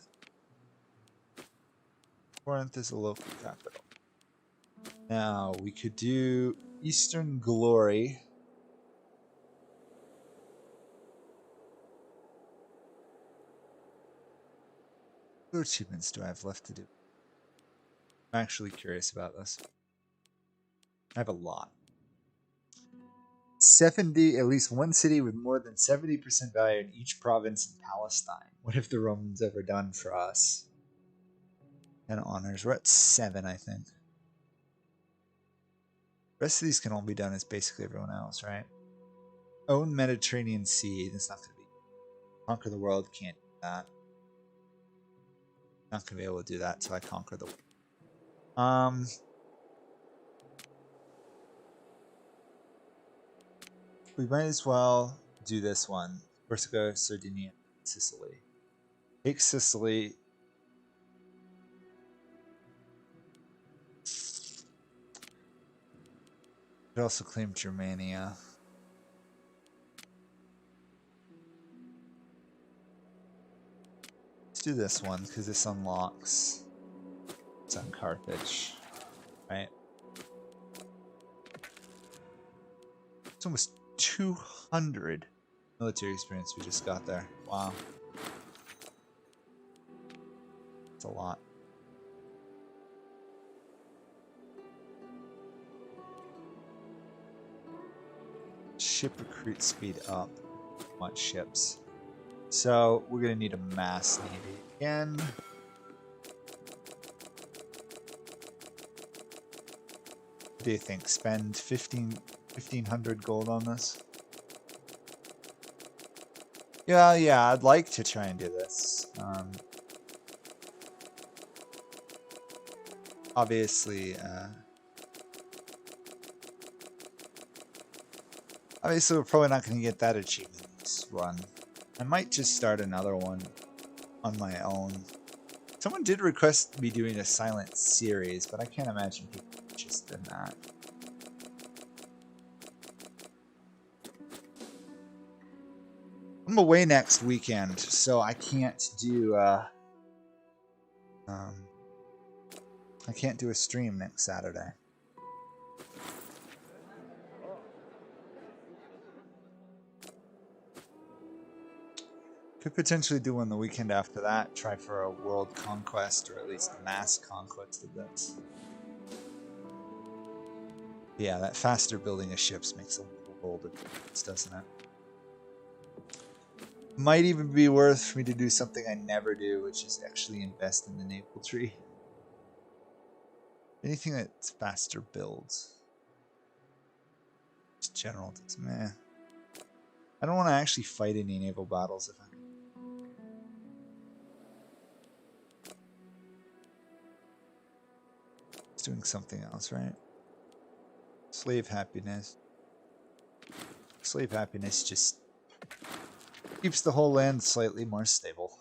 Corinth is a local capital. Now we could do Eastern Glory. What achievements do I have left to do? I'm actually curious about this. I have a lot. 70, at least one city with more than 70% value in each province in Palestine. What have the Romans ever done for us? And honors. We're at 7, I think. The rest of these can all be done as basically everyone else, right? Own Mediterranean Sea. That's not going to be. Conquer the world. Can't do that. Not going to be able to do that until I conquer the world. We might as well do this one. Corsica, Sardinia, Sicily. Take Sicily. Could also claim Germania. Let's do this one because this unlocks. It's on Carthage, right? It's almost 200 military experience we just got there. Wow. That's a lot. ship recruit speed up. Want ships. So we're gonna need a mass navy again. What do you think? Spend 1,500 gold on this? Yeah, I'd like to try and do this. Obviously, we're probably not going to get that achievement this run. I might just start another one on my own. Someone did request me doing a silent series, but I can't imagine people are interested in that. I'm away next weekend, so I can't do I can't do a stream next Saturday. Could potentially do one the weekend after that. Try for a world conquest, or at least a mass conquest of this. Yeah, that faster building of ships makes a world of difference, doesn't it? Might even be worth for me to do something I never do, which is actually invest in the naval tree. Anything that's faster builds. Just general, meh. I don't want to actually fight any naval battles if I can. It's doing something else, right? Slave happiness. Slave happiness just keeps the whole land slightly more stable.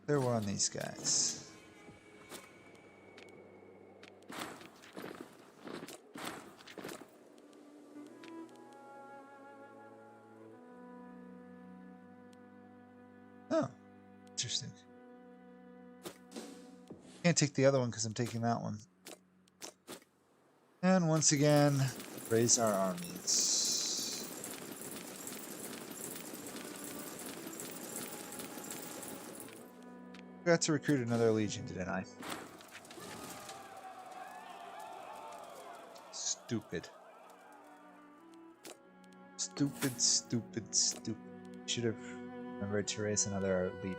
There were on these guys. Oh, interesting. Can't take the other one because I'm taking that one. And once again, raise our armies. Forgot to recruit another legion, didn't I? Stupid. Stupid, stupid, stupid. Should have remembered to raise another legion.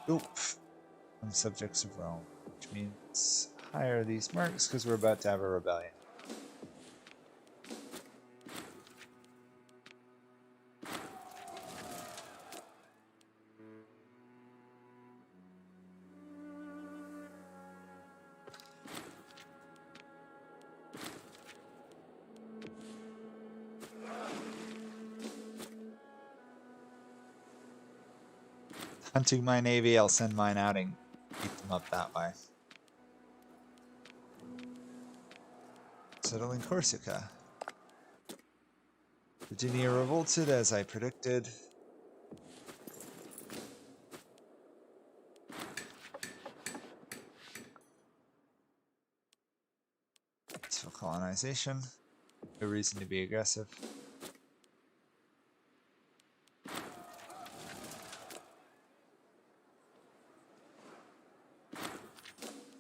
Oop. On subjects of Rome, which means hire these mercs because we're about to have a rebellion. Hunting my navy, I'll send mine out and keep them up that way. Settling Corsica. Virginia revolted as I predicted. So colonization. No reason to be aggressive.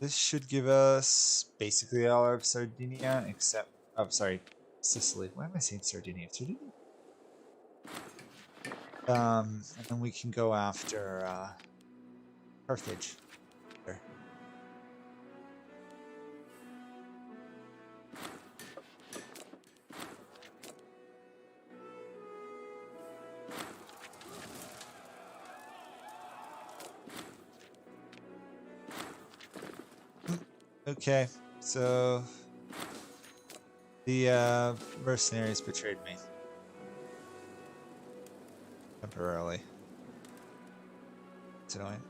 This should give us basically all of Sardinia, except, oh, sorry, Sicily. Why am I saying Sardinia? Sardinia? And then we can go after Carthage. There. Okay, so the mercenaries betrayed me temporarily. It's annoying.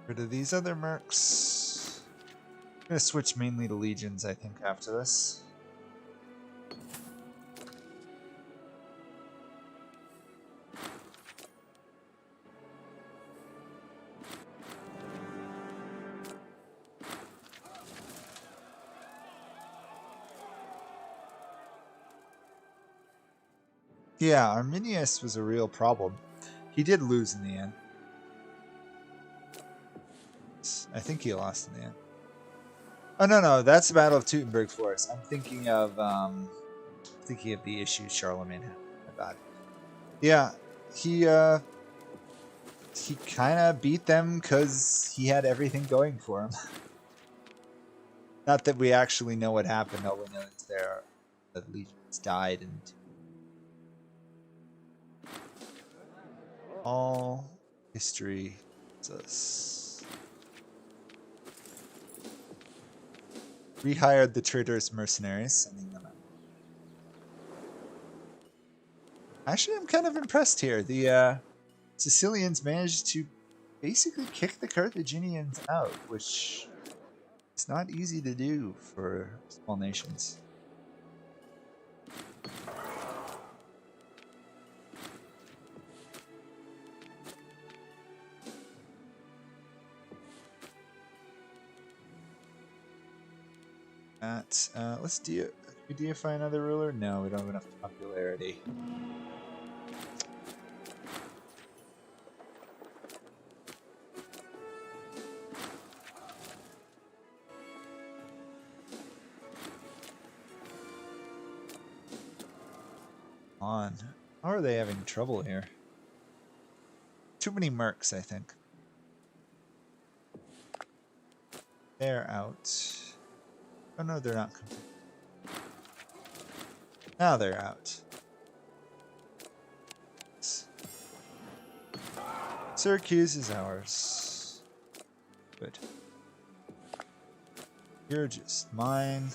Rid of these other mercs. I'm gonna switch mainly to legions, I think, after this. Yeah, Arminius was a real problem. He did lose in the end. I think he lost in the end. Oh no, that's the Battle of Teutoburg Forest. I'm thinking of the issues Charlemagne had. My bad. Yeah, he kind of beat them because he had everything going for him. Not that we actually know what happened. All we know is the legions died, and all history tells us. Rehired the traitorous mercenaries, sending them out. Actually, I'm kind of impressed here. The Sicilians managed to basically kick the Carthaginians out, which is not easy to do for small nations. Let's deify another ruler? No, we don't have enough popularity. On. How are they having trouble here? Too many mercs, I think. They're out. Oh no, they're not. Now they're out. Syracuse is ours. Good. You're just mine.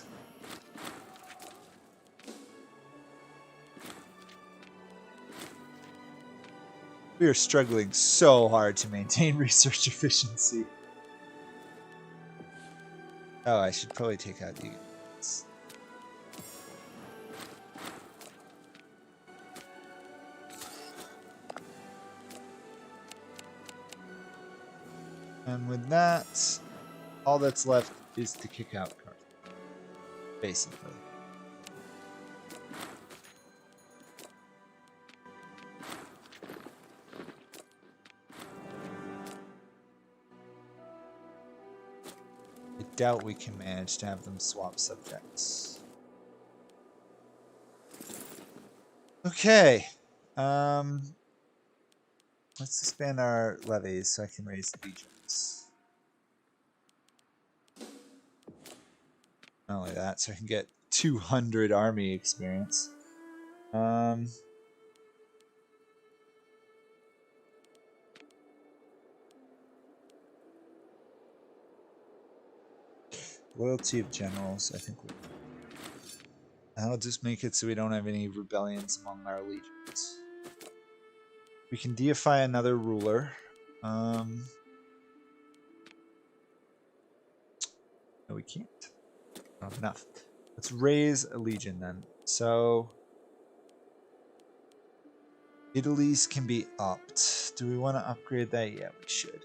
We are struggling so hard to maintain research efficiency. Oh, I should probably take out the units. And with that, all that's left is to kick out Carthage, basically. I doubt we can manage to have them swap subjects. Okay. Let's suspend our levies so I can raise legions. Not only that, so I can get 200 army experience. Loyalty of generals, I think that'll just make it so we don't have any rebellions among our legions. We can deify another ruler. No, we can't. Not enough. Let's raise a legion then. So Italy's can be upped. Do we want to upgrade that? Yeah, we should.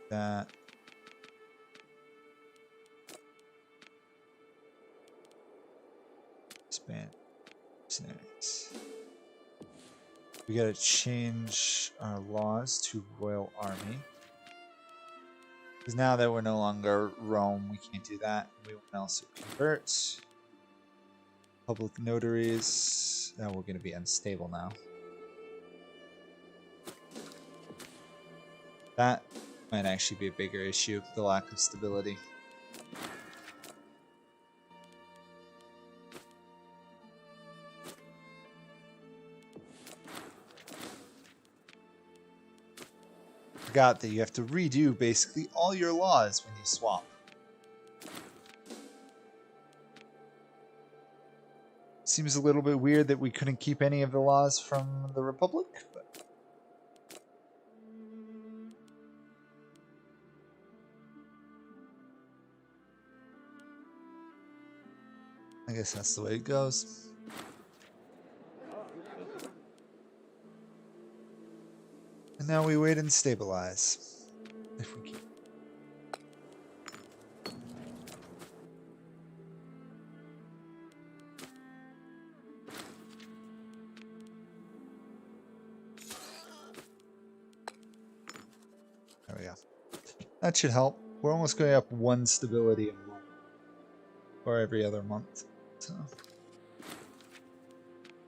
That. Expand mercenaries. We gotta change our laws to Royal Army. Because now that we're no longer Rome, we can't do that. We want to also convert. Public notaries. Now we're going to be unstable now. That might actually be a bigger issue, the lack of stability. Forgot that you have to redo basically all your laws when you swap. Seems a little bit weird that we couldn't keep any of the laws from the Republic, but I guess that's the way it goes. And now we wait and stabilize, if we can. That should help. We're almost going up 1 stability a month. Or every other month. So.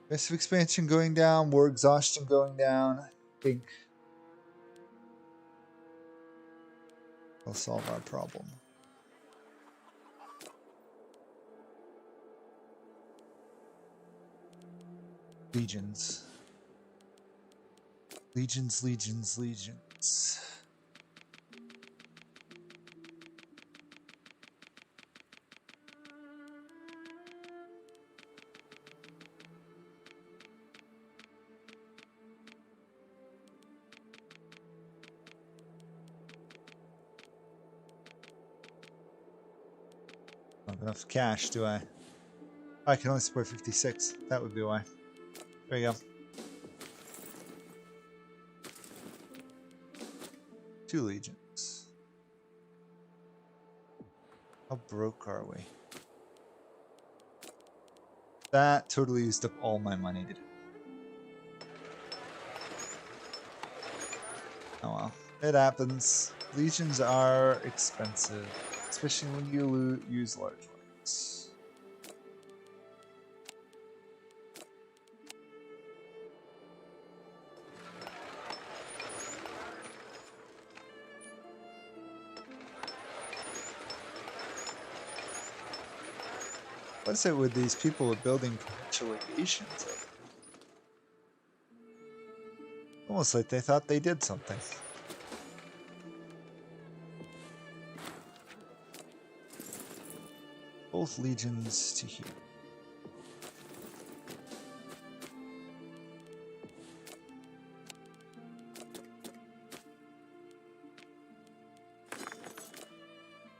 Aggressive expansion going down, war exhaustion going down. I think will solve our problem. Legions. Legions, legions, legions. Not enough cash, do I? I can only support 56. That would be why. There you go. 2 legions. How broke are we? That totally used up all my money. Oh well. It happens. Legions are expensive. Especially when you use large ones. What's it with these people building provincial legations? Almost like they thought they did something. Both legions to here.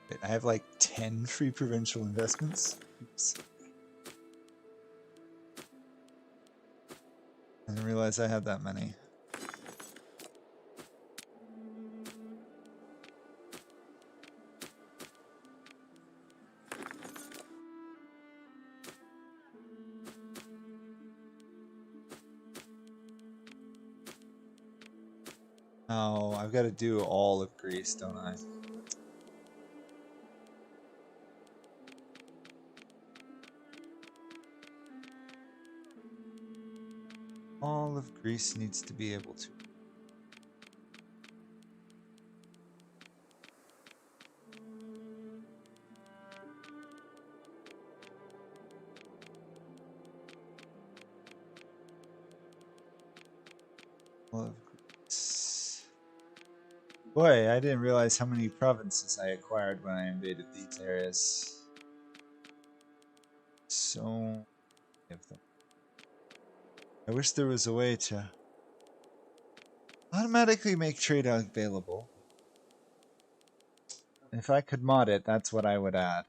Wait, I have like 10 free provincial investments. Oops. I didn't realize I had that many. Oh, I've got to do all of Greece, don't I? All of Greece needs to be able to. All of Greece. Boy, I didn't realize how many provinces I acquired when I invaded these areas. So many of them. I wish there was a way to automatically make trade available. If I could mod it, that's what I would add.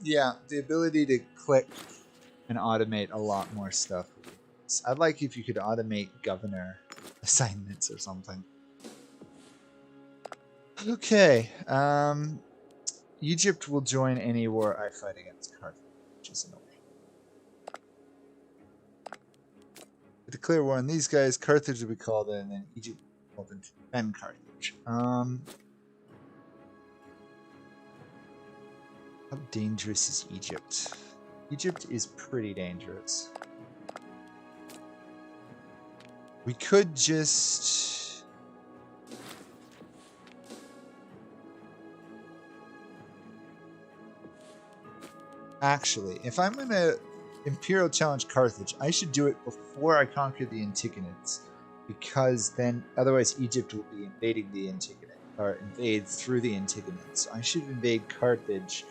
Yeah, the ability to click and automate a lot more stuff. I'd like if you could automate governor assignments or something. Okay. Egypt will join any war I fight against Carthage, which is annoying. To declare war on these guys, Carthage will be called in, and then Egypt will be called in to defend Carthage. How dangerous is Egypt? Egypt is pretty dangerous. We could just... Actually, if I'm going to Imperial challenge Carthage, I should do it before I conquer the Antigonids. Because then, otherwise Egypt will be invading the Antigonids, or invade through the Antigonids. So I should invade Carthage,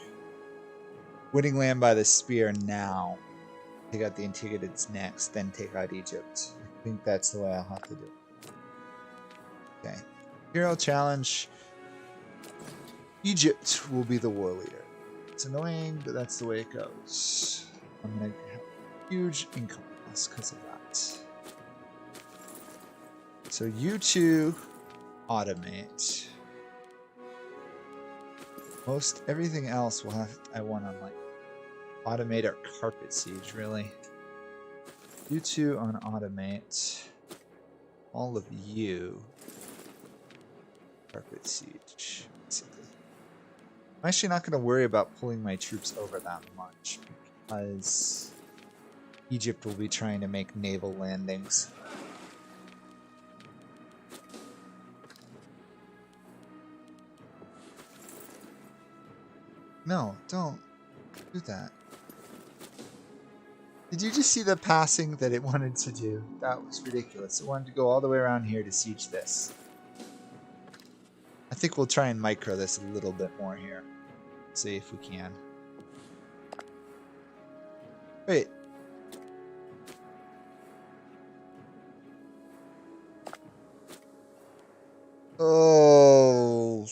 winning land by the spear now. Take out the Antigonids next, then take out Egypt. I think that's the way I'll have to do it. Okay. Imperial challenge. Egypt will be the war leader. It's annoying, but that's the way it goes. I'm going to have a huge income loss because of that. So you two automate. Most everything else will have I want to like automate our carpet siege, really. You two on automate. All of you carpet siege, basically. I'm actually not going to worry about pulling my troops over that much because Egypt will be trying to make naval landings. No, don't do that. Did you just see the passing that it wanted to do? That was ridiculous. It wanted to go all the way around here to siege this. I think we'll try and micro this a little bit more here. See if we can. Wait. Oh.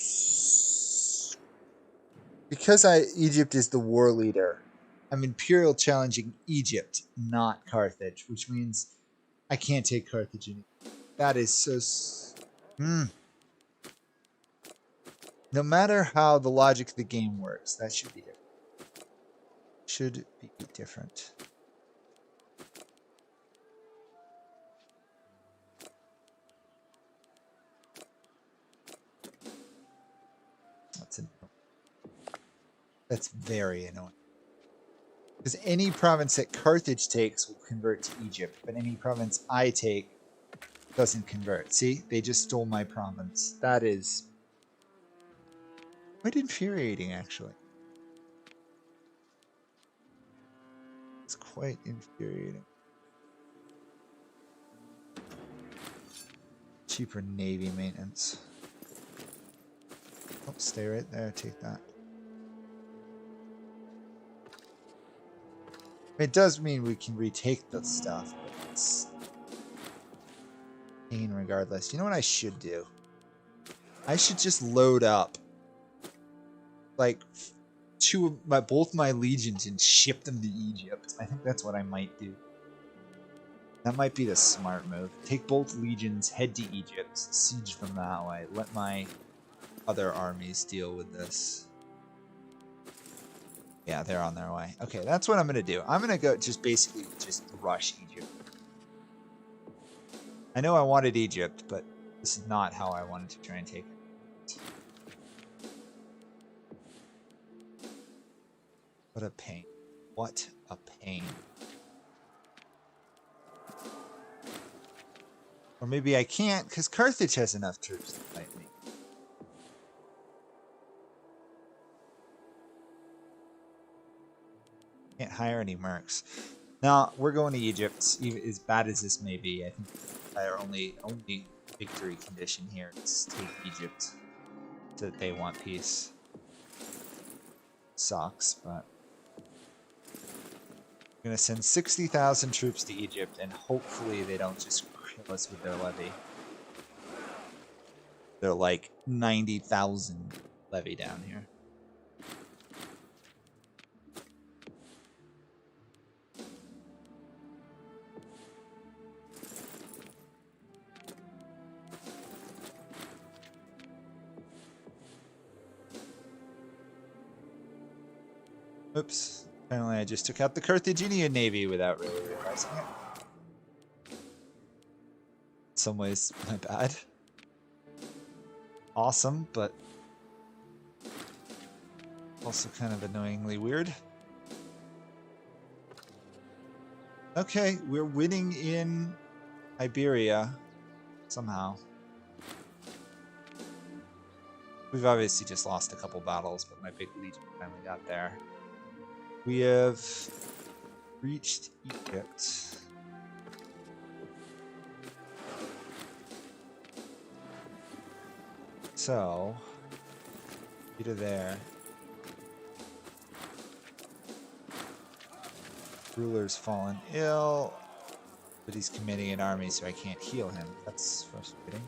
Because Egypt is the war leader, I'm Imperial challenging Egypt, not Carthage, which means I can't take Carthage anymore. That is so... No matter how the logic of the game works, that should be different. Should be different. That's very annoying. Because any province that Carthage takes will convert to Egypt, but any province I take doesn't convert. See? They just stole my province. That is quite infuriating, actually. It's quite infuriating. Cheaper navy maintenance. Oh, stay right there. Take that. It does mean we can retake the stuff, but it's pain regardless. You know what I should do? I should just load up like both my legions and ship them to Egypt. I think that's what I might do. That might be the smart move. Take both legions, head to Egypt, siege them that way. Let my other armies deal with this. Yeah, they're on their way. Okay, that's what I'm going to do. I'm going to go just basically just rush Egypt. I know I wanted Egypt, but this is not how I wanted to try and take it. What a pain. What a pain. Or maybe I can't, because Carthage has enough troops to fight me. Can't hire any mercs. Now, we're going to Egypt, even as bad as this may be. I think our only victory condition here is take Egypt, so that they want peace. Sucks, but... I'm going to send 60,000 troops to Egypt, and hopefully they don't just kill us with their levy. They're like 90,000 levy down here. Oops. Apparently I just took out the Carthaginian navy without really realizing it. In some ways, my bad. Awesome, but also kind of annoyingly weird. Okay, we're winning in Iberia somehow. We've obviously just lost a couple battles, but my big legion finally got there. We have reached Egypt. So, Peter there. Ruler's fallen ill, but he's commanding an army, so I can't heal him. That's frustrating.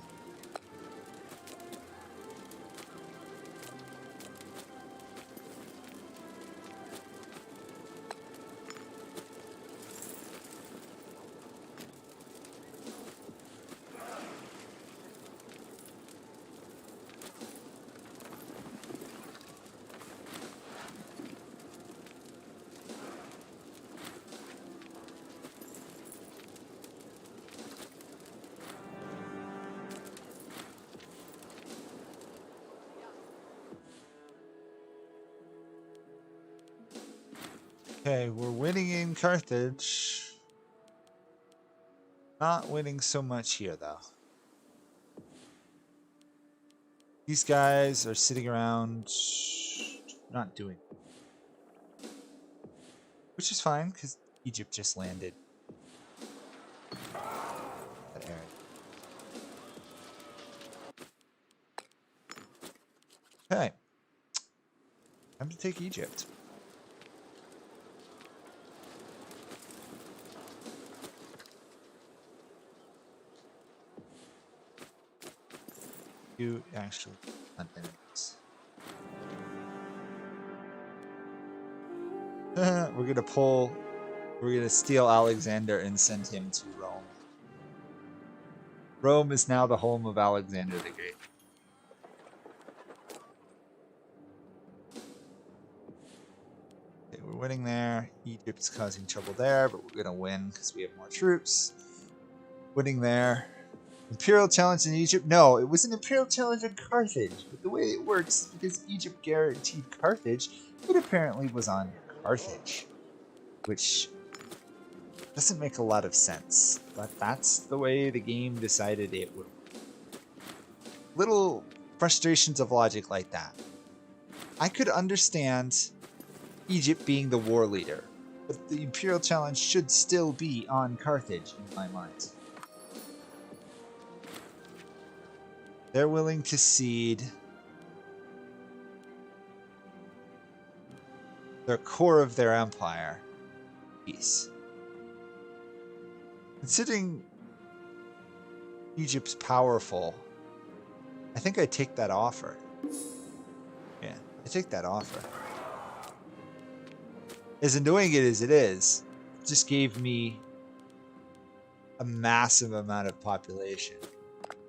Okay, we're winning in Carthage. Not winning so much here, though. These guys are sitting around not doing, which is fine because Egypt just landed that area. Okay, time to take Egypt. You actually hunt enemies. We're gonna steal Alexander and send him to Rome. Rome is now the home of Alexander the Great. Okay, we're winning there. Egypt's causing trouble there, but we're gonna win because we have more troops. Winning there. Imperial challenge in Egypt? No, it was an imperial challenge in Carthage. But the way it works, because Egypt guaranteed Carthage, it apparently was on Carthage. Which doesn't make a lot of sense. But that's the way the game decided it would. Little frustrations of logic like that. I could understand Egypt being the war leader. But the imperial challenge should still be on Carthage in my mind. They're willing to cede the core of their empire. Peace. Considering Egypt's powerful, I think I take that offer. Yeah, I take that offer. As annoying as it is, it just gave me a massive amount of population.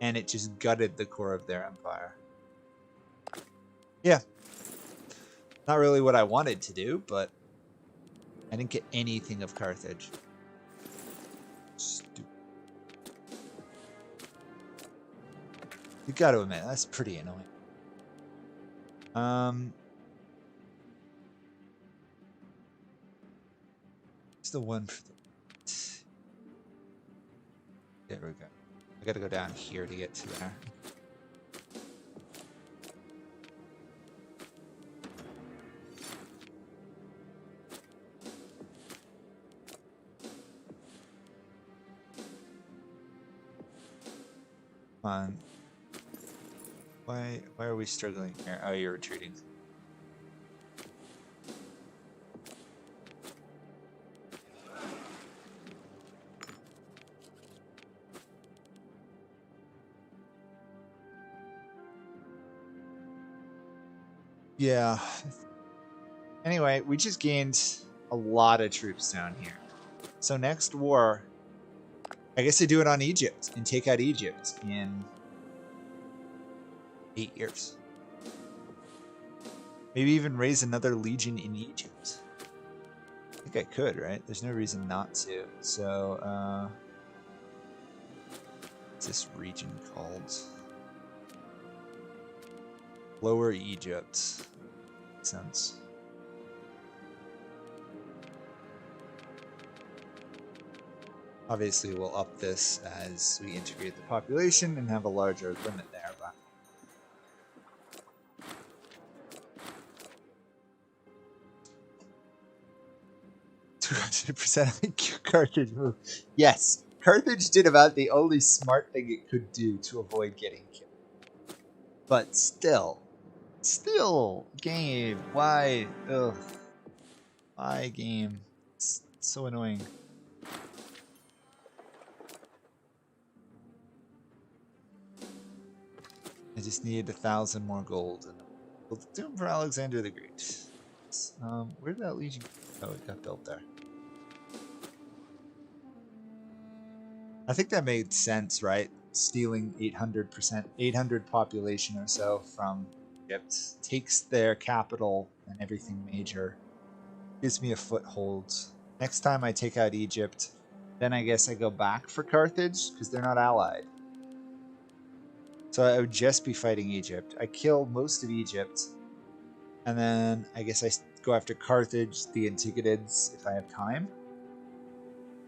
And it just gutted the core of their empire. Yeah. Not really what I wanted to do, but I didn't get anything of Carthage. Stupid. You gotta admit, that's pretty annoying. It's the one for the... There we go. I gotta go down here to get to there. Come on. Why are we struggling here? Oh, you're retreating. Yeah. Anyway, we just gained a lot of troops down here. So next war, I guess I do it on Egypt and take out Egypt in 8 years. Maybe even raise another legion in Egypt. I think I could, right? There's no reason not to. So, what's this region called? Lower Egypt. Makes sense. Obviously, we'll up this as we integrate the population and have a larger limit there, but 200% Carthage move. Yes, Carthage did about the only smart thing it could do to avoid getting killed. But still, game. Why? Ugh. Why game? It's so annoying. I just needed 1,000 more gold, and we'll do them for Alexander the Great. Where did that legion go? Oh, it got built there. I think that made sense, right? Stealing 800 population or so from Egypt takes their capital and everything major. Gives me a foothold. Next time I take out Egypt, then I guess I go back for Carthage because they're not allied. So I would just be fighting Egypt. I kill most of Egypt, and then I guess I go after Carthage, the Antigonids, if I have time.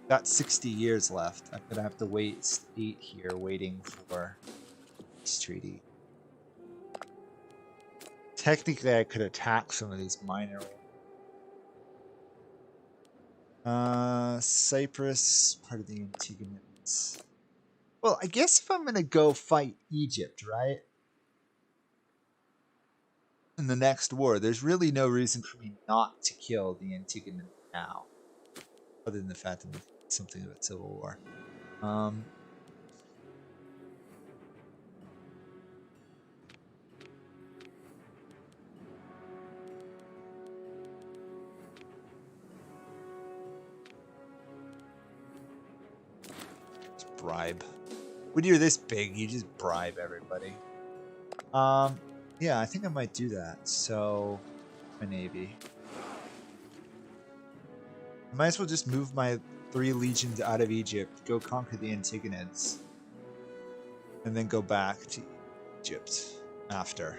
Got 60 years left. I'm gonna have to waste 8 here waiting for peace treaty. Technically, I could attack some of these minor ones. Cyprus, part of the Antigonids. Well, I guess if I'm gonna go fight Egypt, right? In the next war, there's really no reason for me not to kill the Antigonids now. Other than the fact that it's something of a civil war. Just bribe. When you're this big, you just bribe everybody. Yeah, I think I might do that. So, my navy. I might as well just move my 3 legions out of Egypt, go conquer the Antigonids, and then go back to Egypt after.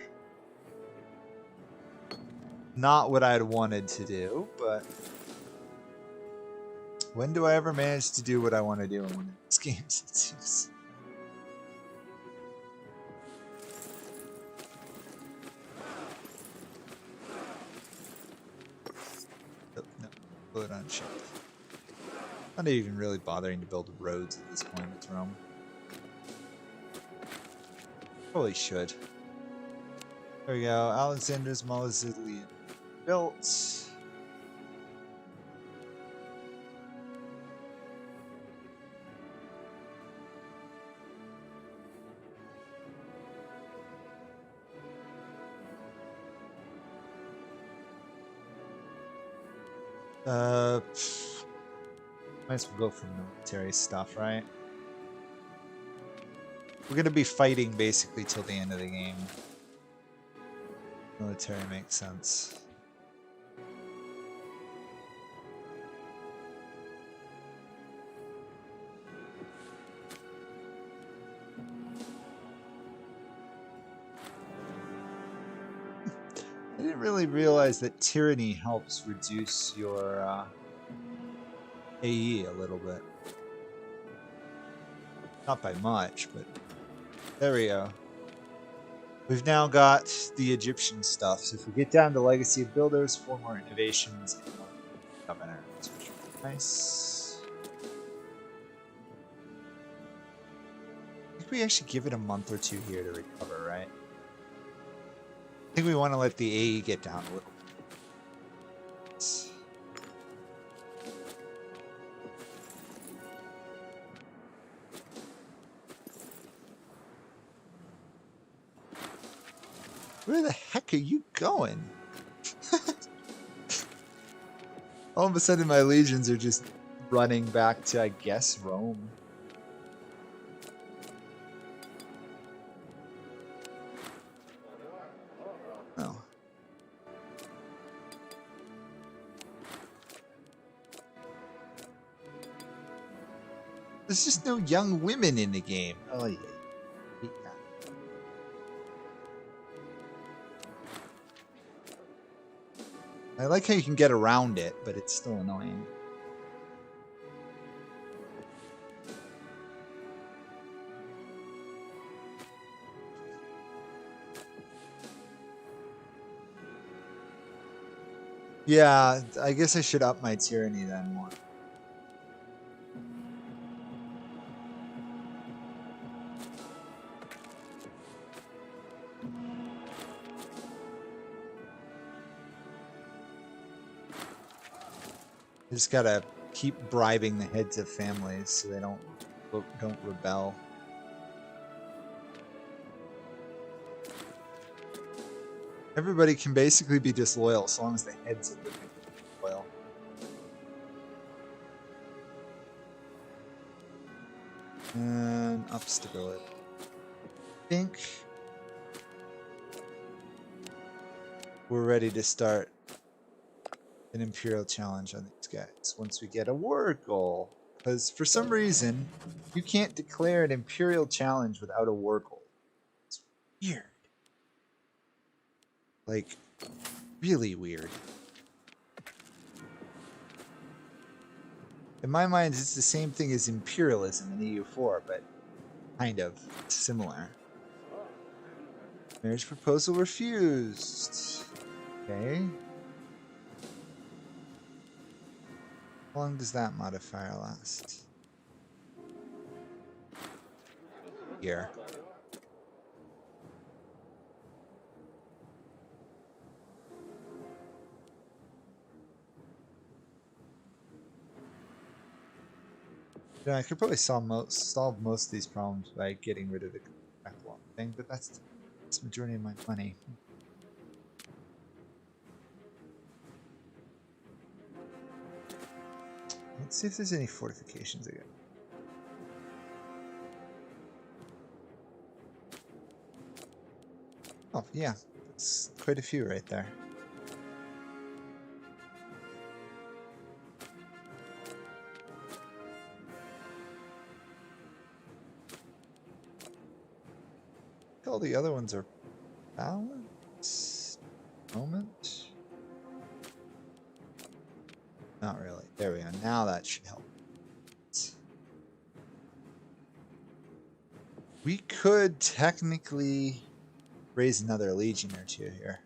Not what I'd wanted to do, but when do I ever manage to do what I want to do in one of these games? It's just... No, put it on ship. I'm not even really bothering to build roads at this point with Rome. Probably should. There we go. Alexander's Mausoleum built. Might as well go for military stuff, right? We're gonna be fighting basically till the end of the game. Military makes sense. I didn't really realize that tyranny helps reduce your AE a little bit. Not by much, but there we go. We've now got the Egyptian stuff. So if we get down to Legacy of Builders, 4 more innovations and more governors, which would be nice. I think we actually give it a month or 2 here to recover, right? I think we want to let the AE get down a little bit. Where the heck are you going? All of a sudden my legions are just running back to, I guess, Rome. Oh. There's just no young women in the game. Oh yeah. Hate that. I like how you can get around it, but it's still annoying. Yeah, I guess I should up my tyranny then more. I just gotta keep bribing the heads of families so they don't rebel. Everybody can basically be disloyal as long as the heads of the family are loyal. And up stability. I think we're ready to start an Imperial challenge on these guys once we get a war goal. Because for some reason, you can't declare an Imperial challenge without a war goal. It's weird. Like, really weird. In my mind, it's the same thing as imperialism in EU4, but kind of similar. Marriage proposal refused. Okay. How long does that modifier last? Year. Yeah, I could probably solve most of these problems by getting rid of the backlog thing, but that's the majority of my money. Let's see if there's any fortifications again. Oh, yeah. That's quite a few right there. All the other ones are balanced. Moment. Not really. There we go. Now that should help. We could technically raise another legion or two here.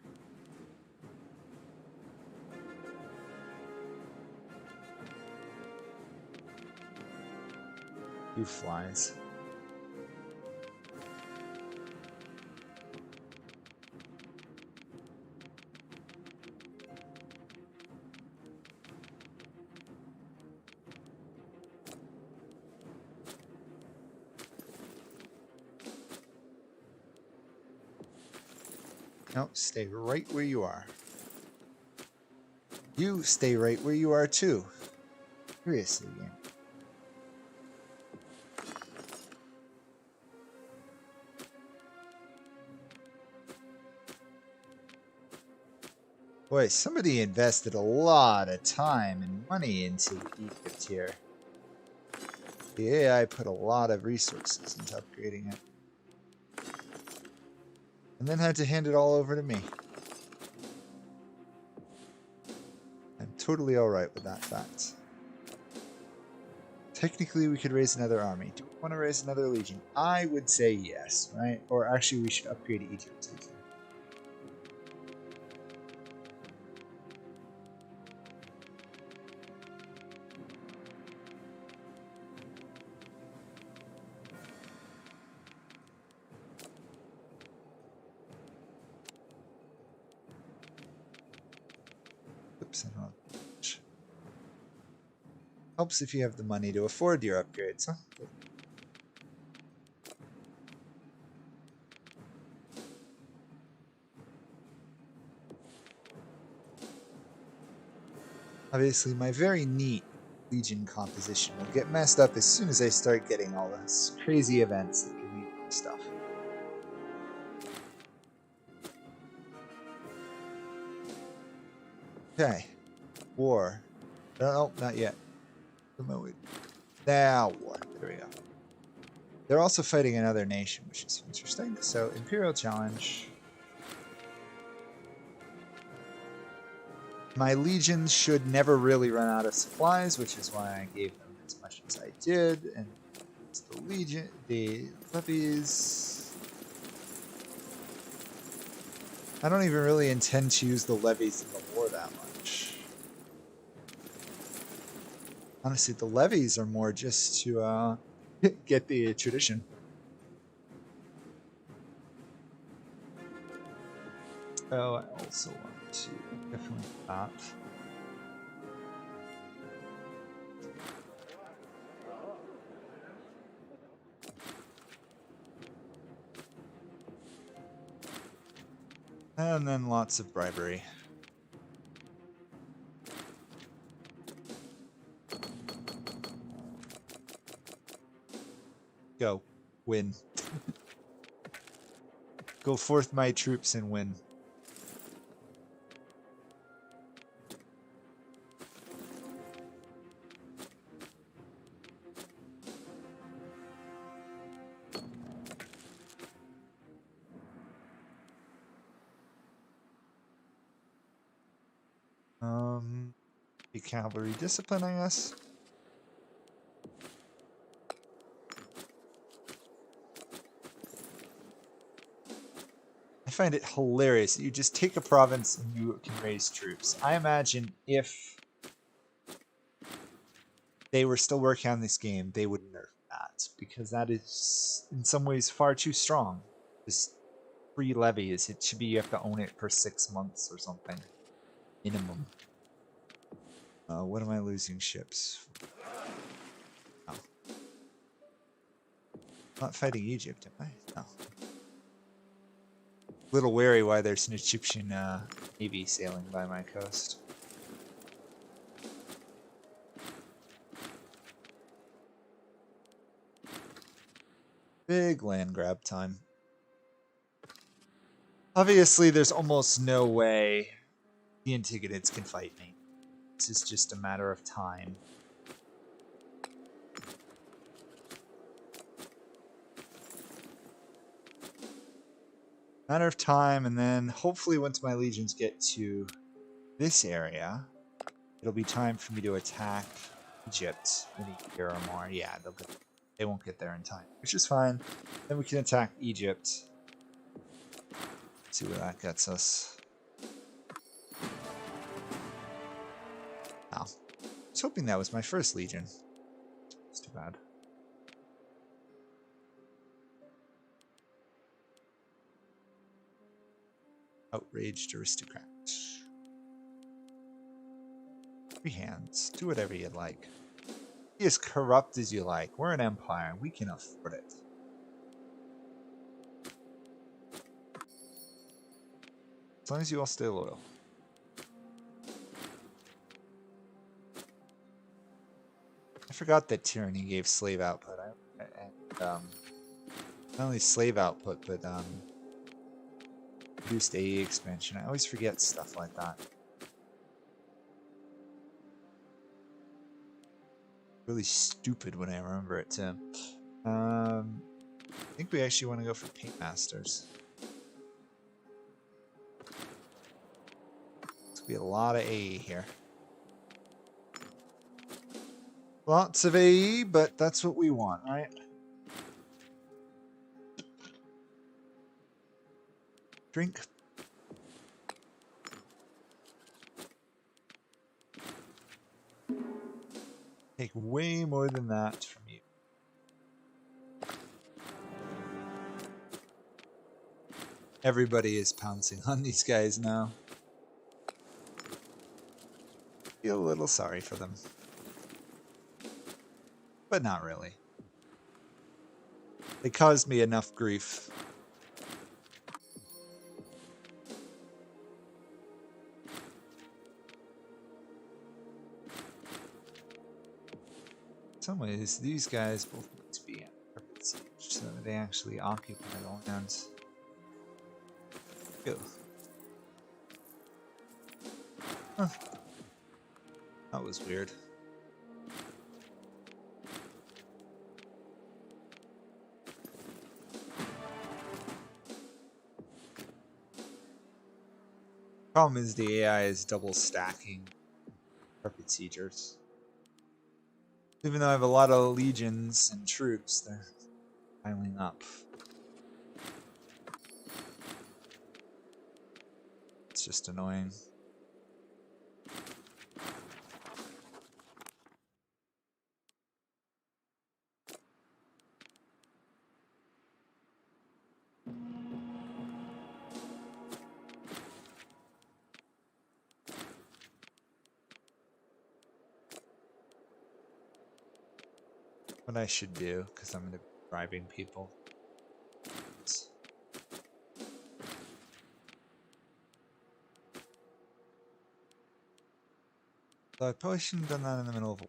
Who flies? Nope, stay right where you are. You stay right where you are too. Seriously, game. Boy, somebody invested a lot of time and money into Egypt here. The AI put a lot of resources into upgrading it. And then had to hand it all over to me. I'm totally alright with that fact. Technically, we could raise another army. Do we want to raise another legion? I would say yes, right? Or actually, we should upgrade Egypt's legion. Oops, I don't know. Helps if you have the money to afford your upgrades, huh? Obviously, my very neat legion composition will get messed up as soon as I start getting all those crazy events that give me stuff. Okay. War. No, not yet. Now what? There we go. They're also fighting another nation, which is interesting. So, Imperial Challenge. My legions should never really run out of supplies, which is why I gave them as much as I did. And it's the levies. I don't even really intend to use the levies in the war that much. Honestly, the levies are more just to get the tradition. Oh, I also want to definitely that. And then lots of bribery. Go. Win. Go forth my troops and win. The cavalry discipline, I guess. I find it hilarious that you just take a province and you can raise troops. I imagine if they were still working on this game, they would nerf that, because that is in some ways far too strong. This free levies, it should be you have to own it for 6 months or something. Minimum. What am I losing ships? Oh. Not fighting Egypt, am I? No. Little wary why there's an Egyptian navy sailing by my coast. Big land grab time. Obviously, there's almost no way the Antigonids can fight me. This is just a matter of time. Matter of time, and then hopefully once my legions get to this area, it'll be time for me to attack Egypt in a year or more. Yeah, they won't get there in time, which is fine. Then we can attack Egypt. See where that gets us. Oh. I was hoping that was my first legion. It's too bad. Outraged aristocrat. Free hands. Do whatever you'd like. Be as corrupt as you like. We're an empire. We can afford it. As long as you all stay loyal. I forgot that tyranny gave slave output. Not only slave output, but reduced AE expansion. I always forget stuff like that. Really stupid when I remember it too. I think we actually want to go for Paint Masters. It's gonna be a lot of AE here. Lots of AE, but that's what we want, right? Drink. Take way more than that from you. Everybody is pouncing on these guys now. Feel a little sorry for them. But not really. They caused me enough grief. In some ways, these guys both need to be in perfect siege so that they actually occupy the lands. Go. Huh. That was weird. Problem is the AI is double stacking carpet siegers. Even though I have a lot of legions and troops, they're piling up. It's just annoying. What I should do, because I'm going to be bribing people. So I probably shouldn't have done that in the middle of a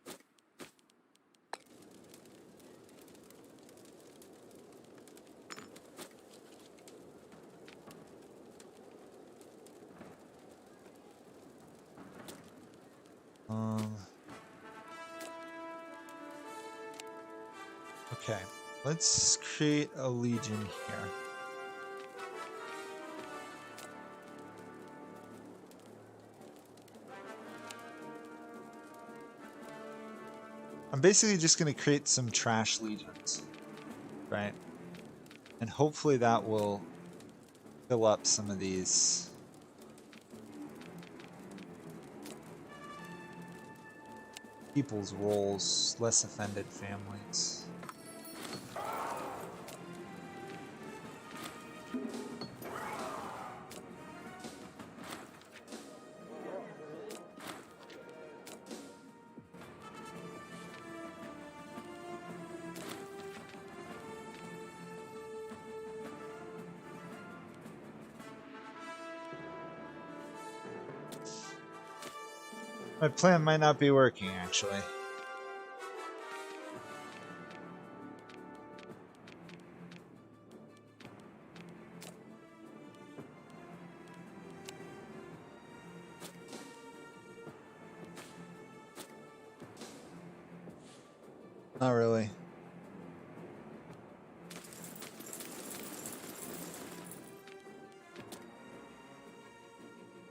okay, let's create a legion here. I'm basically just going to create some trash legions, right? And hopefully that will fill up some of these people's roles, less offended families. My plan might not be working, actually. Not really.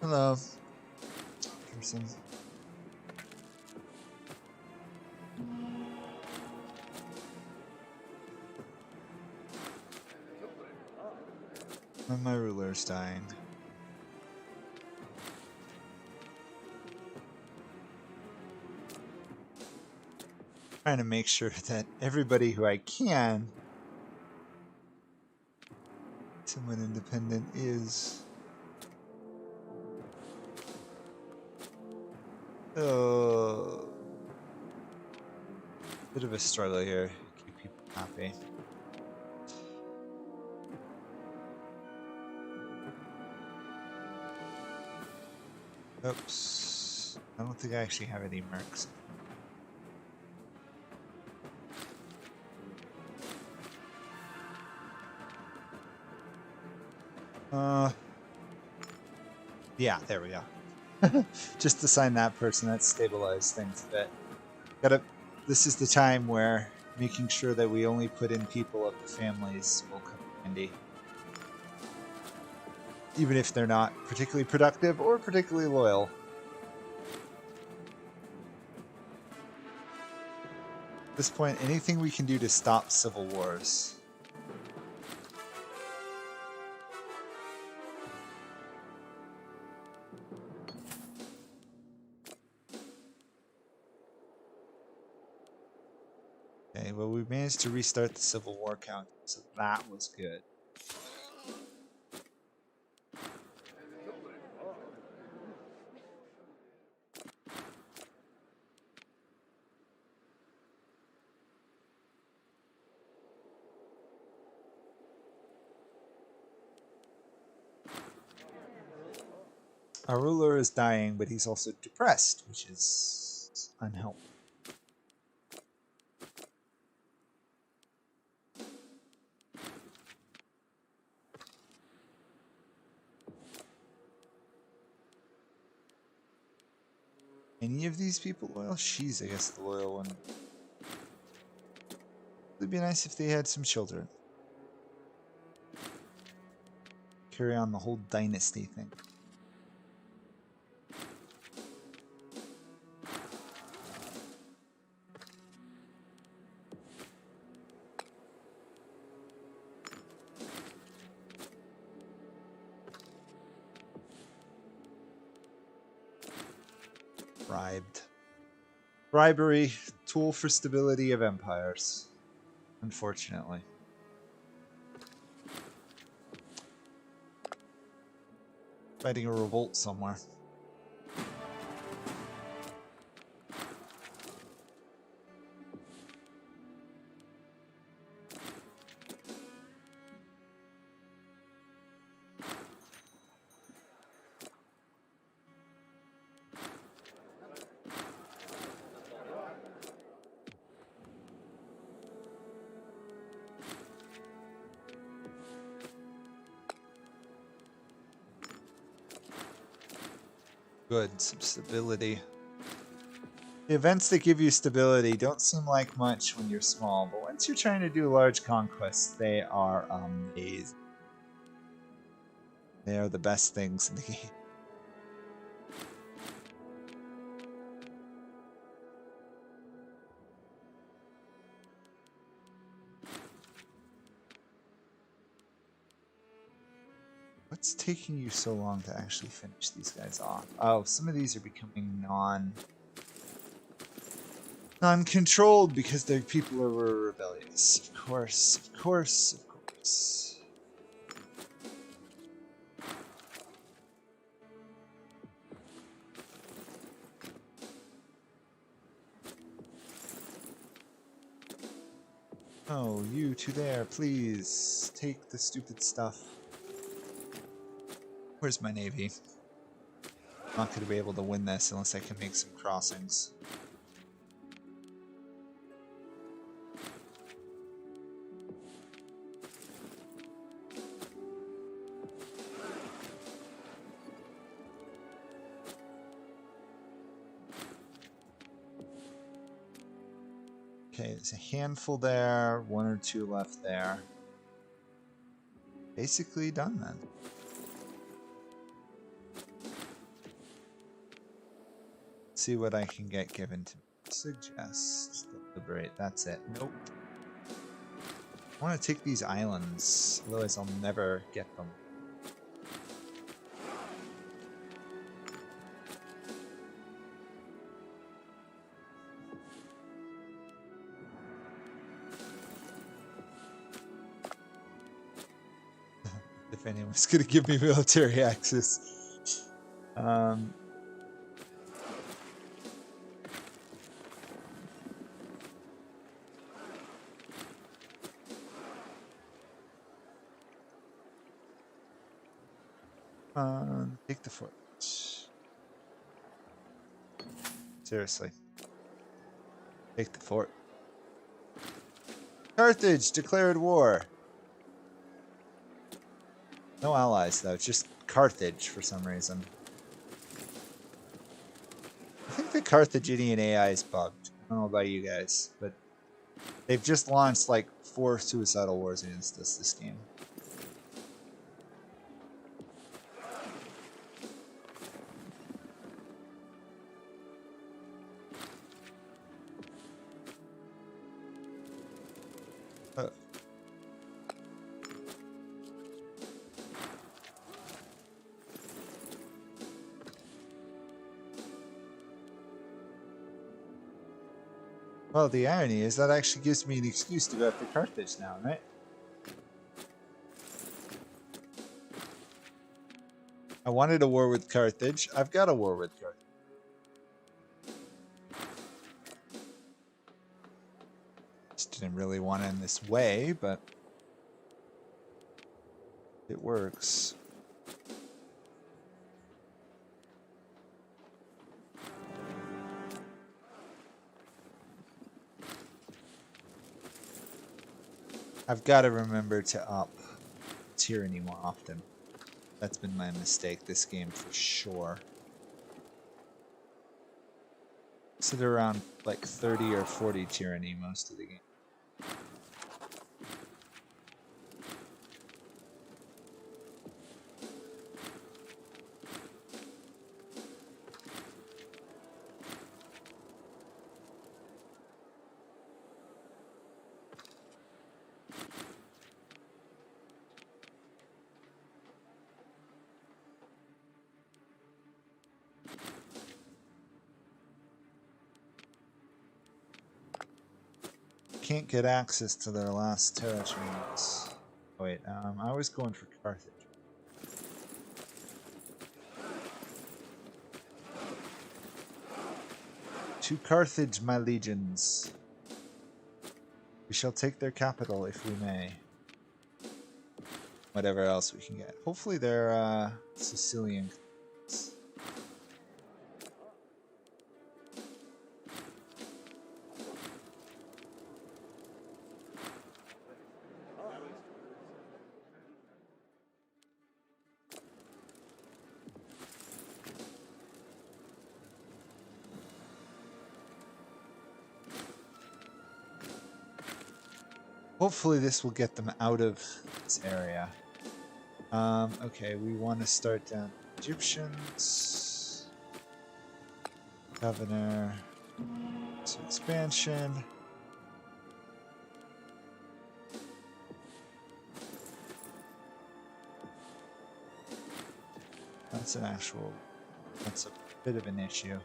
Hello, person. And my ruler's dying. Trying to make sure that everybody who I can somewhat independent is. Oh, bit of a struggle here. Keep people happy. Oops. I don't think I actually have any mercs. Yeah, there we go. Just assign that person. That stabilized things a bit. This is the time where making sure that we only put in people of the families will come in handy. Even if they're not particularly productive or particularly loyal. At this point, anything we can do to stop civil wars. Okay, well, we managed to restart the Civil War count, so that was good. Our ruler is dying, but he's also depressed, which is unhelpful. Any of these people loyal? She's, I guess, the loyal one. It'd be nice if they had some children. Carry on the whole dynasty thing. bribed. Bribery, tool for stability of empires. Unfortunately. Fighting a revolt somewhere. Good, some stability. The events that give you stability don't seem like much when you're small, but once you're trying to do large conquests, they are amazing. They are the best things in the game. What's taking you so long to actually finish these guys off? Oh, some of these are becoming non-controlled because their people are rebellious. Of course, of course, of course. Oh, you two there, please take the stupid stuff. Where's my navy? I'm not going to be able to win this unless I can make some crossings. Okay, there's a handful there, one or two left there. Basically done then. See what I can get given to me. Suggest deliberate. That's it. Nope. I want to take these islands, otherwise I'll never get them. If anyone's going to give me military access. Take the fort. Seriously. Take the fort. Carthage declared war. No allies, though. Just Carthage for some reason. I think the Carthaginian AI is bugged. I don't know about you guys, but they've just launched like 4 suicidal wars against us this game. Well, the irony is that actually gives me an excuse to go after Carthage now, right? I wanted a war with Carthage. I've got a war with Carthage. Just didn't really want it in this way, but it works. I've got to remember to up tyranny more often. That's been my mistake this game for sure. Sit around like 30 or 40 tyranny most of the game. can't get access to their last territories. Oh, wait, I was going for Carthage. To Carthage, my legions. We shall take their capital if we may. Whatever else we can get. Hopefully they're Sicilian. Hopefully this will get them out of this area. Okay, we want to start down Egyptians. Governor. So expansion. That's a bit of an issue.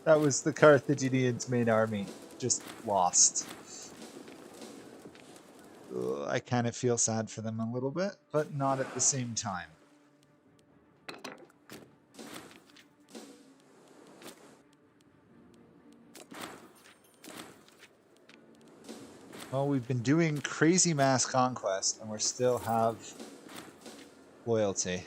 That was the Carthaginians' main army. Just lost. Ugh, I kind of feel sad for them a little bit, but not at the same time. Well, we've been doing crazy mass conquest, and we still have loyalty.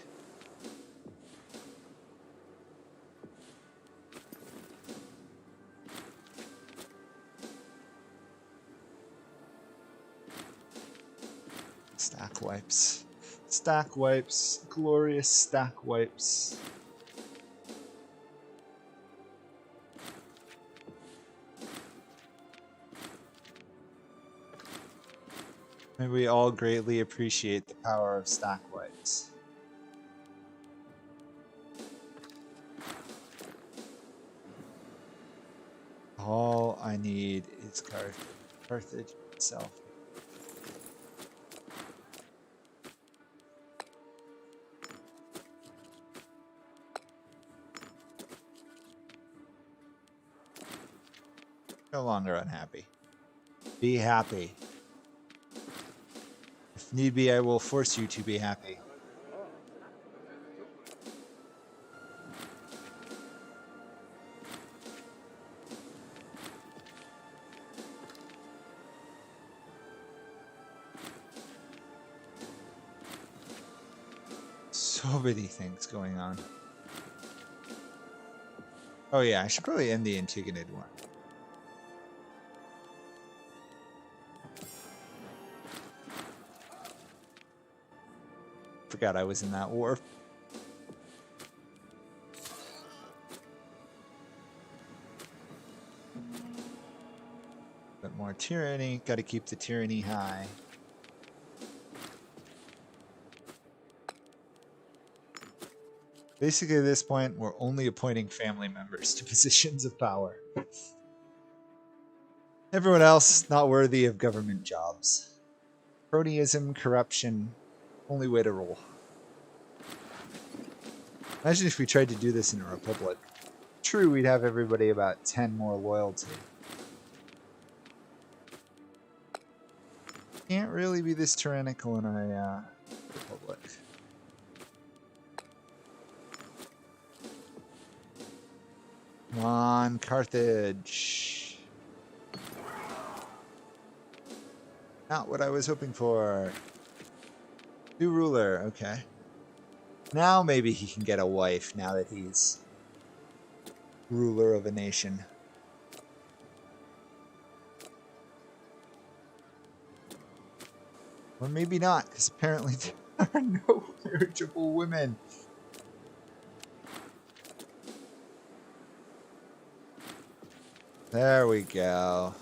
Stack wipes. Stack wipes. Glorious stack wipes. May we all greatly appreciate the power of stack wipes. All I need is Carthage itself. No longer unhappy. Be happy. If need be, I will force you to be happy. So many things going on. Oh yeah, I should probably end the Antigonid one. Forgot I was in that war. But more tyranny, gotta keep the tyranny high. Basically at this point, we're only appointing family members to positions of power. Everyone else not worthy of government jobs. Cronyism, corruption, only way to roll. Imagine if we tried to do this in a republic. True, we'd have everybody about 10 more loyalty. Can't really be this tyrannical in a republic. Come on, Carthage. Not what I was hoping for. New ruler, okay. Now maybe he can get a wife now that he's ruler of a nation. Or maybe not, because apparently there are no marriageable women. There we go.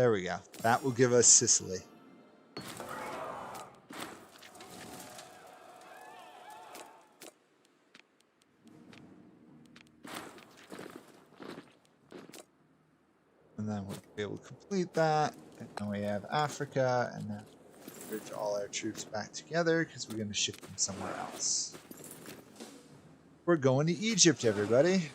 There we go. That will give us Sicily. And then we'll be able to complete that. And then we have Africa, and then merge all our troops back together because we're going to ship them somewhere else. We're going to Egypt, everybody.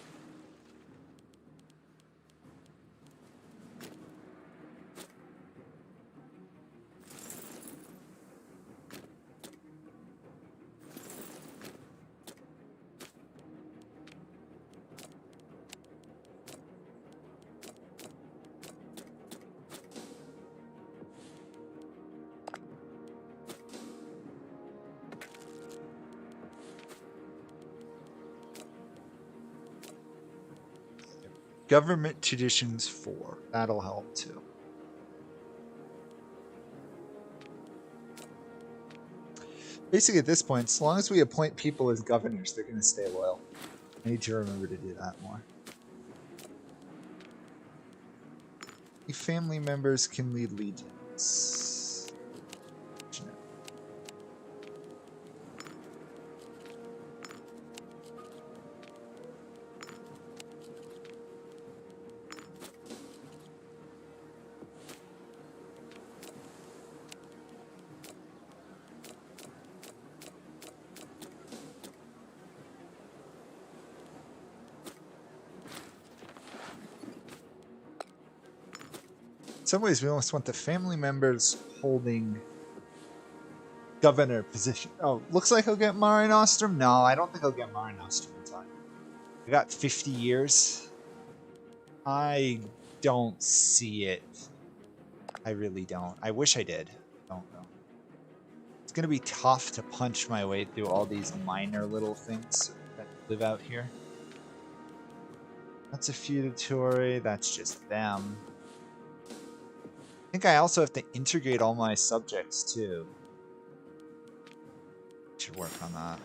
Government traditions 4. That'll help too. Basically, at this point, as long as we appoint people as governors, they're going to stay loyal. I need to remember to do that more. Family members can lead legions. In some ways, we almost want the family members holding governor position. Oh, looks like I'll get Mare Nostrum. No, I don't think I'll get Mare Nostrum in time. I got 50 years. I don't see it. I really don't. I wish I did. Don't know. It's going to be tough to punch my way through all these minor little things that live out here. That's a feudatory. That's just them. I think I also have to integrate all my subjects too. Should work on that.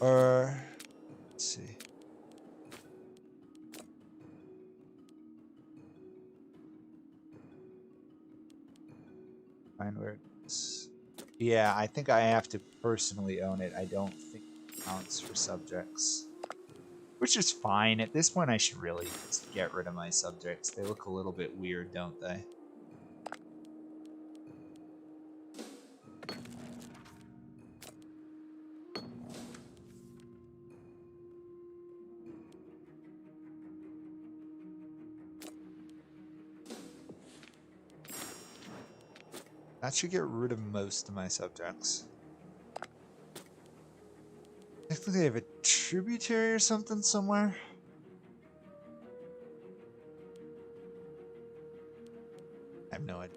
Or let's see. Find where it is. Yeah, I think I have to personally own it. I don't think it counts for subjects. Which is fine. At this point, I should really just get rid of my subjects. They look a little bit weird, don't they? That should get rid of most of my subjects. I think they have a tributary or something somewhere. I have no idea.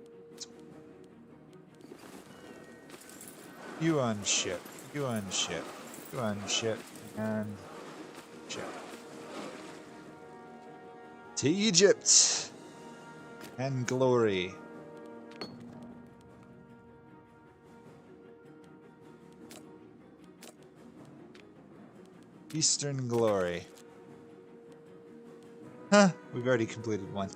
You unship. You unship. You unship. And ship. To Egypt! And glory. Eastern glory. Huh, we've already completed one.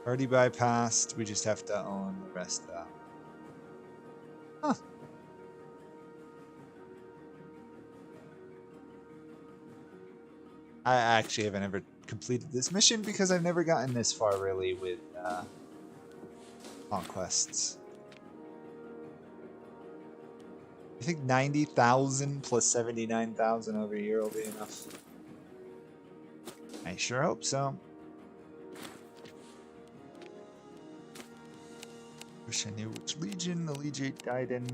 Already bypassed, we just have to own the rest of that. Huh. I actually haven't ever completed this mission because I've never gotten this far really with conquests. I think 90,000 plus 79,000 over here will be enough. I sure hope so. Wish I knew which legion the legate died in.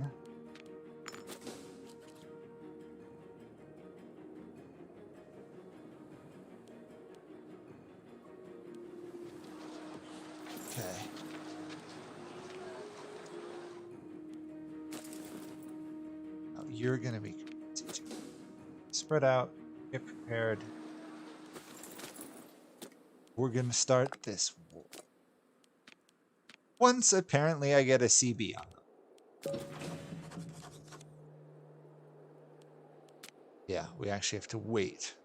Okay. Oh, you're gonna be spread out, get prepared. We're gonna start this war. Once apparently I get a CB on them. Yeah, we actually have to wait.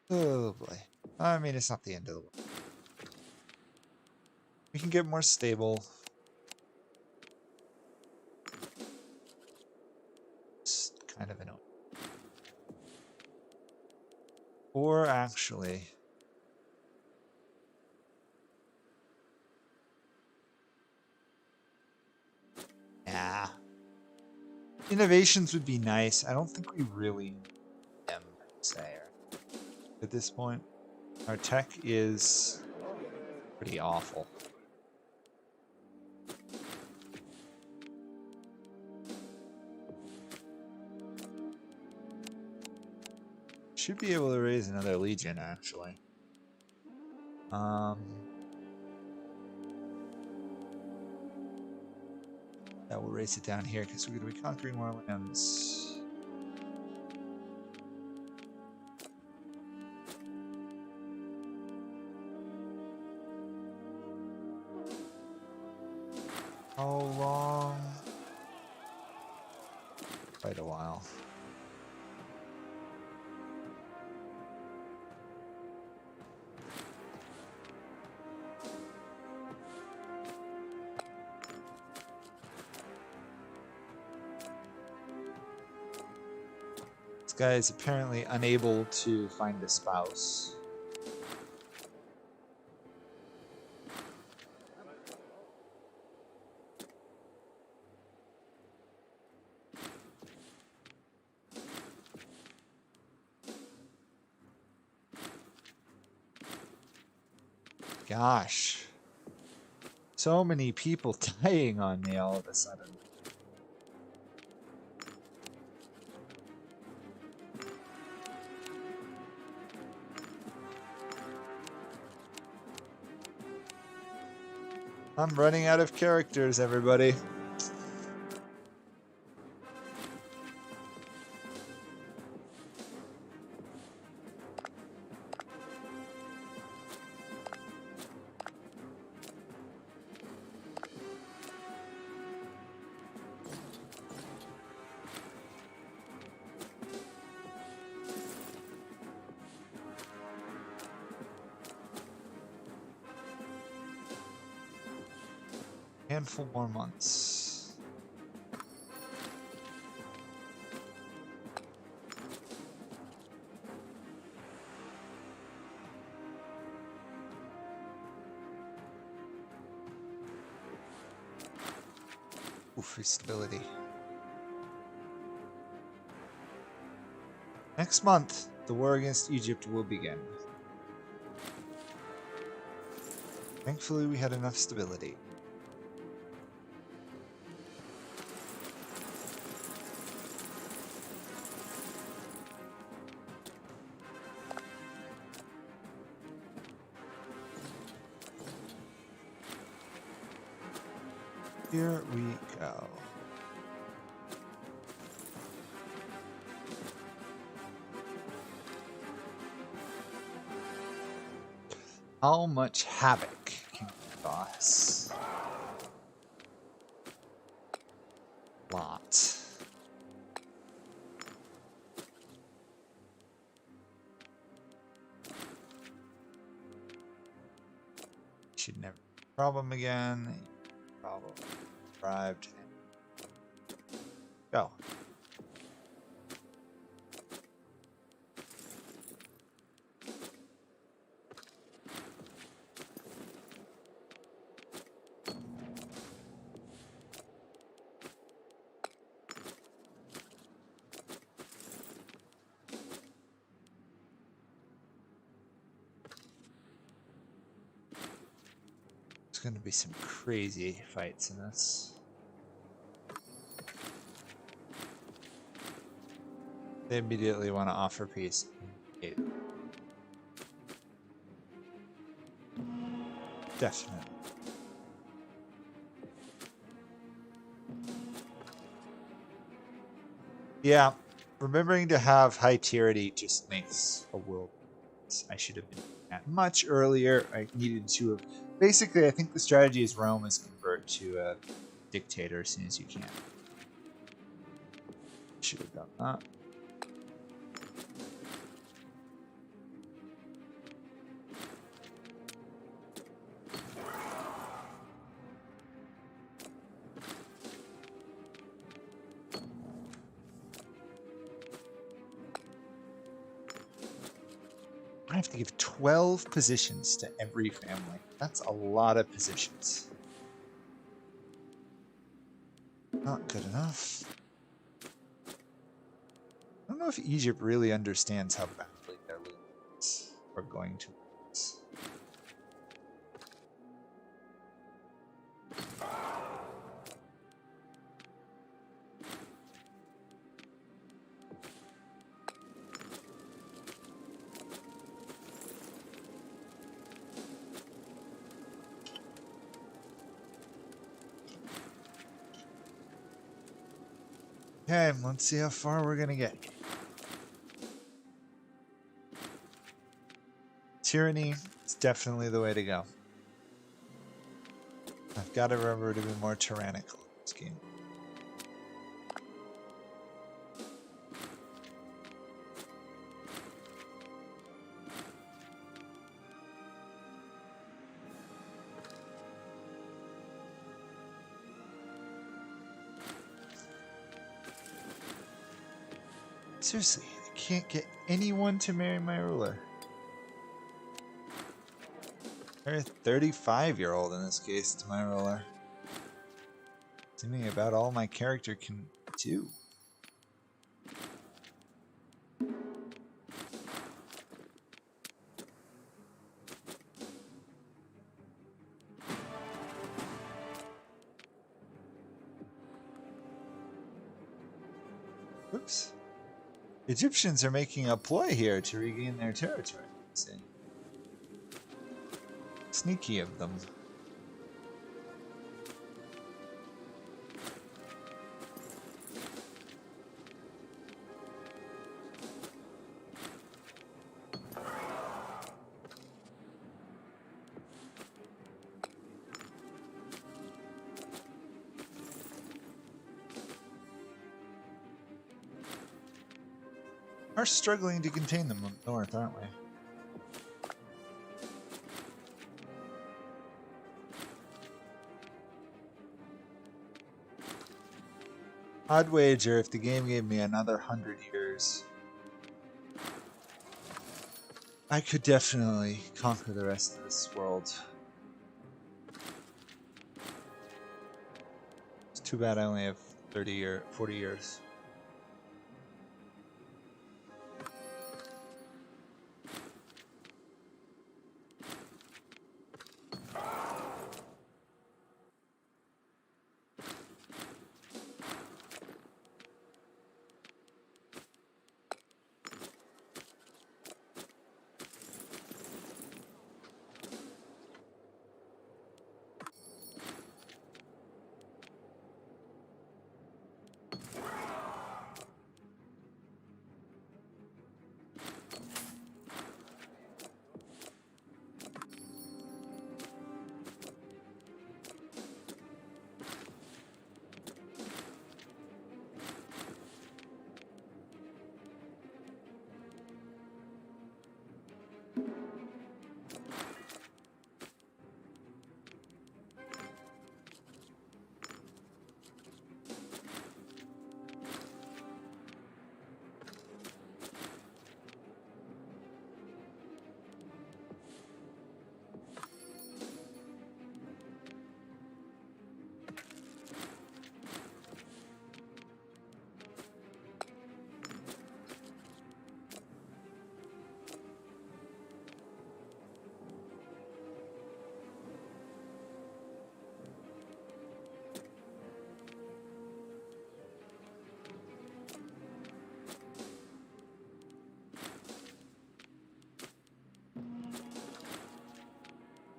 Oh boy. I mean, it's not the end of the world. We can get more stable. It's kind of annoying. Or actually, yeah. Innovations would be nice. I don't think we really need them, I'd say, at this point. Our tech is pretty awful. Should be able to raise another legion, actually. Yeah, we'll raise it down here because we're going to be conquering more lands. How long? Quite a while. This guy is apparently unable to find a spouse. Gosh. So many people dying on me all of a sudden. I'm running out of characters, everybody. Handful more months. Ooh, free stability. Next month, the war against Egypt will begin. Thankfully, we had enough stability. Here we go. How much havoc can we cause? Lot. Should never be a problem again. Problem. Arrived. Go. There's going to be some crazy fights in this. They immediately want to offer peace. Definitely. Yeah, remembering to have high tierity just makes a world. I should have been doing that much earlier. I needed to have. Basically, I think the strategy is Rome is convert to a dictator as soon as you can. Should have done that. I have to give 12 positions to every family. That's a lot of positions. Not good enough. I don't know if Egypt really understands how badly their leaders are going to lose. Okay, let's see how far we're gonna get. Tyranny is definitely the way to go. I've got to remember to be more tyrannical in this game. Seriously, I can't get anyone to marry my ruler. They're a 35-year-old in this case to my ruler. Seeming about all my character can do. Oops. Egyptians are making a ploy here to regain their territory. See? Sneaky of them. Are struggling to contain them up north, aren't we? I'd wager if the game gave me another 100 years, I could definitely conquer the rest of this world. It's too bad I only have 40 years.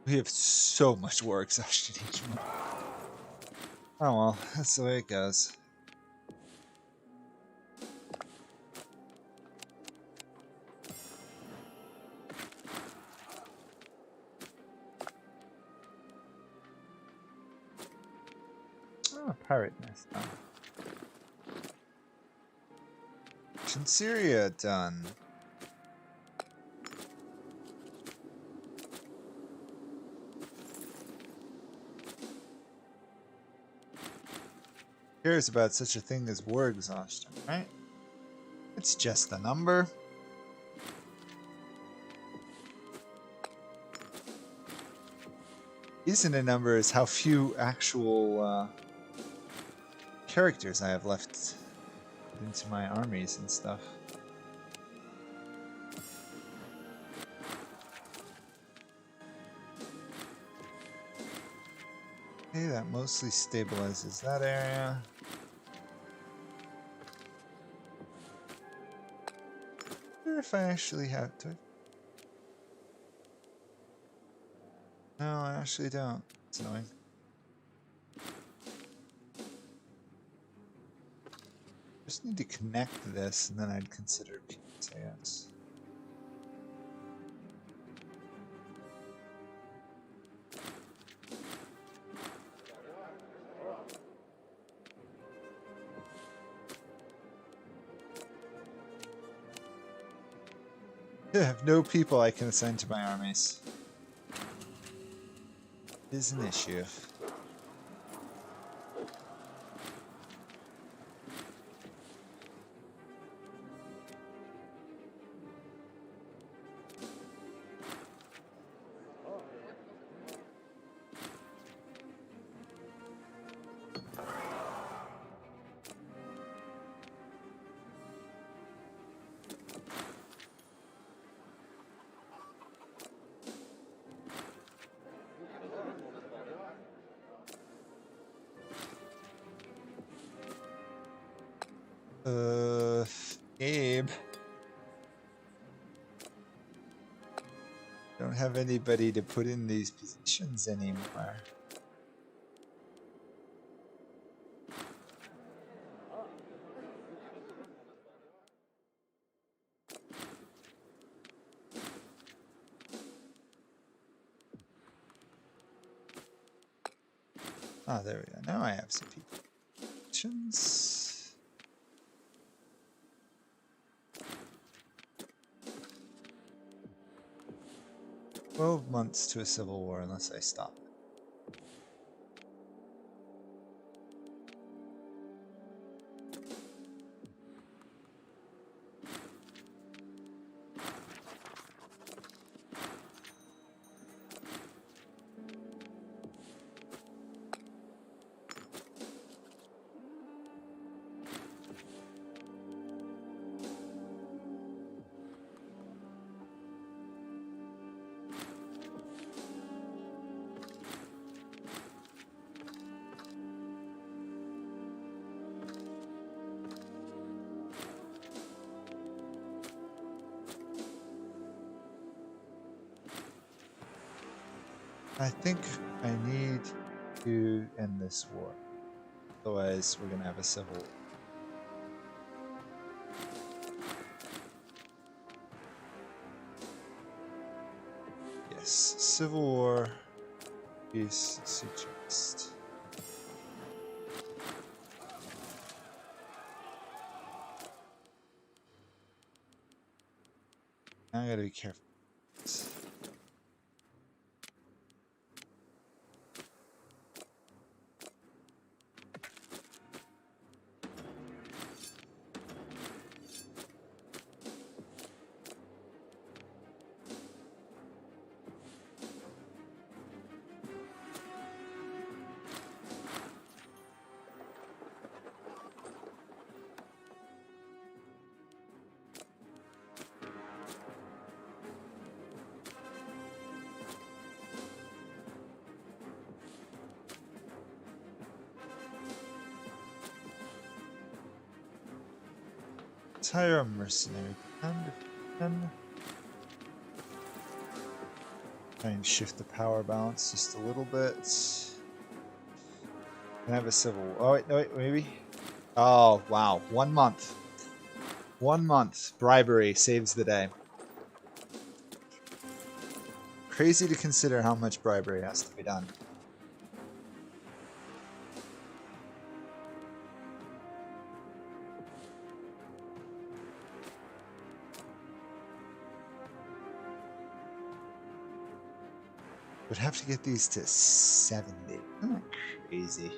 We have so much war exhaustion each month. Oh well, that's the way it goes. Oh, pirate nest. Oh. In Syria, done. Cares about such a thing as war exhaustion, right? It's just a number. isn't a number is how few actual characters I have left into my armies and stuff. Okay, that mostly stabilizes that area. I wonder if I actually have to. No, I actually don't. It's annoying. Just need to connect this, and then I'd consider peace, I guess. I have no people I can assign to my armies. It is an issue. Abe. Don't have anybody to put in these positions anymore. Ah, there we go. Now I have some people. Positions. 12 months to a civil war unless I stop it. I think I need to end this war. Otherwise, we're going to have a civil war. Yes, civil war is suggest. Now I got to be careful. Hire a mercenary. And try and shift the power balance just a little bit. And have a civil war. Oh wait, no wait, maybe. Oh wow, 1 month. 1 month. Bribery saves the day. Crazy to consider how much bribery has to be done. Would have to get these to 70. Oh, crazy.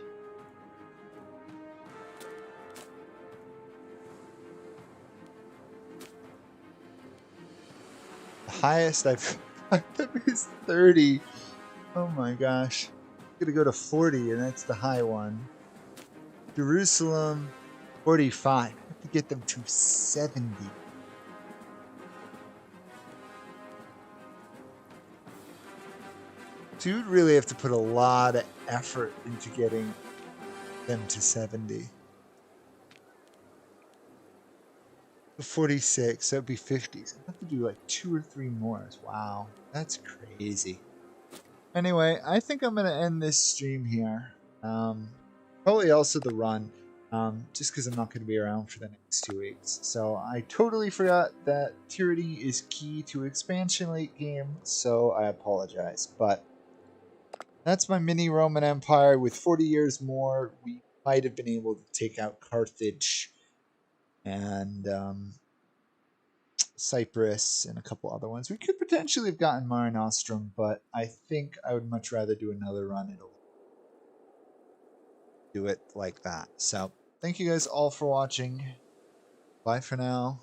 The highest I've got them is 30. Oh my gosh. I'm gonna go to 40, and that's the high one. Jerusalem, 45. I have to get them to 70. So you would really have to put a lot of effort into getting them to 70. 46, that would be 50. So I have to do like 2 or 3 more. Wow, that's crazy. Anyway, I think I'm going to end this stream here. Probably also the run, just because I'm not going to be around for the next 2 weeks. So I totally forgot that tyranny is key to expansion late game, so I apologize. But that's my mini Roman Empire. With 40 years more, we might have been able to take out Carthage and Cyprus and a couple other ones. We could potentially have gotten Mare Nostrum, but I think I would much rather do another run. It'll do it like that. So thank you guys all for watching. Bye for now.